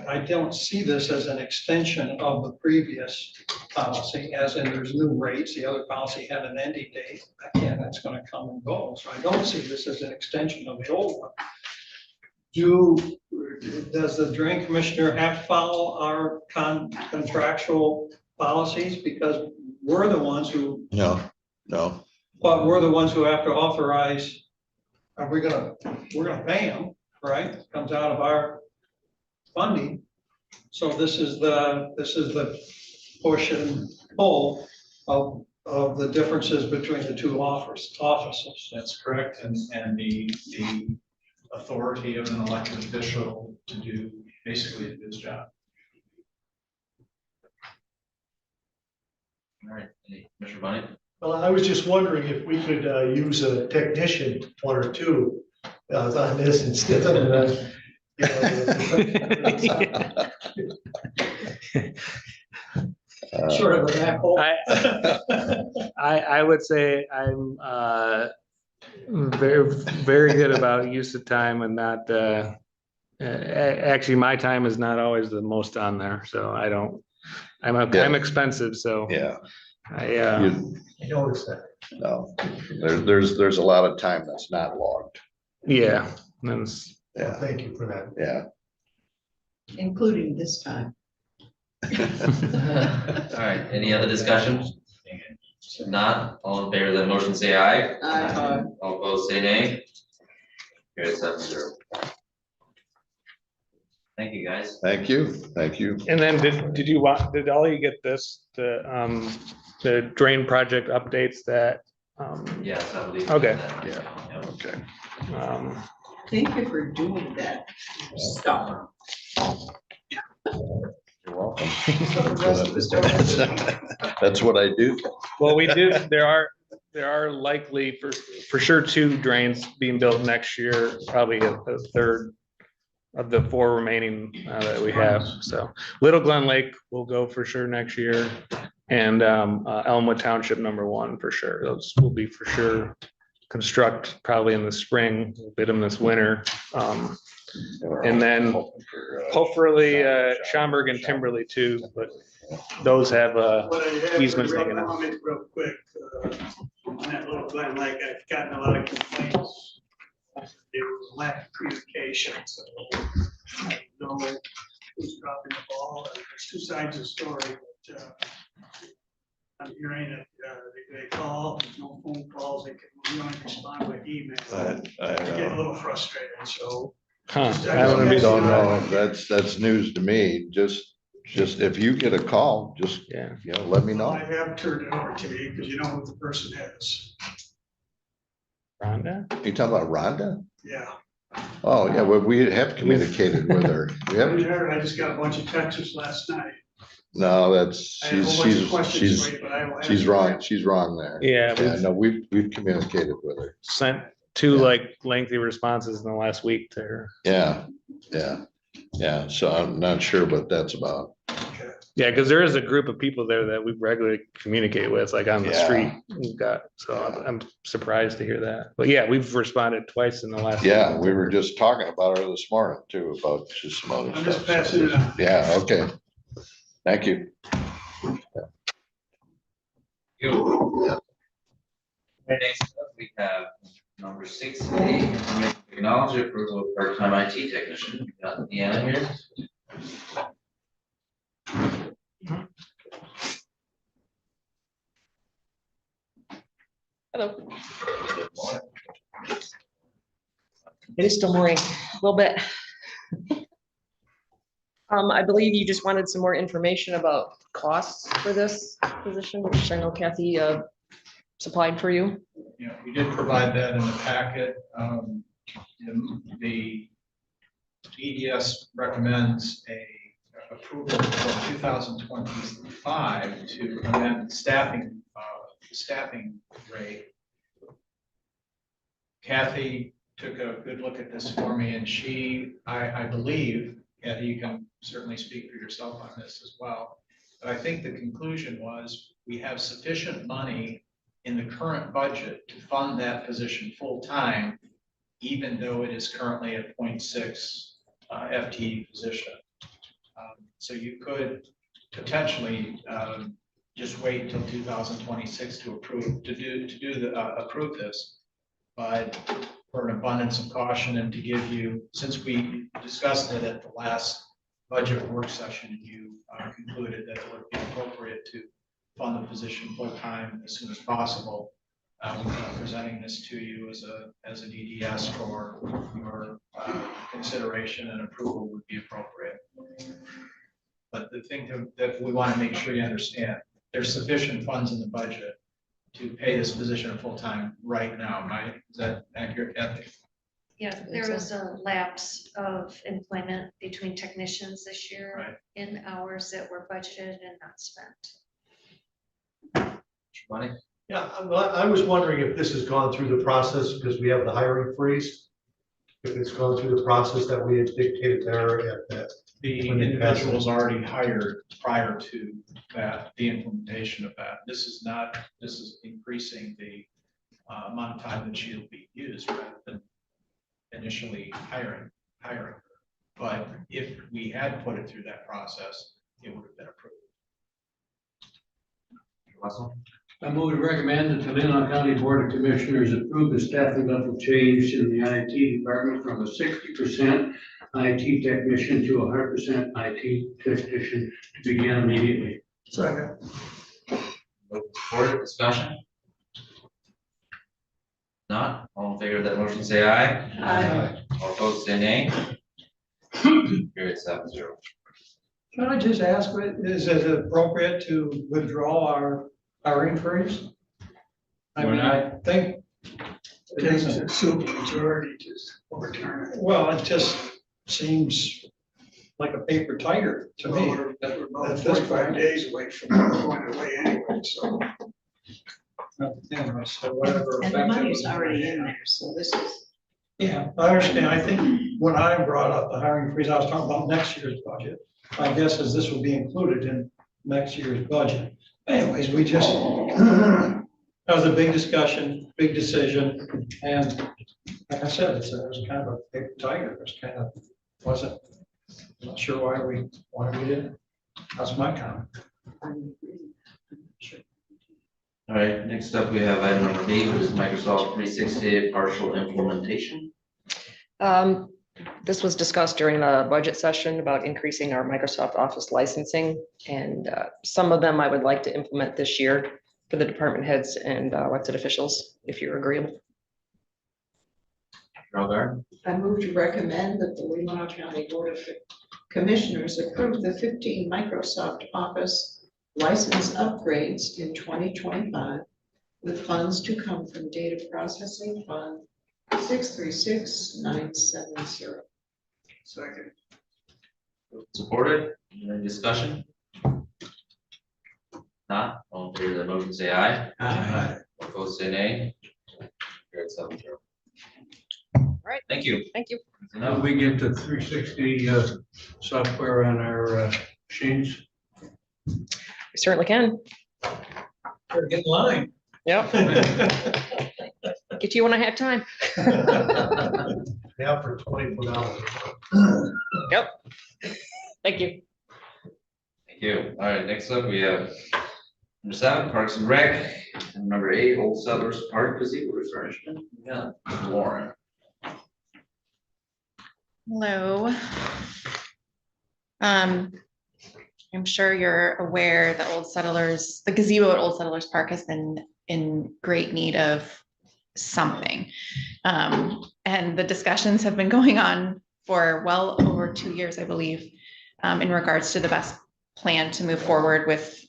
I don't see this as an extension of the previous policy, as in there's new rates. The other policy had an ending date. Again, that's going to come and go. So I don't see this as an extension of the old one. Does the drain commissioner have to follow our contractual policies? Because we're the ones who. No. But we're the ones who have to authorize, we're gonna pay them, right? Comes out of our funding. So this is the push and pull of the differences between the two offices. That's correct. And the authority of an elected official to do basically his job. All right, Commissioner Money? Well, I was just wondering if we could use a technician, one or two, on this instead of, you know. Sort of a backhoe. I would say I'm very good about use of time and not, actually, my time is not always the most on there, so I'm expensive, so. Yeah. I noticed that. No, there's a lot of time that's not logged. Yeah. Yeah. Thank you for that. Yeah. Including this time. All right, any other discussion? If not, all in favor of the motion, say aye. Aye. All opposed, say nay. Carried 7-0. Thank you, guys. Thank you. And then did all of you get this, the drain project updates that? Yes, I believe. Okay. Yeah. Okay. Thank you for doing that stuff. You're welcome. So the rest of us don't. That's what I do. Well, we do, there are likely for sure 2 drains being built next year, probably a third of the 4 remaining that we have. So Little Glen Lake will go for sure next year, and Elmwood Township #1 for sure. Those will be for sure construct probably in the spring, we'll bid them this winter. And then hopefully Schaumburg and Timberley too, but those have easements taken out. Comment real quick, on that Little Glen Lake, I've gotten a lot of complaints. There was lack of communication, so I don't know who's dropping the ball, and there's two sides of the story, but, I'm hearing that, they call, there's no phone calls, they can only respond by email. I get a little frustrated, so. Huh, just- I haven't I been- don't know, that's news to me, just if you get a call, just, Yeah. let me Well, know. I have turned it over to you, because you know who the person is. Rhonda? You talking about Rhonda? Yeah. Oh, yeah, well, we have communicated with her. We have, I just got a bunch of texts last night. no, that's, I have a whole bunch of questions she's, for you, but I will she's ask wrong, you. she's wrong there. Yeah, Yeah, we've no, we've communicated with her. sent two Yeah. like lengthy responses in the last week to her. Yeah, so I'm not sure what that's about. Okay. Yeah, because there is a group of people there that we regularly communicate with, like on the Yeah. street. We've got, so I'm surprised to hear that. But yeah, we've responded twice in the last. Yeah, we were just talking about her this morning too, about just some other I'm stuff. just passing it on. Yeah, okay. Thank you. Next up, we have number 6A, acknowledge approval of part-time IT technician. We got Deanna here. Hello. Good morning. It is still morning, a little bit. I believe you just wanted some more information about costs for this position, which I know Kathy supplied for you. Yeah, we did provide that in the packet. The EDS recommends a approval for 2025 to amend staffing rate. Kathy took a good look at this for me, and I believe, Kathy, you can certainly speak for yourself on this as well. But I think the conclusion was we have sufficient money in the current budget to fund that position full-time, even though it is currently a 0.6 FTE position. So you could potentially just wait until 2026 to approve this. But for an abundance of caution and to give you, since we discussed it at the last budget work session, you concluded that it would be appropriate to fund the position full-time as soon as possible. Presenting this to you as an EDS for your consideration and approval would be appropriate. But the thing that we want to make sure you understand, there's sufficient funds in the budget to pay this position full-time right now. Is that accurate, Kathy? Yeah, there was a lapse of employment between technicians this year Right. in hours that were budgeted and not spent. Money? Yeah, I was wondering if this has gone through the process, because we have the hiring freeze. If it's gone through the process that we had dictated there at that. The individual was already hired prior to that, the implementation of that. This is increasing the amount of time that she'll be used rather than initially hiring her. But if we had put it through that process, it would have been approved. Russell? I move to recommend that the Leelanau County Board of Commissioners approve the staffing level change in the IT department from a 60% IT technician to 100% IT technician to begin immediately. Second. Support, discussion? Not, all in favor of that motion, say aye. Aye. All opposed, say nay. Carried 7-0. Can I just ask, is it appropriate to withdraw our freeze? I mean, I think. It takes a super majority to overturn it. Well, it just seems like a paper tiger to me. We're at about this 45 point. days away from going away anyway, so. Anyway, so whatever. And the effect it money's was already gonna in have. there, so this is. Yeah, I understand. I think when I brought up the hiring freeze, I was talking about next year's budget. My guess is this will be included in next year's budget. Anyways, we just, that was a big discussion, big decision. And like I said, it was kind of a big tiger. It was kind of, wasn't, I'm not sure why we did it. That's my comment. All right, next up, we have item number B, which is Microsoft 360 partial implementation. this was discussed during the budget session about increasing our Microsoft Office licensing. And some of them I would like to implement this year for the department heads and elected officials, if you're agreeable. I move to recommend that the Leelanau County Board of Commissioners approve the 15 Microsoft Office license upgrades in 2025 with funds to come from Data Processing Fund 636970. Second. Supported, any discussion? Not, all in favor of the motion, say aye. Aye. Opposed, say nay. Carried 7-0. All right. Thank you. Thank you. How do we get to 360 software on our machines? We certainly can. Better get in line. Yep. Get you when I have time. Yeah, for $24. Yep. Thank you. Thank you. All right, next up, we have number 7, Parks and Rec, and number 8, Old Settlers Park gazebo refurbishment. Yeah, Warren. Hello. I'm sure you're aware the the gazebo at Old Settlers Park has been in great need of something. And the discussions have been going on for well over 2 years, I believe, in regards to the best plan to move forward with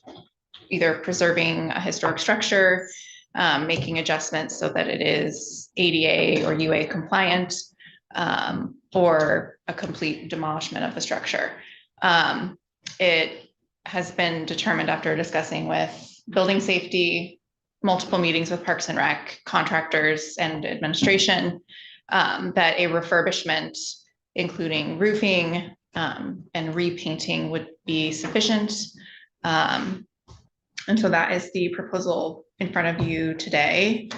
either preserving a historic structure, making adjustments so that it is ADA or UA compliant, or a complete demolishment of the structure. It has been determined after discussing with building safety, multiple meetings with Parks and Rec, contractors and administration, that a refurbishment, including roofing and repainting, would be sufficient. And so that is the proposal in front of you today.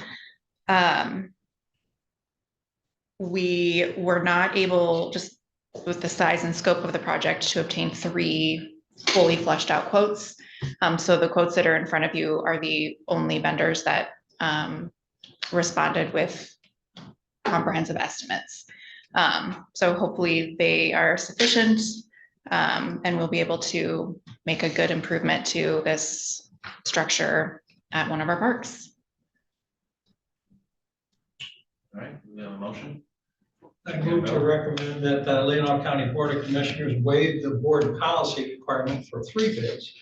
We were not able, just with the size and scope of the project, to obtain 3 fully fleshed out quotes. So the quotes that are in front of you are the only vendors that responded with comprehensive estimates. So hopefully they are sufficient, and we'll be able to make a good improvement to this structure at one of our parks. All right, we have a motion. I move to recommend that the Leelanau County Board of Commissioners waive the board policy requirement for 3 bids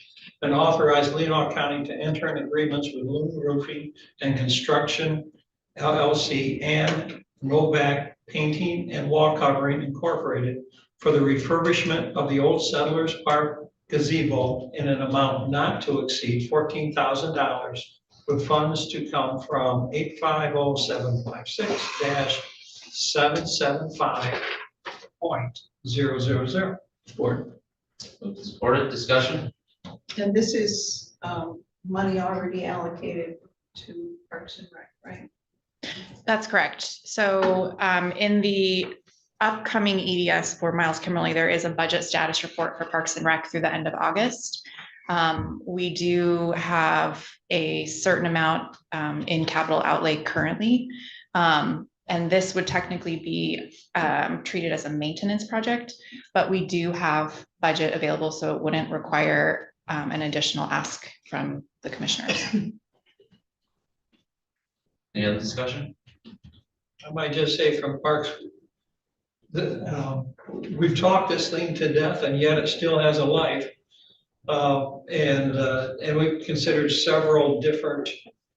and authorize Leelanau County to enter in agreements with Loom Roofing and Construction LLC and Novak Painting and Wall Covering Incorporated for the refurbishment of the Old Settlers Park gazebo in an amount not to exceed $14,000, with funds to come from 850-756-775.000. Support. Supported, discussion? And this is money already allocated to Parks and Rec, right? That's correct. So in the upcoming EDS for Miles Kimberly, there is a budget status report for Parks and Rec through the end of August. We do have a certain amount in capital outlay currently. And this would technically be treated as a maintenance project, but we do have budget available, so it wouldn't require an additional ask from the commissioners. Any other discussion? I might just say from Parks, we've talked this thing to death and yet it still has a life. And we've considered several different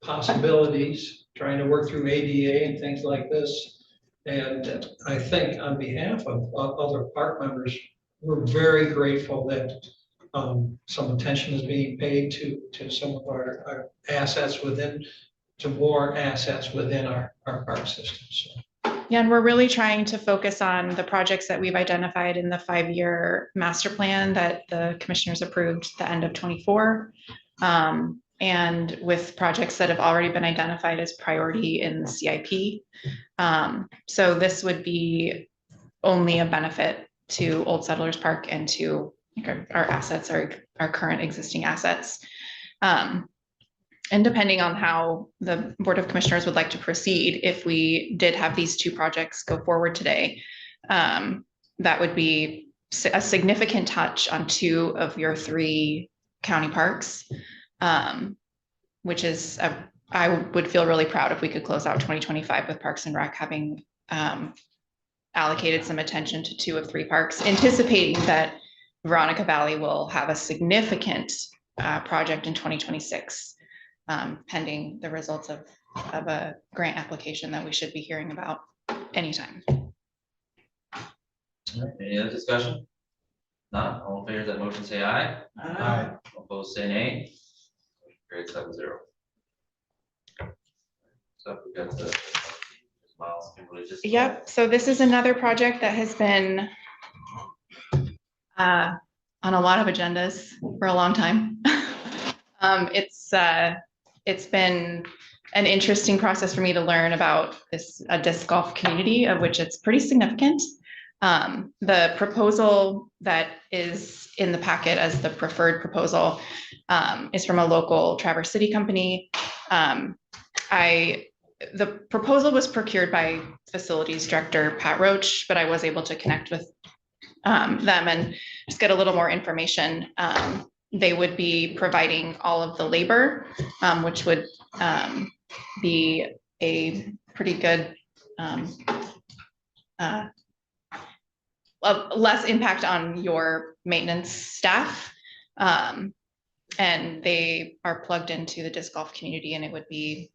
possibilities, trying to work through ADA and things like this. And I think on behalf of other park members, we're very grateful that some attention is being paid to some of our assets to more assets within our park system. So. Yeah, and we're really trying to focus on the projects that we've identified in the 5-year master plan that the commissioners approved at the end of 24. And with projects that have already been identified as priority in the CIP. So this would be only a benefit to Old Settlers Park and to our assets, our current existing assets. And depending on how the Board of Commissioners would like to proceed, if we did have these 2 projects go forward today, That would be a significant touch on 2 of your 3 county parks. Which is, I would feel really proud if we could close out 2025 with Parks and Rec having allocated some attention to 2 of 3 parks, anticipating that Veronica Valley will have a significant project in 2026, pending the results of a grant application that we should be hearing about anytime. Any other discussion? Not, all in favor of that motion, say aye. Aye. Opposed, say nay. Great, 7-0. So we got the Miles Kimberly just. Yep, so this is another project that has been on a lot of agendas for a long time. It's been an interesting process for me to learn about this disc golf community, of which it's pretty significant. The proposal that is in the packet as the preferred proposal is from a local Traverse City company. The proposal was procured by facilities director Pat Roach, but I was able to connect with them and just get a little more information. They would be providing all of the labor, which would be a pretty good less impact on your maintenance staff. And they are plugged into the disc golf community, and it would be,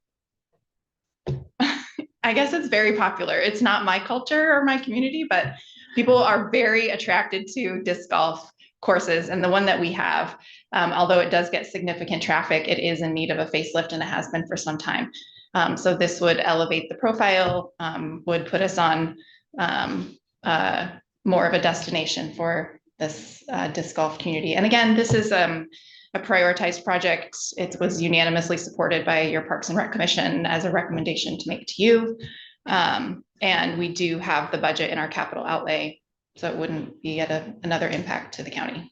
I guess it's very popular. It's not my culture or my community, but people are very attracted to disc golf courses. And the one that we have, although it does get significant traffic, it is in need of a facelift, and it has been for some time. So this would elevate the profile, would put us on more of a destination for this disc golf community. And again, this is a prioritized project. It was unanimously supported by your Parks and Rec Commission as a recommendation to make to you. And we do have the budget in our capital outlay, so it wouldn't be at another impact to the county.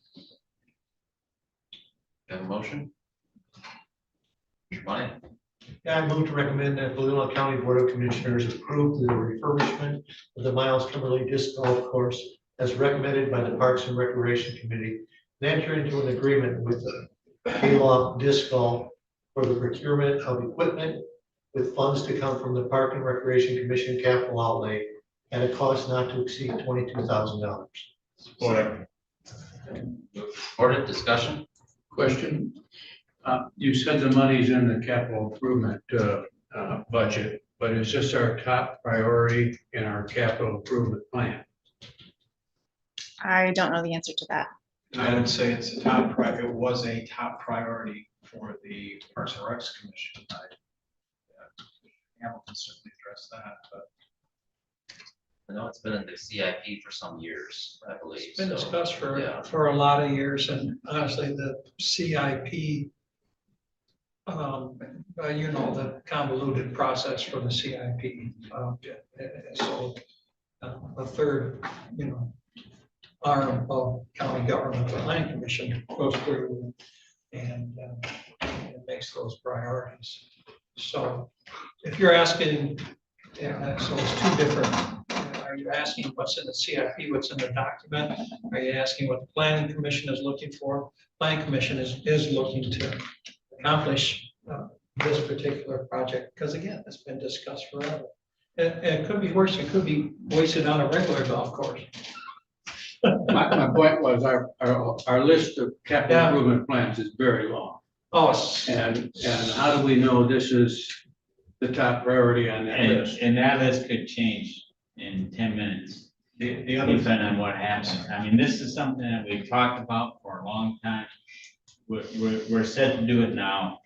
Have a motion? Money. Yeah, I move to recommend that the Leelanau County Board of Commissioners approve the refurbishment of the Miles Kimberly Disc Golf Course as recommended by the Parks and Recreation Committee, and enter into an agreement with the Leelanau Disc Golf for the procurement of equipment with funds to come from the Park and Recreation Commission capital outlay at a cost not to exceed $22,000. Support. Supported, discussion? Question. You said the money's in the capital improvement budget, but is this our top priority in our capital improvement plan? I don't know the answer to that. I would say it's a top priority. It was a top priority for the Parks and Recs Commission. Hamilton certainly addressed that, but I know it's been in the CIP for some years, I believe. It's been so, discussed yeah. for a lot of years, and honestly, the CIP, you know, the convoluted process for the CIP. So a third, arm of county government, the planning commission goes through and it makes those priorities. So if you're asking, so it's 2 different. Are you asking what's in the CIP, what's in the document? Are you asking what the planning commission is looking for? Planning commission is looking to accomplish this particular project, because again, it's been discussed forever. It could be worse, it could be wasted on a regular golf course. My point was our list of capital improvement plans is very long. Oh, and how do we know this is the top priority on that list? And that list could change in 10 minutes. the other Depending on what happens. I mean, this is something that we've talked about for a long time. We're set to do it now.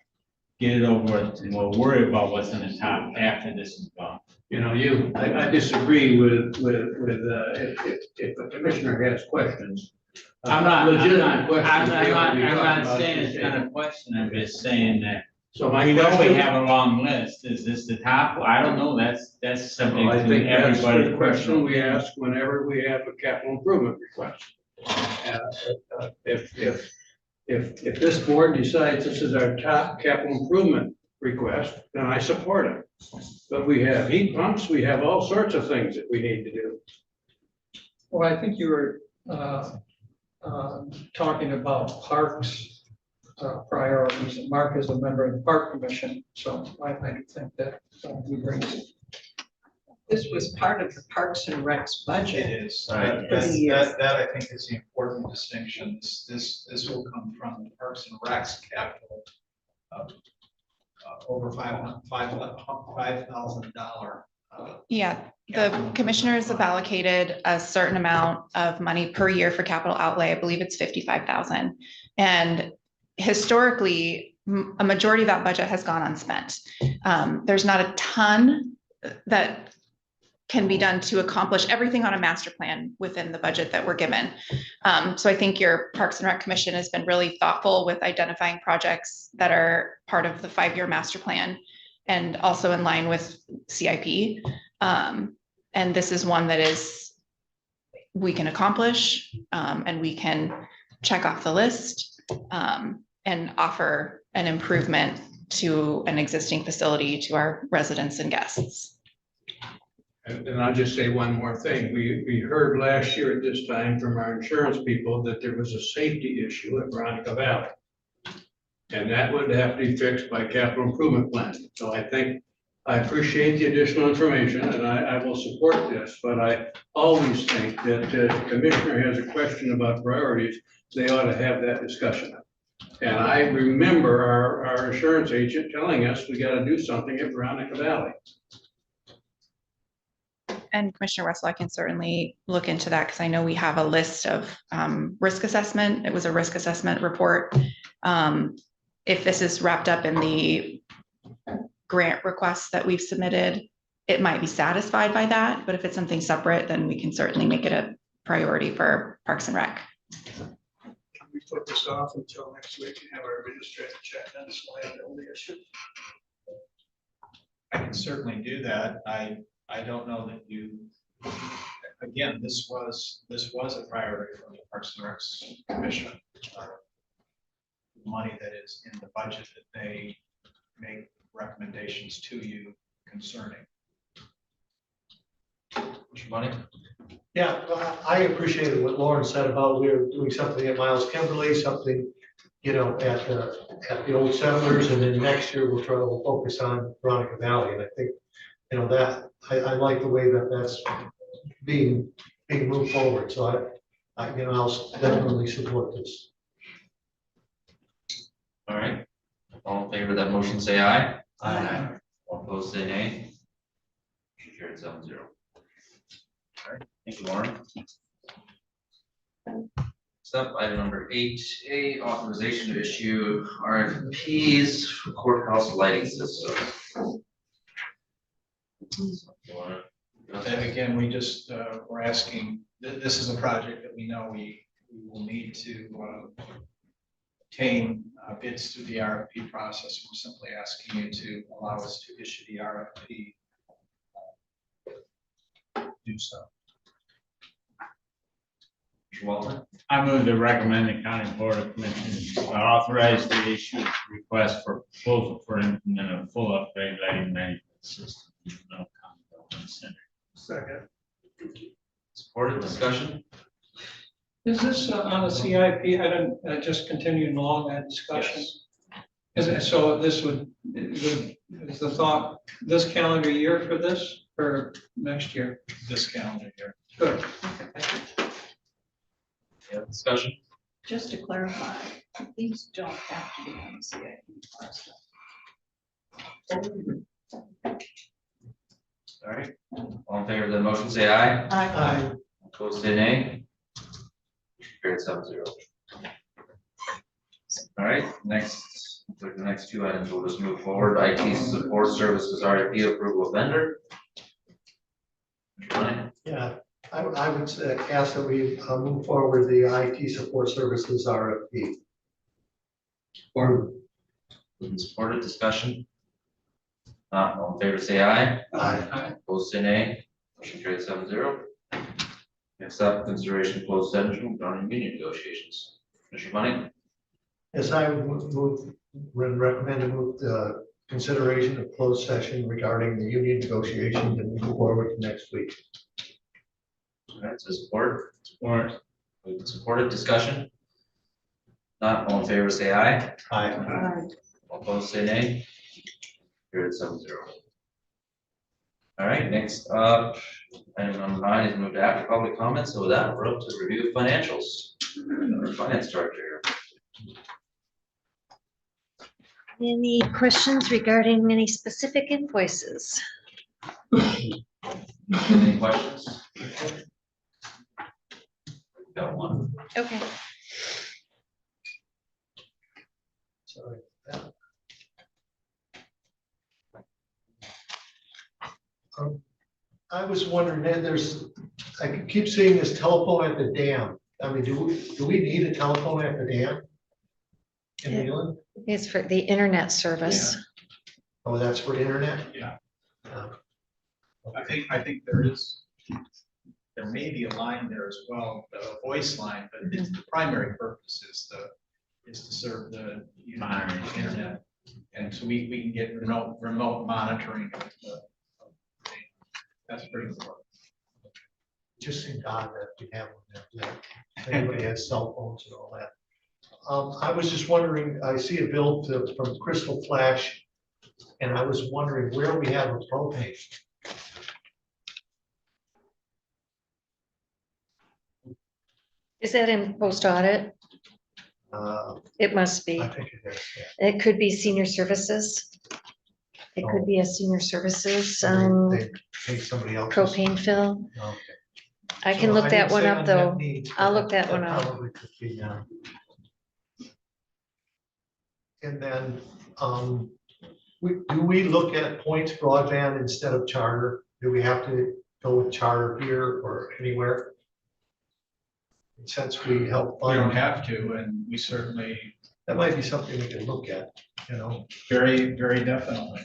Get it over with, and we'll worry about what's in the top after this is gone. I disagree with if the commissioner has questions. I'm not legitimate questions. I'm not saying it's not a question. I'm just saying that. So my we know we question- have a long list. Is this the top? I don't know. That's something I think that's the question personal. we ask whenever we have a capital improvement request. If this board decides this is our top capital improvement request, then I support it. But we have heat pumps, we have all sorts of things that we need to do. Well, I think you were talking about parks priorities, and Mark is a member of the Park Commission, so I do think that he brings. This was part of the Parks and Recs budget. It is. for the year. That I think is the important distinction. This will come from the Parks and Recs capital of over $5,000. Yeah, the commissioners have allocated a certain amount of money per year for capital outlay. I believe it's 55,000. And historically, a majority of that budget has gone unspent. There's not a ton that can be done to accomplish everything on a master plan within the budget that we're given. So I think your Parks and Rec Commission has been really thoughtful with identifying projects that are part of the 5-year master plan and also in line with CIP. And this is one that we can accomplish and we can check off the list and offer an improvement to an existing facility to our residents and guests. And I'll just say one more thing. We heard last year at this time from our insurance people that there was a safety issue at Veronica Valley. And that would have to be fixed by capital improvement plan. So I think I appreciate the additional information and I will support this, but I always think that if the commissioner has a question about priorities, they ought to have that discussion. And I remember our insurance agent telling us we got to do something at Veronica Valley. And Commissioner Russell, I can certainly look into that because I know we have a list of risk assessment. It was a risk assessment report. If this is wrapped up in the grant requests that we've submitted, it might be satisfied by that. But if it's something separate, then we can certainly make it a priority for Parks and Rec. Can we put this off until next week and have our administrator check on this liability issue? I can certainly do that. I don't know that you, again, this was a priority from the Parks and Recs Commission. Money that is in the budget that they make recommendations to you concerning. Mr. Money? Yeah, I appreciated what Lauren said about we're doing something at Miles Kimberly, something, you know, at the old settlers, and then next year we'll focus on Veronica Valley. And I think, you know, that I like the way that that's being moved forward. So I you know, I'll definitely support this. All right, all in favor of that motion, say aye. Aye. All opposed, say nay. Motion carried 7-0. All right, thank you, Lauren. Next up, item number 8A, authorization to issue RFPs for courthouse lighting system. And again, we just, we're asking, this is a project that we know we will need to obtain bids through the RFP process. We're simply asking you to allow us to issue the RFP. Do so. Mr. Walter? I move to recommend the County Board of Commissioners authorize the issue request for proposal for implement a full upgrade lighting management system. in the Leelanau County Government Center. Second. Supported, discussion? Is this on the CIP? I just continuing along that discussion. Is it, so this is the thought this calendar year for this or next year? This calendar year. Good. Yeah, discussion? Just to clarify, these don't have to be on the CIP process. All right, all in favor of the motion, say aye. Aye. Opposed, say nay. Carried 7-0. All right, next, the next two items, we'll just move forward. IT support services RFP approval of vendor. Yeah, I would ask that we move forward the IT support services RFP. Or supported, discussion? Not all in favor, say aye. Aye. Opposed, say nay. Motion carried 7-0. Next up, consideration of closed session regarding union negotiations. Mr. Money? Yes, I would recommend to move the consideration of closed session regarding the union negotiations and move forward to next week. All right, so support, Or moved and supported, discussion? Not all in favor, say aye. Aye. All opposed, say nay. Carried 7-0. All right, next up, item number 9 is moved to after public comments. So with that, we're up to review of financials. Our finance director here. Any questions regarding any specific invoices? Any questions? Got one. Okay. Sorry. I was wondering, I keep seeing this telephone at the dam. I mean, do we need a telephone at the dam? In Leland? It's for the internet service. Oh, that's for internet? Yeah. Oh. I think there may be a line there as well, a voice line, but it's the primary purpose is to serve the monitoring internet. And so we can get remote monitoring of that's pretty important. Just seemed odd that we have one there. Everybody has cell phones and all that. I was just wondering, I see a bill from Crystal Flash, and I was wondering where we have a propane. Is that in post audit? It must be. I think it is, yeah. It could be senior services. It could be a senior services, They take somebody else's. propane fill. Okay. I can So look that didn't one say up, though. unmet needs, but I'll look that one up. Probably could be, and then, do we look at points broadband instead of charter? Do we have to go with charter here or anywhere? Since we help We don't fund, have to, and we certainly that might be something we can look at, you know? very, very definitely.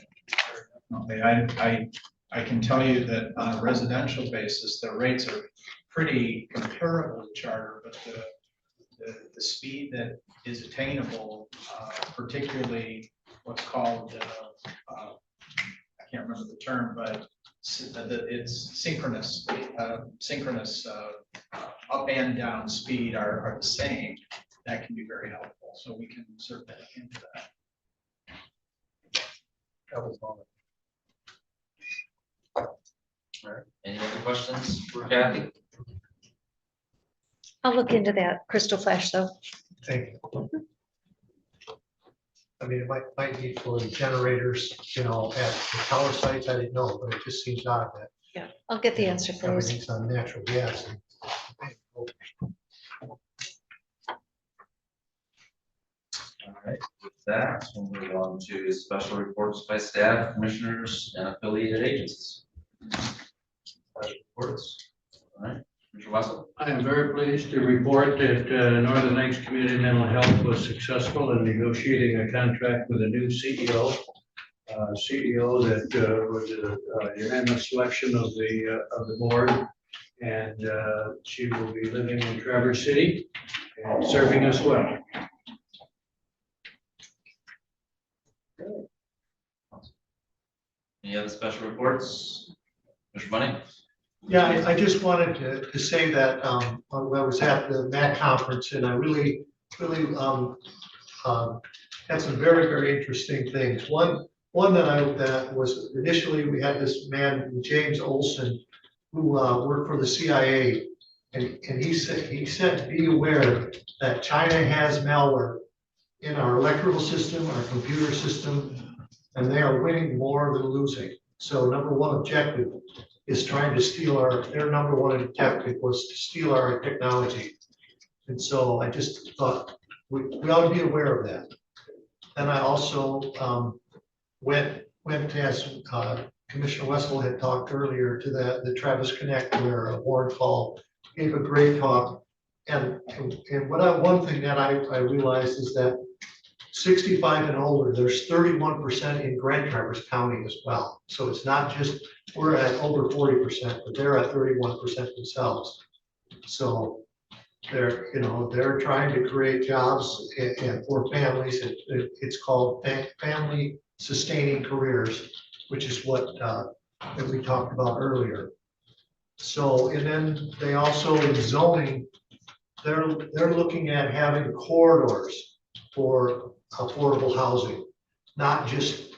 I can tell you that on a residential basis, the rates are pretty comparable to charter, but the speed that is attainable, particularly what's called, I can't remember the term, but it's synchronous, up and down speed are the same. That can be very helpful, so we can certainly look into that. That was all. All right, any other questions for Kathy? I'll look into that Crystal Flash, though. Thank you. I mean, it might be for the generators, you know, at the power sites, I didn't know, but it just seems odd that. Yeah, I'll get the answer for you. Everything's on natural gas. All right, with that, we'll move on to special reports by staff, commissioners, and affiliated agencies. Special reports. All right, Mr. Wessel. I am very pleased to report that Northern Lakes Community Mental Health was successful in negotiating a contract with a new CEO. CEO that was a unanimous selection of the board. And she will be living in Traverse City and serving us well. Any other special reports? Mr. Bunny? Yeah, I just wanted to say that when I was at the MAC conference, and I really had some very, very interesting things. One that was initially, we had this man, James Olson, who worked for the CIA, and he said, be aware that China has malware in our electrical system, our computer system, and they are winning more than losing. So number one objective is trying to steal their number one objective was to steal our technology. And so I just thought we ought to be aware of that. And I also went as Commissioner Wessel had talked earlier to the Travis Connect, where Warren Call gave a great talk. And one thing that I realized is that 65 and older, there's 31% in Grand Traverse County as well. So it's not just, we're at over 40%, but they're at 31% themselves. So they're trying to create jobs and for families. It's called family sustaining careers, which is what that we talked about earlier. So, and then they also in zoning, they're looking at having corridors for affordable housing. Not just,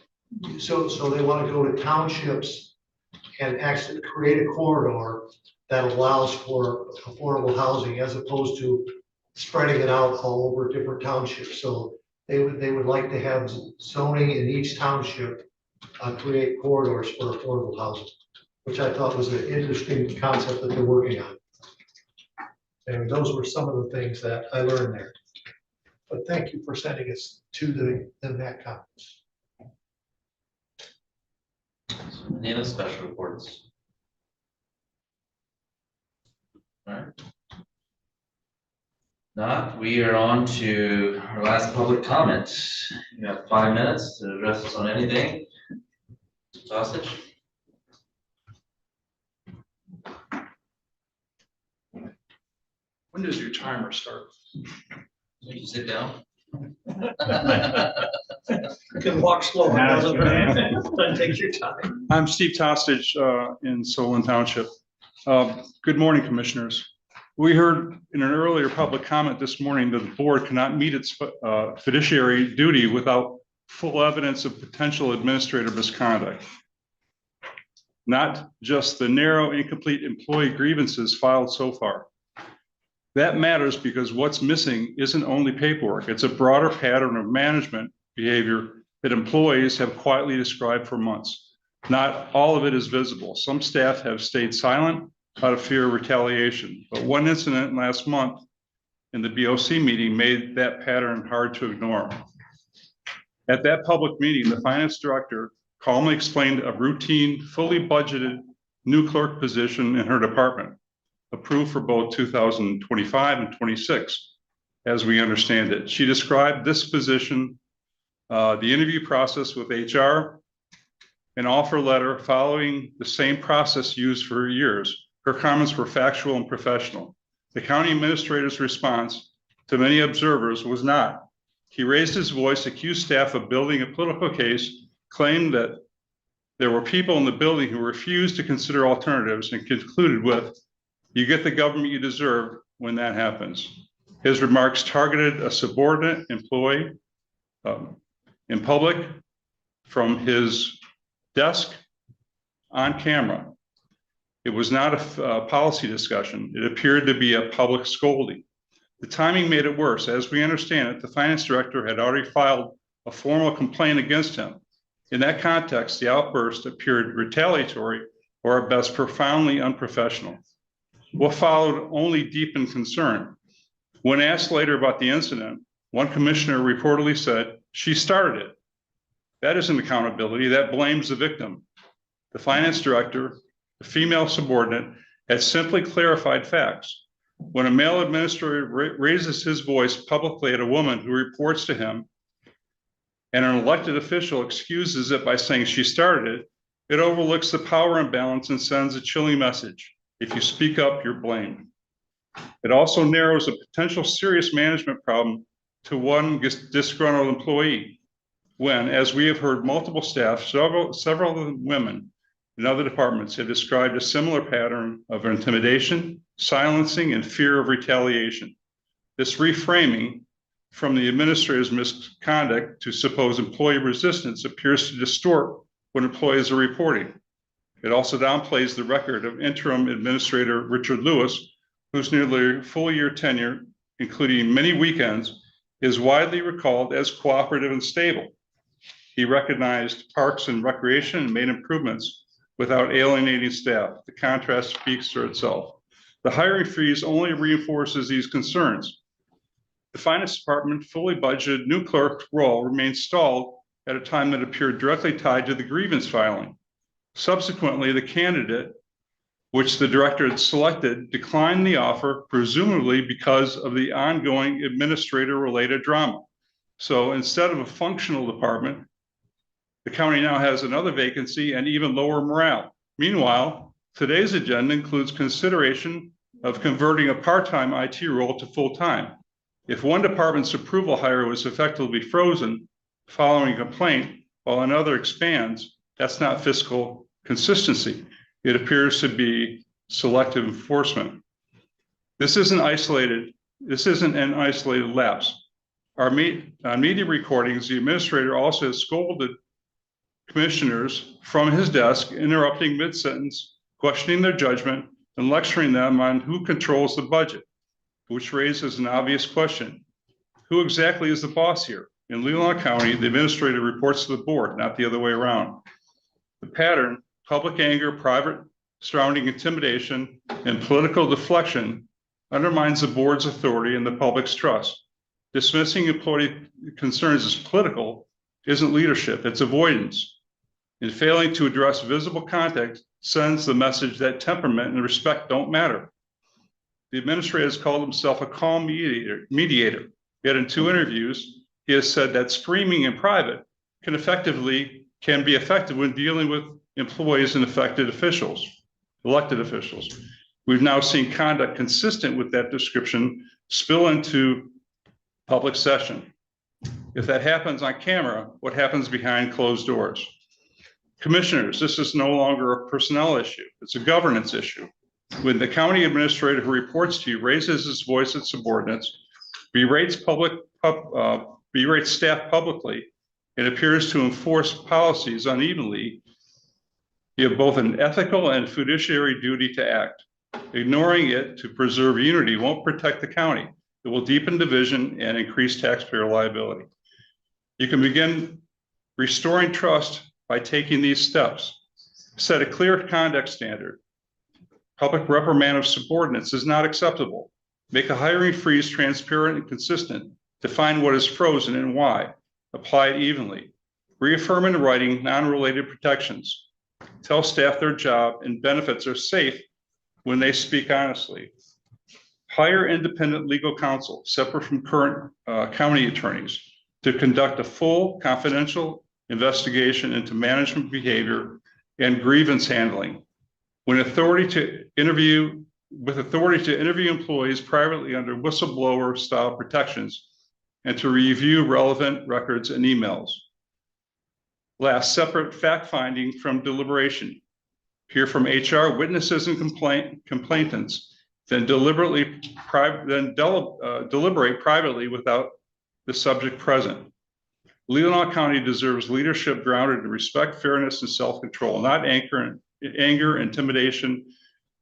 so they want to go to townships and actually create a corridor that allows for affordable housing as opposed to spreading it out all over different townships. So they would like to have zoning in each township create corridors for affordable housing, which I thought was an interesting concept that they're working on. And those were some of the things that I learned there. But thank you for sending us to the NAC conference. Any other special reports? All right. Not, we are on to our last public comment. You have 5 minutes to address us on anything. Sausage? When does your timer start? You sit down. You can walk slow. Doesn't take your time. I'm Steve Tostage in Solon Township. Good morning, Commissioners. We heard in an earlier public comment this morning that the board cannot meet its fiduciary duty without full evidence of potential administrative misconduct. Not just the narrow, incomplete employee grievances filed so far. That matters because what's missing isn't only paperwork. It's a broader pattern of management behavior that employees have quietly described for months. Not all of it is visible. Some staff have stayed silent out of fear of retaliation. But one incident last month in the BOC meeting made that pattern hard to ignore. At that public meeting, the finance director calmly explained a routine, fully budgeted new clerk position in her department, approved for both 2025 and 26, as we understand it. She described this position, the interview process with HR, an offer letter following the same process used for years. Her comments were factual and professional. The county administrator's response to many observers was not. He raised his voice, accused staff of building a political case, claimed that there were people in the building who refused to consider alternatives, and concluded with, "You get the government you deserve when that happens." His remarks targeted a subordinate employee in public from his desk on camera. It was not a policy discussion. It appeared to be a public scolding. The timing made it worse. As we understand it, the finance director had already filed a formal complaint against him. In that context, the outburst appeared retaliatory or at best profoundly unprofessional. What followed only deepened concern. When asked later about the incident, one commissioner reportedly said, "She started it." That isn't accountability, that blames the victim. The finance director, the female subordinate, had simply clarified facts. When a male administrator raises his voice publicly at a woman who reports to him, and an elected official excuses it by saying she started it, it overlooks the power imbalance and sends a chilling message. If you speak up, you're blamed. It also narrows a potential serious management problem to one disgruntled employee. When, as we have heard, multiple staff, several of the women in other departments have described a similar pattern of intimidation, silencing, and fear of retaliation. This reframing from the administrator's misconduct to supposed employee resistance appears to distort what employees are reporting. It also downplays the record of interim administrator Richard Lewis, whose nearly full-year tenure, including many weekends, is widely recalled as cooperative and stable. He recognized parks and recreation and made improvements without alienating staff. The contrast speaks for itself. The hiring freeze only reinforces these concerns. The finance department fully budgeted new clerk role remains stalled at a time that appeared directly tied to the grievance filing. Subsequently, the candidate, which the director had selected, declined the offer, presumably because of the ongoing administrator-related drama. So instead of a functional department, the county now has another vacancy and even lower morale. Meanwhile, today's agenda includes consideration of converting a part-time IT role to full-time. If one department's approval hire was effectively frozen following a complaint, while another expands, that's not fiscal consistency. It appears to be selective enforcement. This isn't an isolated lapse. On media recordings, the administrator also has scolded commissioners from his desk, interrupting mid-sentence, questioning their judgment, and lecturing them on who controls the budget, which raises an obvious question. Who exactly is the boss here? In Leelanau County, the administrator reports to the board, not the other way around. The pattern, public anger, private surrounding intimidation, and political deflection undermines the board's authority and the public's trust. Dismissing employee concerns as political isn't leadership, it's avoidance. And failing to address visible context sends the message that temperament and respect don't matter. The administrator has called himself a calm mediator. Yet in 2 interviews, he has said that screaming in private can be effective when dealing with employees and elected officials. We've now seen conduct consistent with that description spill into public session. If that happens on camera, what happens behind closed doors? Commissioners, this is no longer a personnel issue. It's a governance issue. When the county administrator who reports to you raises his voice at subordinates, berates staff publicly, and appears to enforce policies unevenly, you have both an ethical and fiduciary duty to act. Ignoring it to preserve unity won't protect the county. It will deepen division and increase taxpayer liability. You can begin restoring trust by taking these steps. Set a clear conduct standard. Public reprimand of subordinates is not acceptable. Make a hiring freeze transparent and consistent. Define what is frozen and why. Apply it evenly. Reaffirm in writing non-related protections. Tell staff their job and benefits are safe when they speak honestly. Hire independent legal counsel, separate from current county attorneys, to conduct a full confidential investigation into management behavior and grievance handling. With authority to interview employees privately under whistleblower style protections and to review relevant records and emails. Last, separate fact finding from deliberation. Hear from HR, witnesses and complainants, then deliberate privately without the subject present. Leelanau County deserves leadership grounded in respect, fairness, and self-control, not anger, intimidation,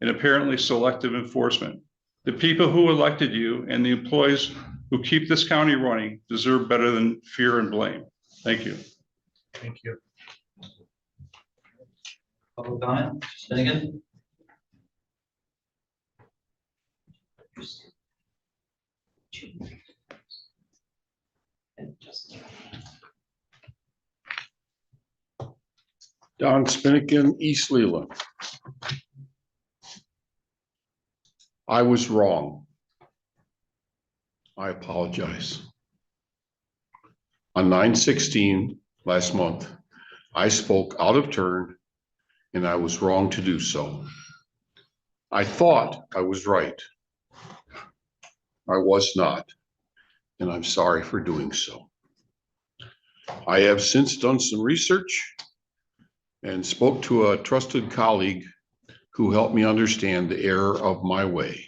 and apparently selective enforcement. The people who elected you and the employees who keep this county running deserve better than fear and blame. Thank you. Thank you. Public comment, Finnegan? Don Spinnigan, East Leland. I was wrong. I apologize. On 9/16 last month, I spoke out of turn and I was wrong to do so. I thought I was right. I was not, and I'm sorry for doing so. I have since done some research and spoke to a trusted colleague who helped me understand the error of my way.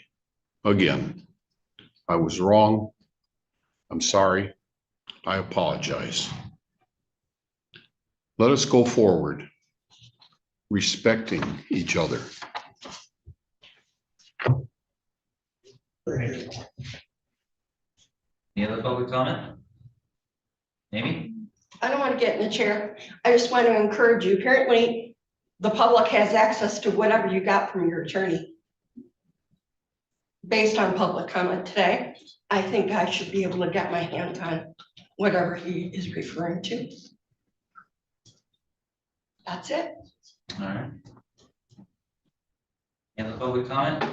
Again, I was wrong. I'm sorry. I apologize. Let us go forward, respecting each other. Any other public comment? Amy? I don't want to get in the chair. I just want to encourage you. Apparently, the public has access to whatever you got from your attorney. Based on public comment today, I think I should be able to get my hands on whatever he is referring to. That's it. All right. Any other public comment?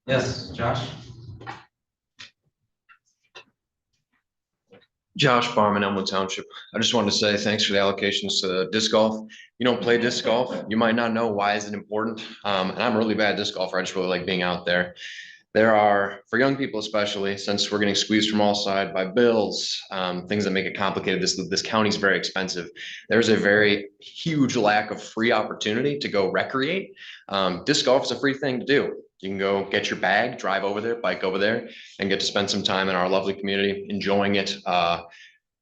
Yes, Josh? Josh Barman, Elmwood Township. I just wanted to say thanks for the allocations to disc golf. You don't play disc golf, you might not know why is it important. And I'm a really bad disc golfer. I just really like being out there. There are, for young people especially, since we're getting squeezed from all sides by bills, things that make it complicated, this county's very expensive. There's a very huge lack of free opportunity to go recreate. Disc golf is a free thing to do. You can go get your bag, drive over there, bike over there, and get to spend some time in our lovely community, enjoying it.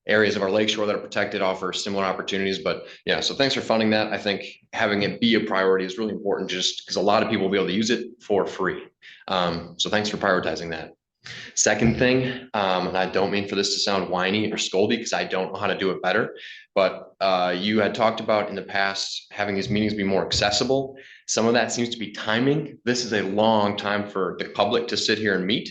Areas of our lakeshore that are protected offer similar opportunities, but yeah, so thanks for funding that. I think having it be a priority is really important, just because a lot of people will be able to use it for free. So thanks for prioritizing that. Second thing, and I don't mean for this to sound whiny or scoldy, because I don't know how to do it better, but you had talked about in the past having these meetings be more accessible. Some of that seems to be timing. This is a long time for the public to sit here and meet.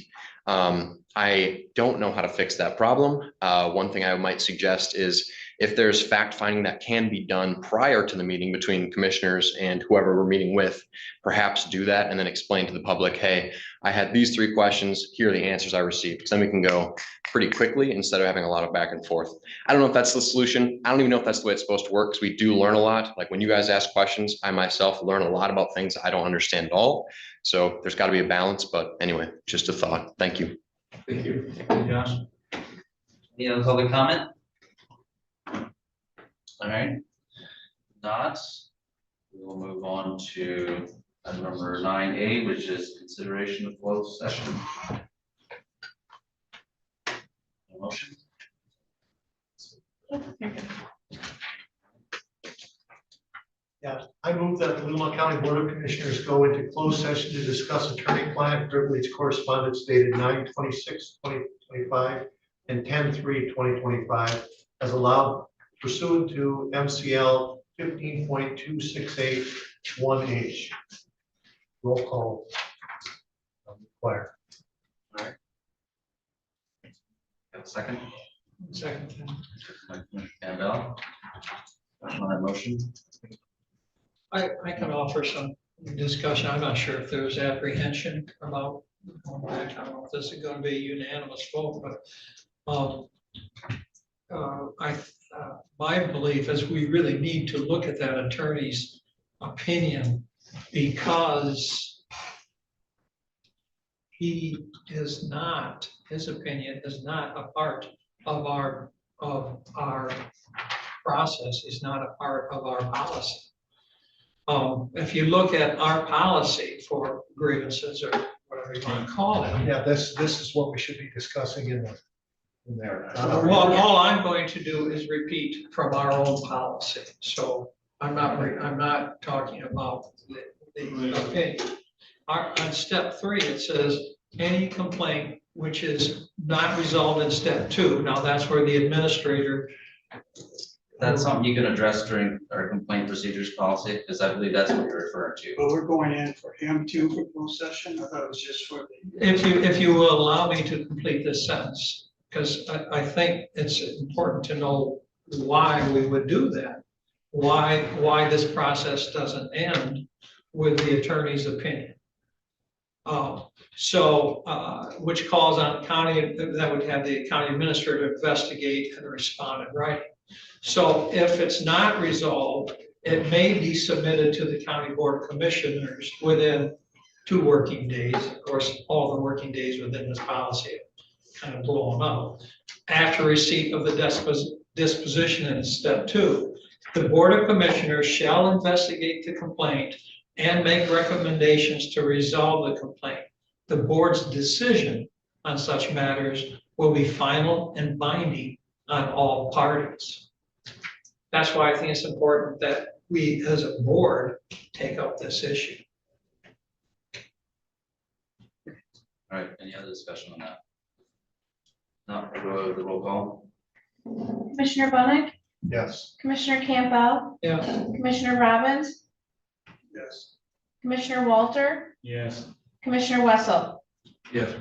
I don't know how to fix that problem. One thing I might suggest is if there's fact finding that can be done prior to the meeting between commissioners and whoever we're meeting with, perhaps do that and then explain to the public, hey, I had these 3 questions, here are the answers I received. Because then we can go pretty quickly instead of having a lot of back and forth. I don't know if that's the solution. I don't even know if that's the way it's supposed to work, because we do learn a lot. Like when you guys ask questions, I myself learn a lot about things I don't understand at all. So there's got to be a balance, but anyway, just a thought. Thank you. Thank you. Josh. Any other public comment? All right. Not, we will move on to item number 9A, which is consideration of closed session. Motion. Yeah, I move that the Leelanau County Board of Commissioners go into closed session to discuss attorney-client privilege correspondence dated 9/26/2025 and 10/3/2025 as allowed pursuant to MCL 15.2681H. Roll call required. All right. Got a second? Second. Campbell. On that motion. I can offer some discussion. I'm not sure if there's apprehension about, I don't know if this is going to be a unanimous vote, but my belief is we really need to look at that attorney's opinion, because he is not, his opinion is not a part of our process, is not a part of our policy. If you look at our policy for grievances or whatever you want to call it. Yeah, this is what we should be discussing in there. Well, all I'm going to do is repeat from our own policy, so I'm not talking about the opinion. On step 3, it says, any complaint which is not resolved in step 2, now that's where the administrator. That's something you can address during our complaint procedures policy, because I believe that's what you're referring to. But we're going in for him too for closed session. I thought it was just for the. If you will allow me to complete this sentence, because I think it's important to know why we would do that. Why this process doesn't end with the attorney's opinion. Which calls on the county, that would have the county administrator investigate and respond in writing. So if it's not resolved, it may be submitted to the county board of commissioners within 2 working days. Of course, all the working days within this policy kind of blown up. After receipt of the disposition in step 2, the board of commissioners shall investigate the complaint and make recommendations to resolve the complaint. The board's decision on such matters will be final and binding on all parties. That's why I think it's important that we, as a board, take up this issue. All right, any other discussion on that? Not we'll go to the roll call. Commissioner Bunick, Yes. Commissioner Campbell, Yeah. Commissioner Robbins, Yes. Commissioner Walter, Yes. Commissioner Wessel, Yes.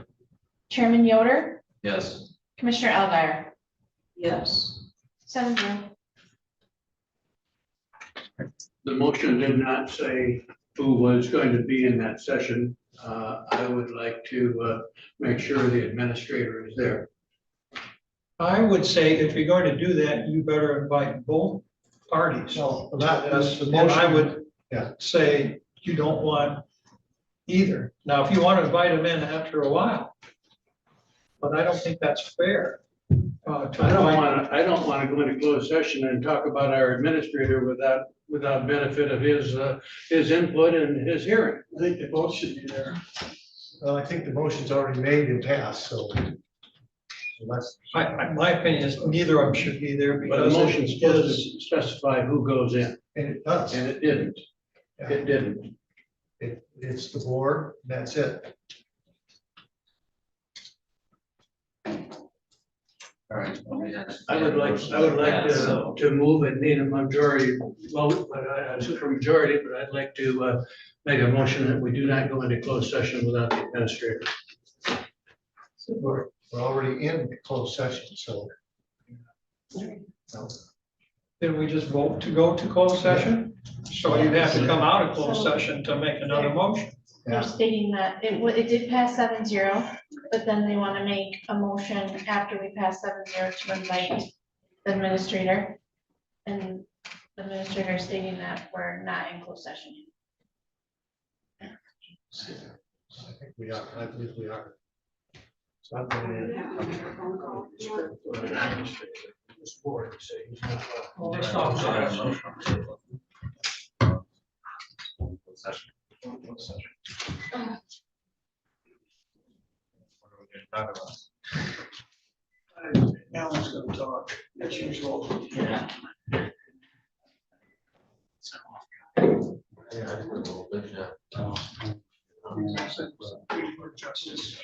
Chairman Yoder, Yes. Commissioner Elguyer. Yes. 7-0. The motion did not say who was going to be in that session. I would like to make sure the administrator is there. I would say if you're going to do that, you better invite both parties. Well, that's the And I motion. would Yeah. say you don't want either. Now, if you want to invite them in after a while, but I don't think that's fair. I don't wanna go into closed session and talk about our administrator without benefit of his input and his hearing. I think they both should be there. Well, I think the motion's already made and passed, so. Unless, My opinion is neither of them should be there But the because motion's it supposed is, to specify who goes in, and it does, and it didn't. It didn't. it's the board, that's it. All right. I would like to move and need a majority vote, but a super majority, but I'd like to make a motion that we do not go into closed session without the administrator. So we're already in closed session, so. did we just vote to go to closed session? So you'd have to come out of closed session to make another motion. They're stating that it did pass 7-0, but then they want to make a motion after we pass 7-0 to invite the administrator. And the administrator is stating that we're not in closed session. I think we are, I believe we are. So I'm going This board, say he's not. Well, that's not- Session. Alan's gonna talk, as usual. Yeah. Justice.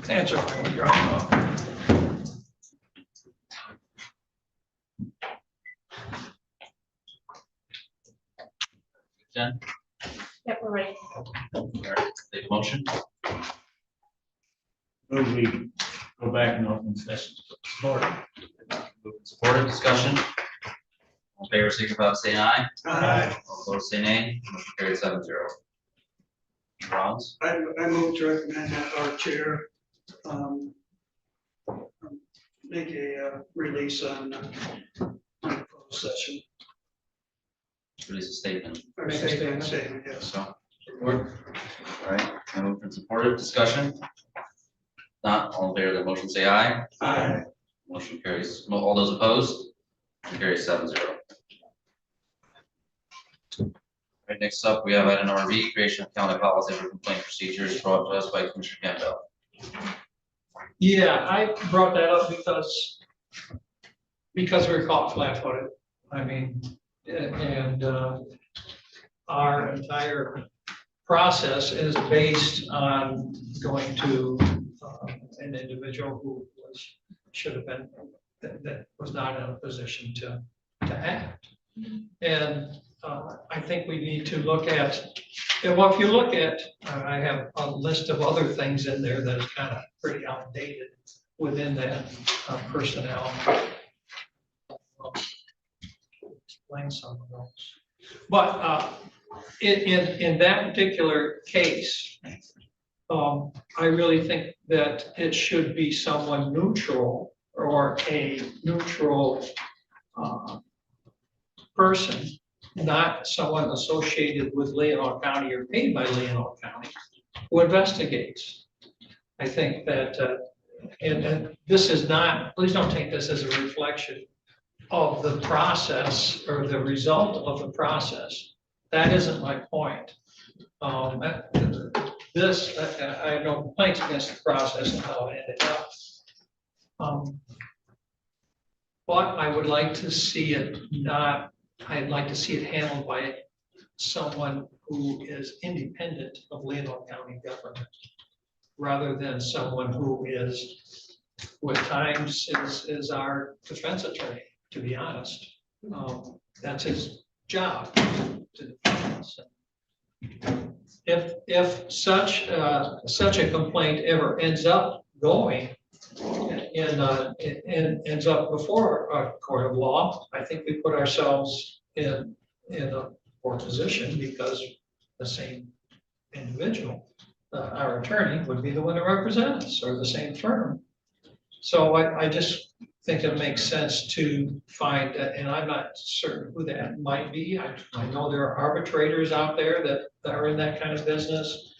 Answer my own. Jen, Yep, we're ready. take a motion. Move we go back in open session. Moved and supported, discussion. All in favor, signify by saying aye. Aye. All opposed, say nay. Motion carried 7-0. Rollins, I move to recommend that our chair make a release on closed session. release a statement. Or statement, yes. So, support. All right, moved and supported, discussion. Not all in favor of the motion, say aye. Aye. Motion carries. All those opposed? Motion carries 7-0. Right, next up, we have item number B, creation of county policy for complaint procedures brought to us by Commissioner Campbell. Yeah, I brought that up because we were caught flat-footed. I mean, and our entire process is based on going to an individual who should have been, that was not in a position to act. And I think we need to look at, well, if you look at, I have a list of other things in there that is kind of pretty outdated within that personnel. I'll explain some of those. But in that particular case, I really think that it should be someone neutral or a neutral person, not someone associated with Leelanau County or paid by Leelanau County, who investigates. I think that, and this is not, please don't take this as a reflection of the process or the result of the process. That isn't my point. I have no complaints against the process and how it ended up. But I would like to see it I'd like to see it handled by someone who is independent of Leelanau County government, rather than someone who is, with times, is our defense attorney, to be honest. That's his job, to defend us. If such a complaint ever ends up going and ends up before a court of law, I think we put ourselves in a poor position, because the same individual, our attorney, would be the one to represent us, or the same firm. So I just think it makes sense to find, and I'm not certain who that might be. I know there are arbitrators out there that are in that kind of business.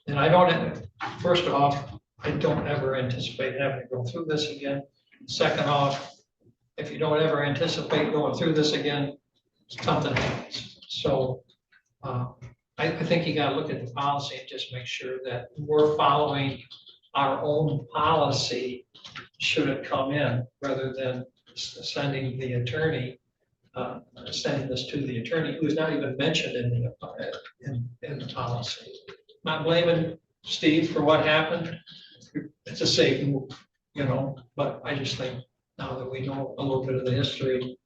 And I don't, first off, I don't ever anticipate having to go through this again. Second off, if you don't ever anticipate going through this again, something happens. So I think you gotta look at the policy and just make sure that we're following our own policy should it come in, rather than sending the attorney, sending this to the attorney who's not even mentioned in the policy. Not blaming Steve for what happened. It's a safe move, but I just think now that we know a little bit of the history,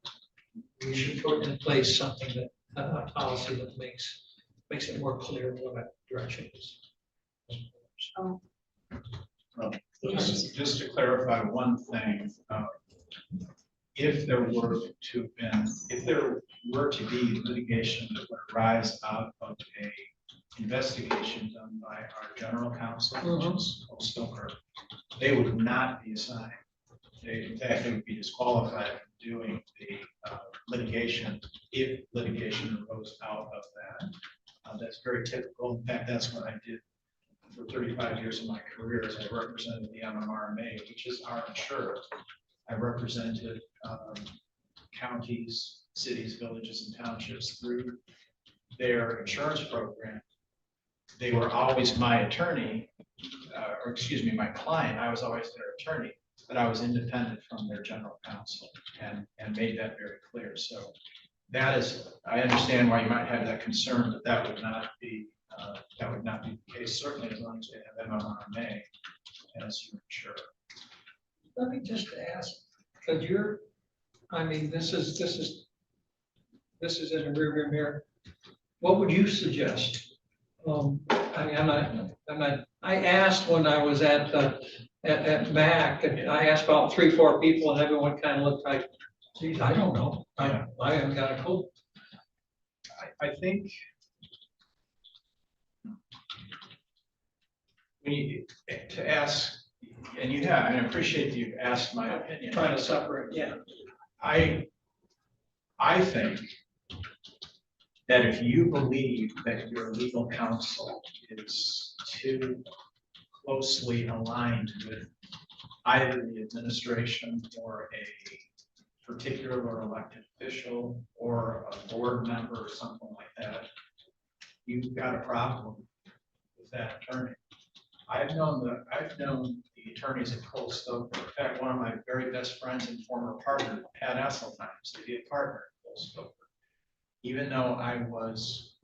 we should put in place something that, a policy that makes it more clear what that direction is. Just to clarify one thing, if there were to be litigation that would arise out of a investigation done by our general counsel, which is Stoker, they would not be assigned. In fact, they would be disqualified from doing the litigation if litigation arose out of that. That's very typical. In fact, that's what I did for 35 years of my career, as I represented the MMRMA, which is our insurer. I represented counties, cities, villages, and townships through their insurance program. They were always my attorney, or excuse me, my client. I was always their attorney, but I was independent from their general counsel, and made that very clear. So that is, I understand why you might have that concern, but that would not be the case, certainly as long as they have MMRMA as your insurer. Let me just ask, because I mean, this is in the rearview mirror. What would you suggest? I mean, I asked when I was at MAC, and I asked about 3-4 people, and everyone kind of looked like, geez, I don't know. I haven't got a clue. I think we need to ask, and you have, and I appreciate that you've asked my opinion. Trying to separate, yeah. I think that if you believe that your legal counsel is too closely aligned with either the administration or a particular or elected official or a board member or something like that, you've got a problem with that attorney. I've known the attorneys at Cole Stoker. In fact, one of my very best friends and former partner, Pat Esseltine, used to be a partner at Cole Stoker. Even though I was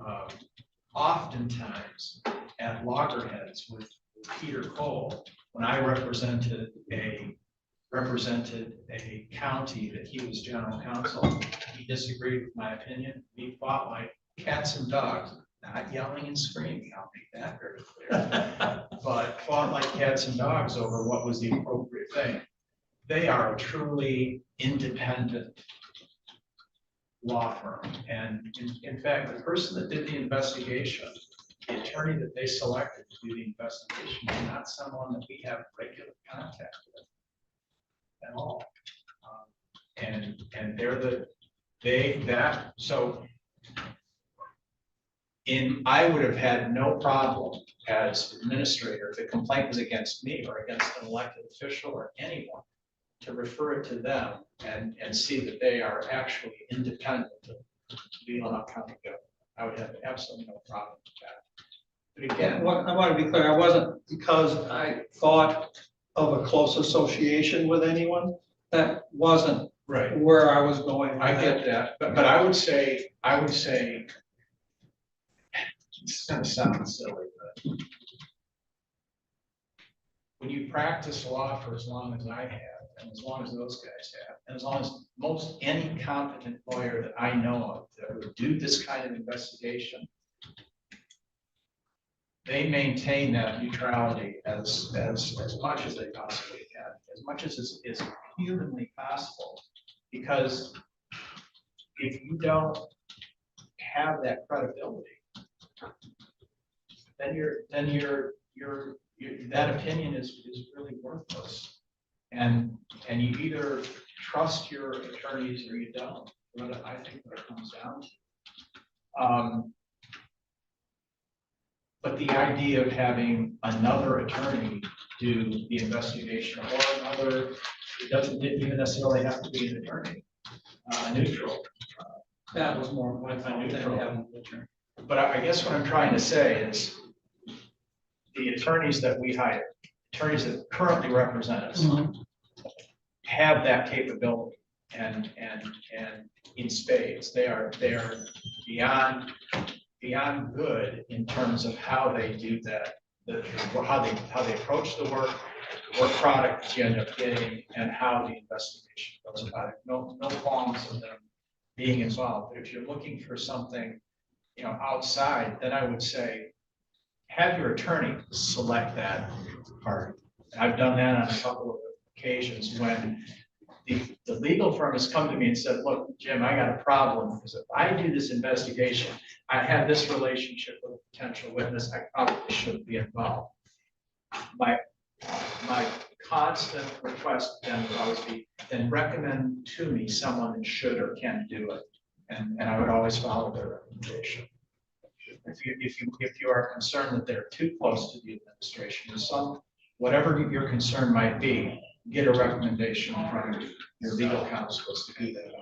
oftentimes at loggerheads with Peter Cole, when I represented a county that he was general counsel, he disagreed with my opinion. We fought like cats and dogs, not yelling and screaming, I'll make that very clear, but fought like cats and dogs over what was the appropriate thing. They are a truly independent law firm. And in fact, the person that did the investigation, the attorney that they selected to do the investigation, is not someone that we have regular contact with at all. And I would have had no problem as administrator if the complaint was against me or against an elected official or anyone, to refer it to them and see that they are actually independent of Leelanau County government. I would have absolutely no problem with that. But again, I want to be clear, I wasn't because I thought of a close association with anyone. That wasn't right where I was going. I get that, but I would say, it's gonna sound silly, but when you practice law for as long as I have, and as long as those guys have, and as long as any competent lawyer that I know of that would do this kind of investigation, they maintain that neutrality as much as they possibly can, as much as is humanly possible. Because if you don't have that credibility, then that opinion is really worthless. And you either trust your attorneys or you don't. I think what it comes down to. But the idea of having another attorney do the investigation or another, it didn't even necessarily have to be an attorney, neutral. That was more my thought than having an attorney. But I guess what I'm trying to say is the attorneys that we hire, attorneys that currently represent us, have that capability and in spades. They are beyond good in terms of how they do that, how they approach the work, what product you end up getting, and how the investigation goes about it. No qualms of them being involved. But if you're looking for something, outside, then I would say have your attorney select that party. I've done that on a couple of occasions when the legal firm has come to me and said, look, Jim, I got a problem because if I do this investigation, I have this relationship with a potential witness, I probably shouldn't be involved. My constant request then would always be, then recommend to me someone that should or can do it. And I would always follow their recommendation. If you are concerned that they're too close to the administration or whatever your concern might be, get a recommendation from your legal counsel to do that.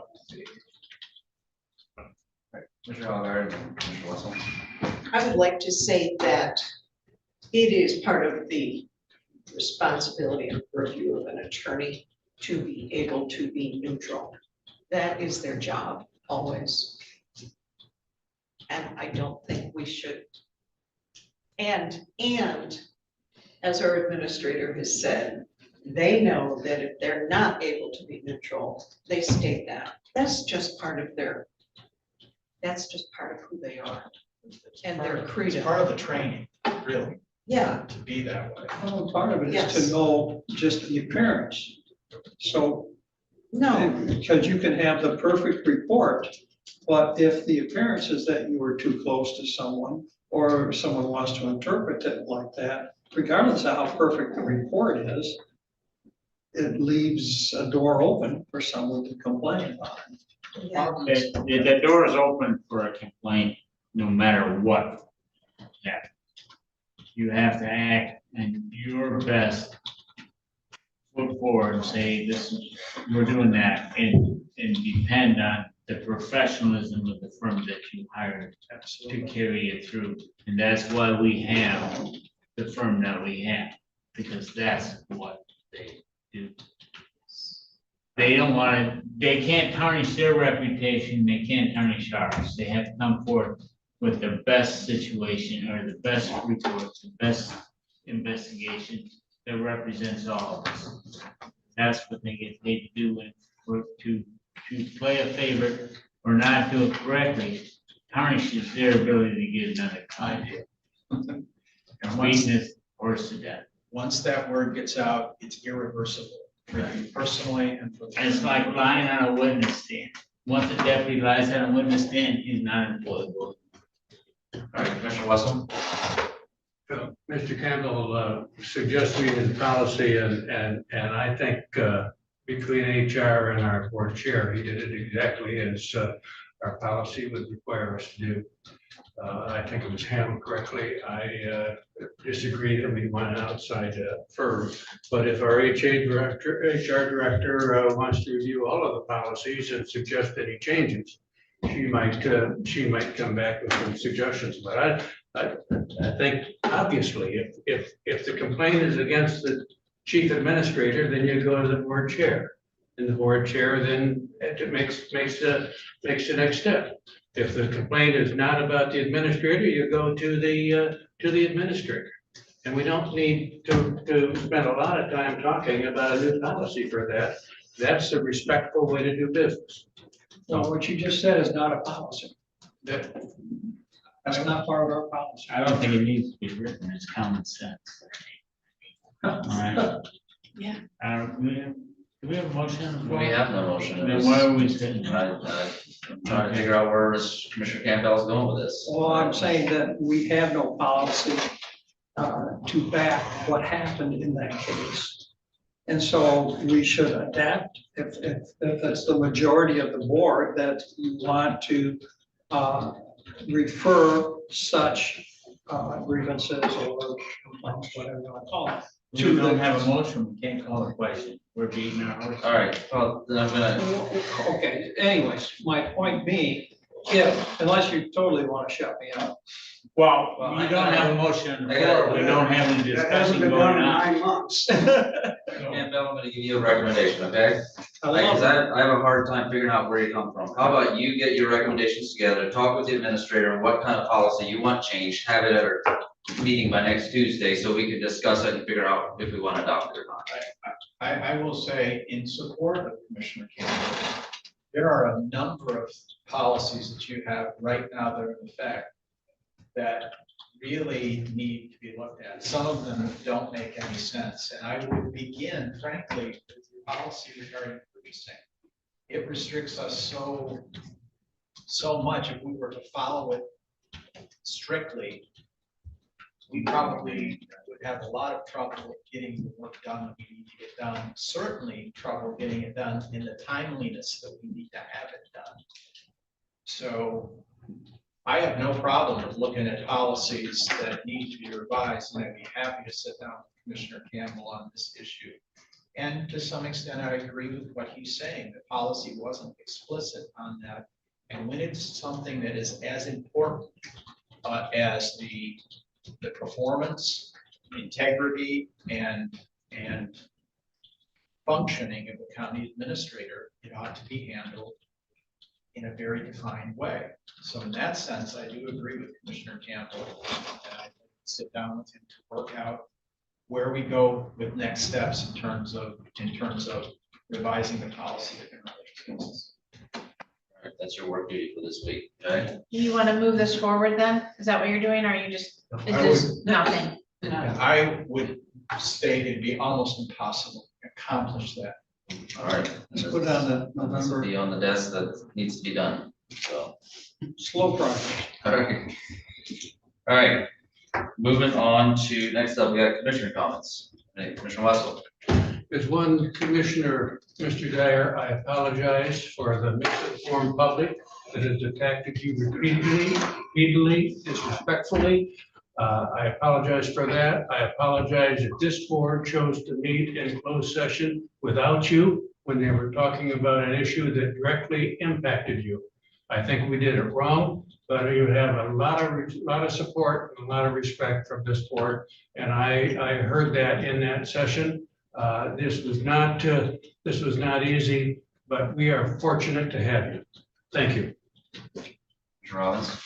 I would like to say that it is part of the responsibility and purview of an attorney to be able to be neutral. That is their job. always. And I don't think we should. And as our administrator has said, they know that if they're not able to be neutral, they state that. That's just part of who they are. And their It's credo. part of the training, really, Yeah, to be that way. Well, part of it is Yes. to know just the appearance. So, no, because you can have the perfect report, but if the appearance is that you were too close to someone, or someone wants to interpret it like that, regardless of how perfect the report is, it leaves a door open for someone to complain about it. The door is open for a complaint, no matter what. Yeah. You have to act and your best foot forward and say, this, we're doing that, and depend on the professionalism of the firm that you hired to carry it through. And that's why we have the firm that we have, because that's what they do. They don't want to, they can't tarnish their reputation, they can't tarnish ours. They have to come forth with the best situation or the best reports, the best investigation that represents all of us. That's what they get paid to do, and for to play a favorite or not do it correctly tarnishes their ability to get another contract. Weakness or to death. Once that word gets out, it's irreversible for you personally and for. And it's like lying on a witness stand. Once a deputy lies on a witness stand, he's not employable. All right, Commissioner Wesson? Mr. Campbell suggested we in policy, and I think between HR and our board chair, he did it exactly as our policy would require us to do. I think it was handled correctly. I disagree that we want an outside firm, but if our HR director wants to review all of the policies and suggest any changes, she might come back with some suggestions. But I think obviously if the complaint is against the chief administrator, then you go to the board chair. And the board chair then it makes the next step. If the complaint is not about the administrator, you go to the administrator. And we don't need to spend a lot of time talking about a new policy for that. That's a respectful way to do business. Well, what you just said is not a policy. That's not part of our policy. I don't think it needs to be written, it's common sense. All right. Yeah. Do we have a motion? We have no motion. Then why are we sitting? I'm trying to figure out where Commissioner Campbell's going with this. Well, I'm saying that we have no policy to back what happened in that case. And so we should adapt if it's the majority of the board that you want to refer such grievances or complaints, whatever you want to call it. We don't have a motion, we can't call a question, we're beating our horse. All right, well, then I'm gonna, Okay, anyways, my point being, unless you totally want to shut me up. Well, Well, we I- don't have a motion on the I got- floor, we don't have any That hasn't discussion been going done in on. 9 months. Campbell, I'm gonna give you a recommendation, okay? I love Because I have a hard time figuring out where you come from. How about you get your recommendations together, talk with the administrator, what kind of policy you want changed, have it at our meeting by next Tuesday, so we can discuss it and figure out if we want to adopt it or not. I will say in support of Commissioner Campbell, there are a number of policies that you have right now that are in effect that really need to be looked at. Some of them don't make any sense. And I would begin frankly with your policy regarding purchasing. It restricts us so much. If we were to follow it strictly, we probably would have a lot of trouble getting the work done that we need to get done. Certainly trouble getting it done in the timeliness that we need to have it done. So I have no problem with looking at policies that need to be revised, and I'd be happy to sit down with Commissioner Campbell on this issue. And to some extent, I agree with what he's saying. The policy wasn't explicit on that. And when it's something that is as important as the performance, integrity, and functioning of the county administrator, it ought to be handled in a very defined way. So in that sense, I do agree with Commissioner Campbell. And I sit down with him to work out where we go with next steps in terms of revising the policy of interrelated All right, that's your work duty for this week, okay? You want to move this forward then? Is that what you're doing, or are you just, is I this nothing? I would state it'd be almost impossible to accomplish that. All right. Let's put it on the This will November be on the desk that needs to be done, so. slow process. All right. All right, moving on to, next up, we got commissioner comments. Hey, Commissioner Wessel. As one commissioner, Mr. Dyer, I apologize for the misinformed public that has attacked you repeatedly, disrespectfully. I apologize for that. I apologize that this board chose to meet in closed session without you when they were talking about an issue that directly impacted you. I think we did it wrong, but you have a lot of support and a lot of respect from this board. And I heard that in that session. This was not easy, but we are fortunate to have you. Thank you. Mr. Robbins.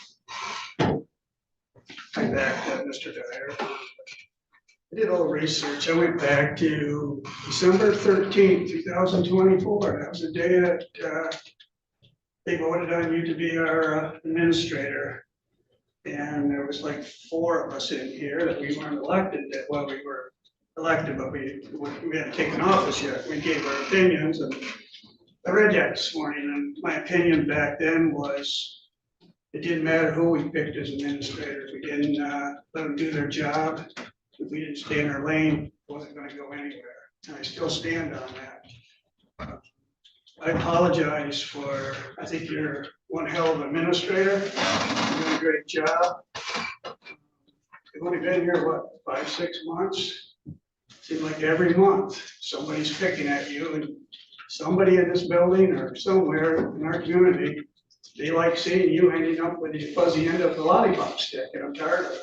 I'm back, Mr. Dyer. I did a little research. I went back to December 13th, 2024. That was the day that they voted on you to be our administrator. And there was like 4 of us in here that we weren't elected, well, we were elected, but we hadn't taken office yet. We gave our opinions, and I read that this morning, and my opinion back then was it didn't matter who we picked as administrators. We didn't let them do their job. If we didn't stay in our lane, it wasn't going to go anywhere. And I still stand on that. I apologize for, I think you're one hell of an administrator. You're doing a great job. You've only been here, what, 5, 6 months? Seems like every month somebody's picking at you, and somebody in this building or somewhere in our community, they like seeing you hanging up with the fuzzy end of the lollipop stick, and I'm tired of it.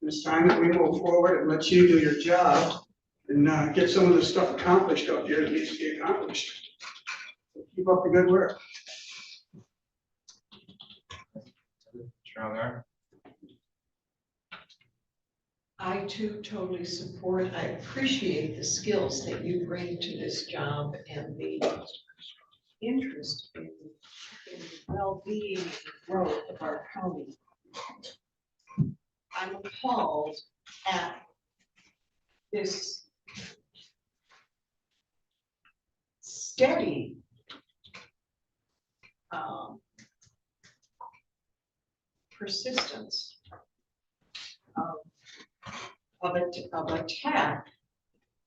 It's time that we move forward and let you do your job and get some of the stuff accomplished up here that needs to be accomplished. Keep up the good work. I too totally support, I appreciate the skills that you bring to this job and the interest in the well-being and growth of our county. I'm appalled at this steady persistence of attack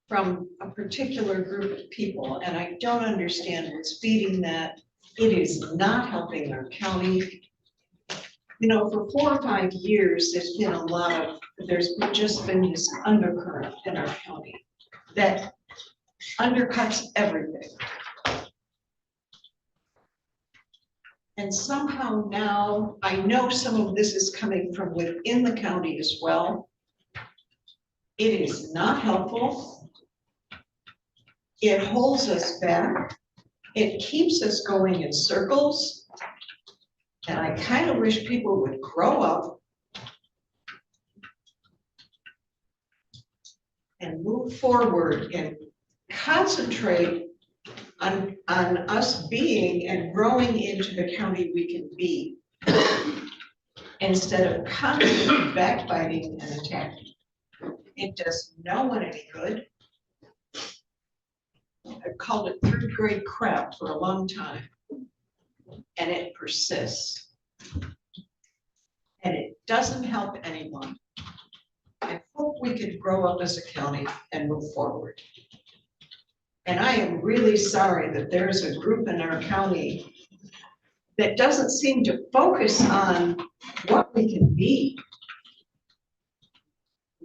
from a particular group of people, and I don't understand what's feeding that. It is not helping our county. You know, for 4 or 5 years, there's just been this undercurrent in our county that undercuts everything. And somehow now, I know some of this is coming from within the county as well. It is not helpful. It holds us back. It keeps us going in circles. And I kind of wish people would grow up and move forward and concentrate on us being and growing into the county we can be, instead of constantly backbiting and attacking. It does no one any good. I've called it 3rd grade crap for a long time, and it persists. And it doesn't help anyone. I hope we could grow up as a county and move forward. And I am really sorry that there's a group in our county that doesn't seem to focus on what we can be,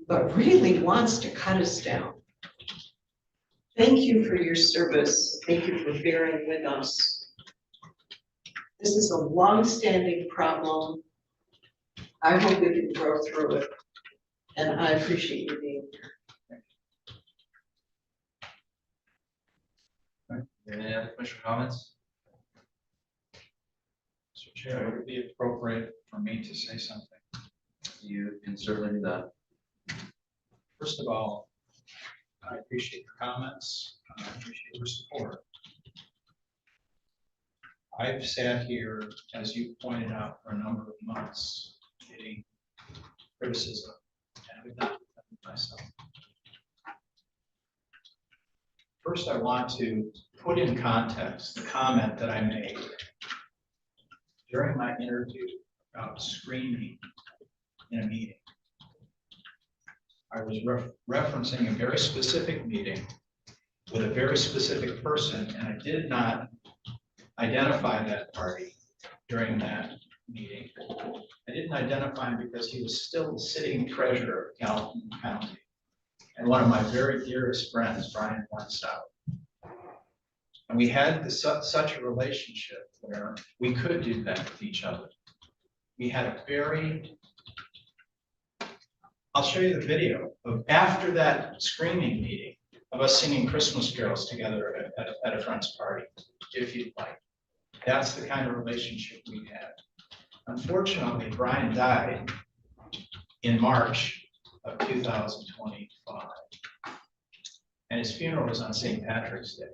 but really wants to cut us down. Thank you for your service. Thank you for bearing with us. This is a long-standing problem. I hope we can grow through it. And I appreciate you being here. Any other commissioner comments? Chair, would it be appropriate for me to say something? You can certainly do that. First of all, I appreciate your comments. I appreciate your support. I've sat here, as you pointed out, for a number of months, getting criticism, and I've not defended myself. First, I want to put in context the comment that I made during my interview about screaming in a meeting. I was referencing a very specific meeting with a very specific person, and I did not identify that party during that meeting. I didn't identify him because he was still sitting treasurer of Leelanau County and one of my very dearest friends, Brian Weinstow. And we had such a relationship where we could do that with each other. We had a very, I'll show you the video of after that screaming meeting of us singing Christmas carols together at a friend's party, if you'd like. That's the kind of relationship we had. Unfortunately, Brian died in March of 2025. And his funeral was on St. Patrick's Day,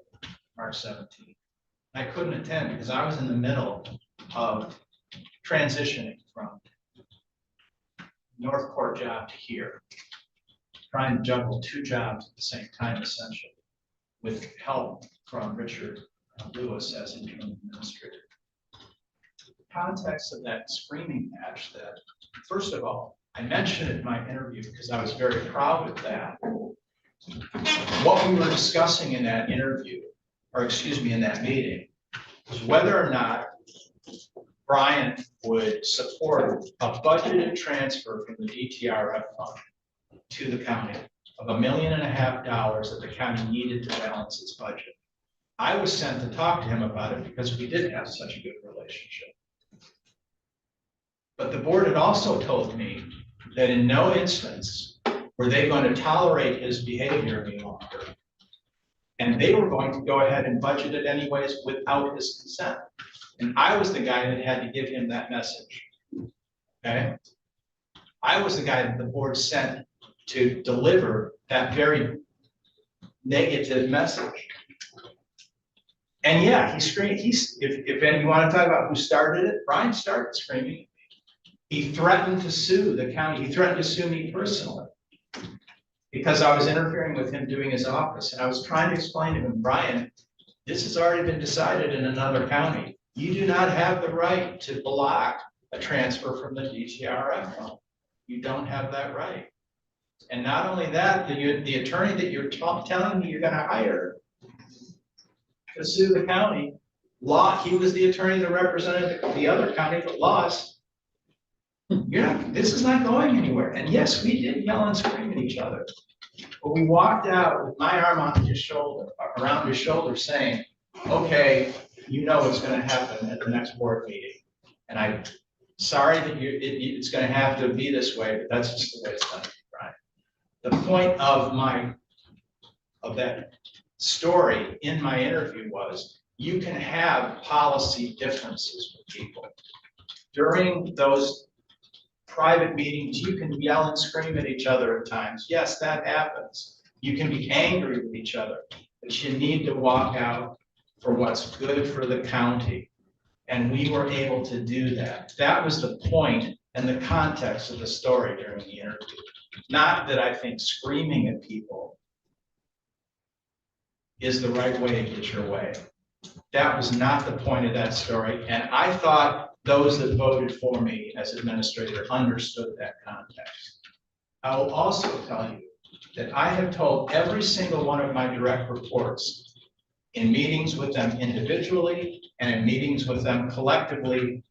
March 17th. I couldn't attend because I was in the middle of transitioning from Northport job to here, trying to juggle 2 jobs at the same time, essentially, with help from Richard Lewis as interim administrator. The context of that screaming match that, first of all, I mentioned it in my interview because I was very proud of that. What we were discussing in that interview, or excuse me, in that meeting, was whether or not Brian would support a budgeted transfer from the DTRF fund to the county of $1.5 million that the county needed to balance its budget. I was sent to talk to him about it because we did have such a good relationship. But the board had also told me that in no instance were they going to tolerate his behavior any longer. And they were going to go ahead and budget it anyways without his consent. And I was the guy that had to give him that message. Okay? I was the guy that the board sent to deliver that very negative message. And yeah, he screamed. If any, you want to talk about who started it, Brian started screaming. He threatened to sue the county. He threatened to sue me personally because I was interfering with him doing his office. And I was trying to explain to him, Brian, this has already been decided in another county. You do not have the right to block a transfer from the DTRF fund. You don't have that right. And not only that, the attorney that you're telling me you're going to hire to sue the county, he was the attorney that represented the other county but lost. This is not going anywhere. And yes, we did yell and scream at each other. But we walked out with my arm on his shoulder, around his shoulder saying, okay, you know what's going to happen at the next board meeting. And I'm sorry that it's going to have to be this way, but that's just the way it's going to be, Brian. The point of that story in my interview was you can have policy differences with people. During those private meetings, you can yell and scream at each other at times. Yes, that happens. You can be angry with each other, but you need to walk out for what's good for the county. And we were able to do that. That was the point and the context of the story during the interview. Not that I think screaming at people is the right way to get your way. That was not the point of that story. And I thought those that voted for me as administrator understood that context. I will also tell you that I have told every single one of my direct reports in meetings with them individually and in meetings with them collectively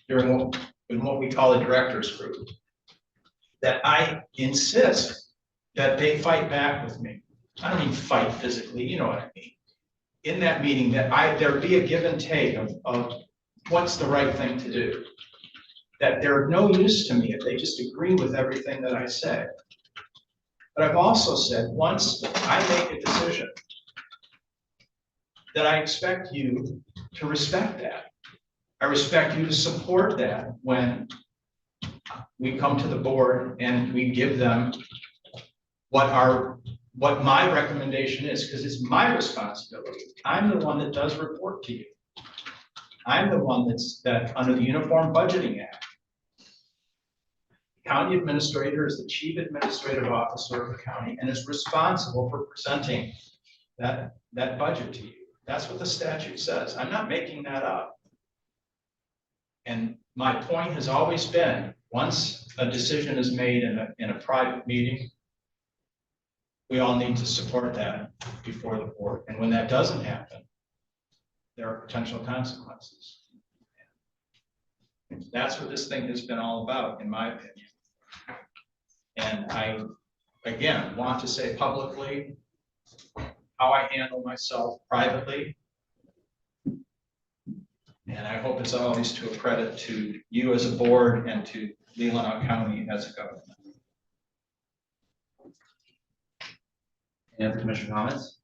during what we call a directors group, that I insist that they fight back with me. I don't mean fight physically, you know what I mean. In that meeting, that there be a give and take of what's the right thing to do. That they're of no use to me if they just agree with everything that I say. But I've also said, once I make a decision, that I expect you to respect that. I respect you to support that when we come to the board and we give them what my recommendation is, because it's my responsibility. I'm the one that does report to you. I'm the one that under the Uniform Budgeting Act, county administrator is the chief administrative officer of the county and is responsible for presenting that budget to you. That's what the statute says. I'm not making that up. And my point has always been, once a decision is made in a private meeting, we all need to support that before the board. And when that doesn't happen, there are potential consequences. That's what this thing has been all about, in my opinion. And I, again, want to say publicly how I handle myself privately. And I hope it's always to a credit to you as a board and to Leelanau County as a government. Any other commissioner comments?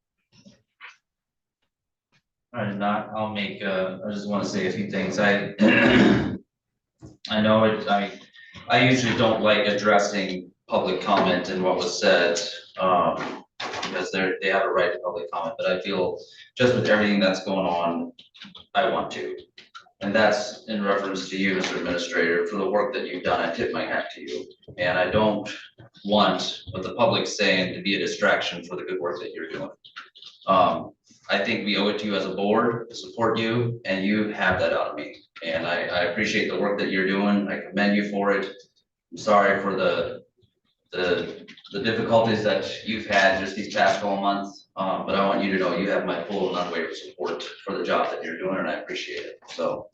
All right, if not, I'll make, I just want to say a few things. I know I usually don't like addressing public comment and what was said, because they have a right to public comment, but I feel just with everything that's going on, I want to. And that's in reference to you, Mr. Administrator, for the work that you've done. I tip my hat to you. And I don't want what the public's saying to be a distraction for the good work that you're doing. I think we owe it to you as a board to support you, and you have that out of me. And I appreciate the work that you're doing. I commend you for it. I'm sorry for the difficulties that you've had just these past couple months. But I want you to know you have my full and unwavering support for the job that you're doing, and I appreciate it. So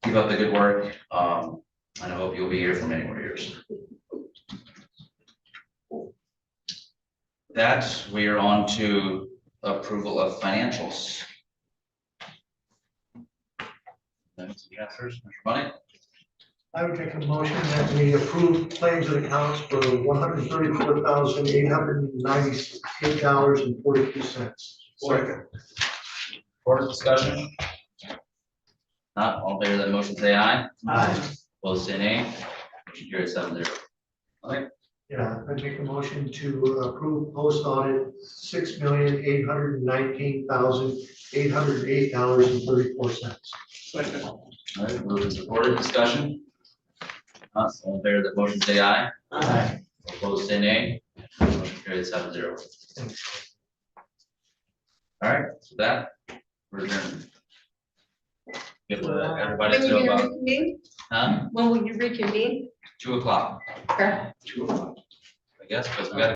keep up the good work. And I hope you'll be here for many more years. That we are on to approval of financials. Next, Mr. Money. I would make a motion that we approve claims and accounts for $134,898.42. Second. Board discussion? Not all in favor of that motion, say aye. Aye. Opposed, say nay. Motion carries 7-0. Okay. Yeah, I'd make a motion to approve post audit $6,819,808.34. Second. All right, moved and supported, discussion? Not all in favor of that motion, say aye. Aye. Opposed, say nay. Motion carries 7-0. All right, so that, we're adjourned. Give everybody to know about, huh? When will you reconvene? 2 o'clock. Okay. 2 o'clock. I guess, because we got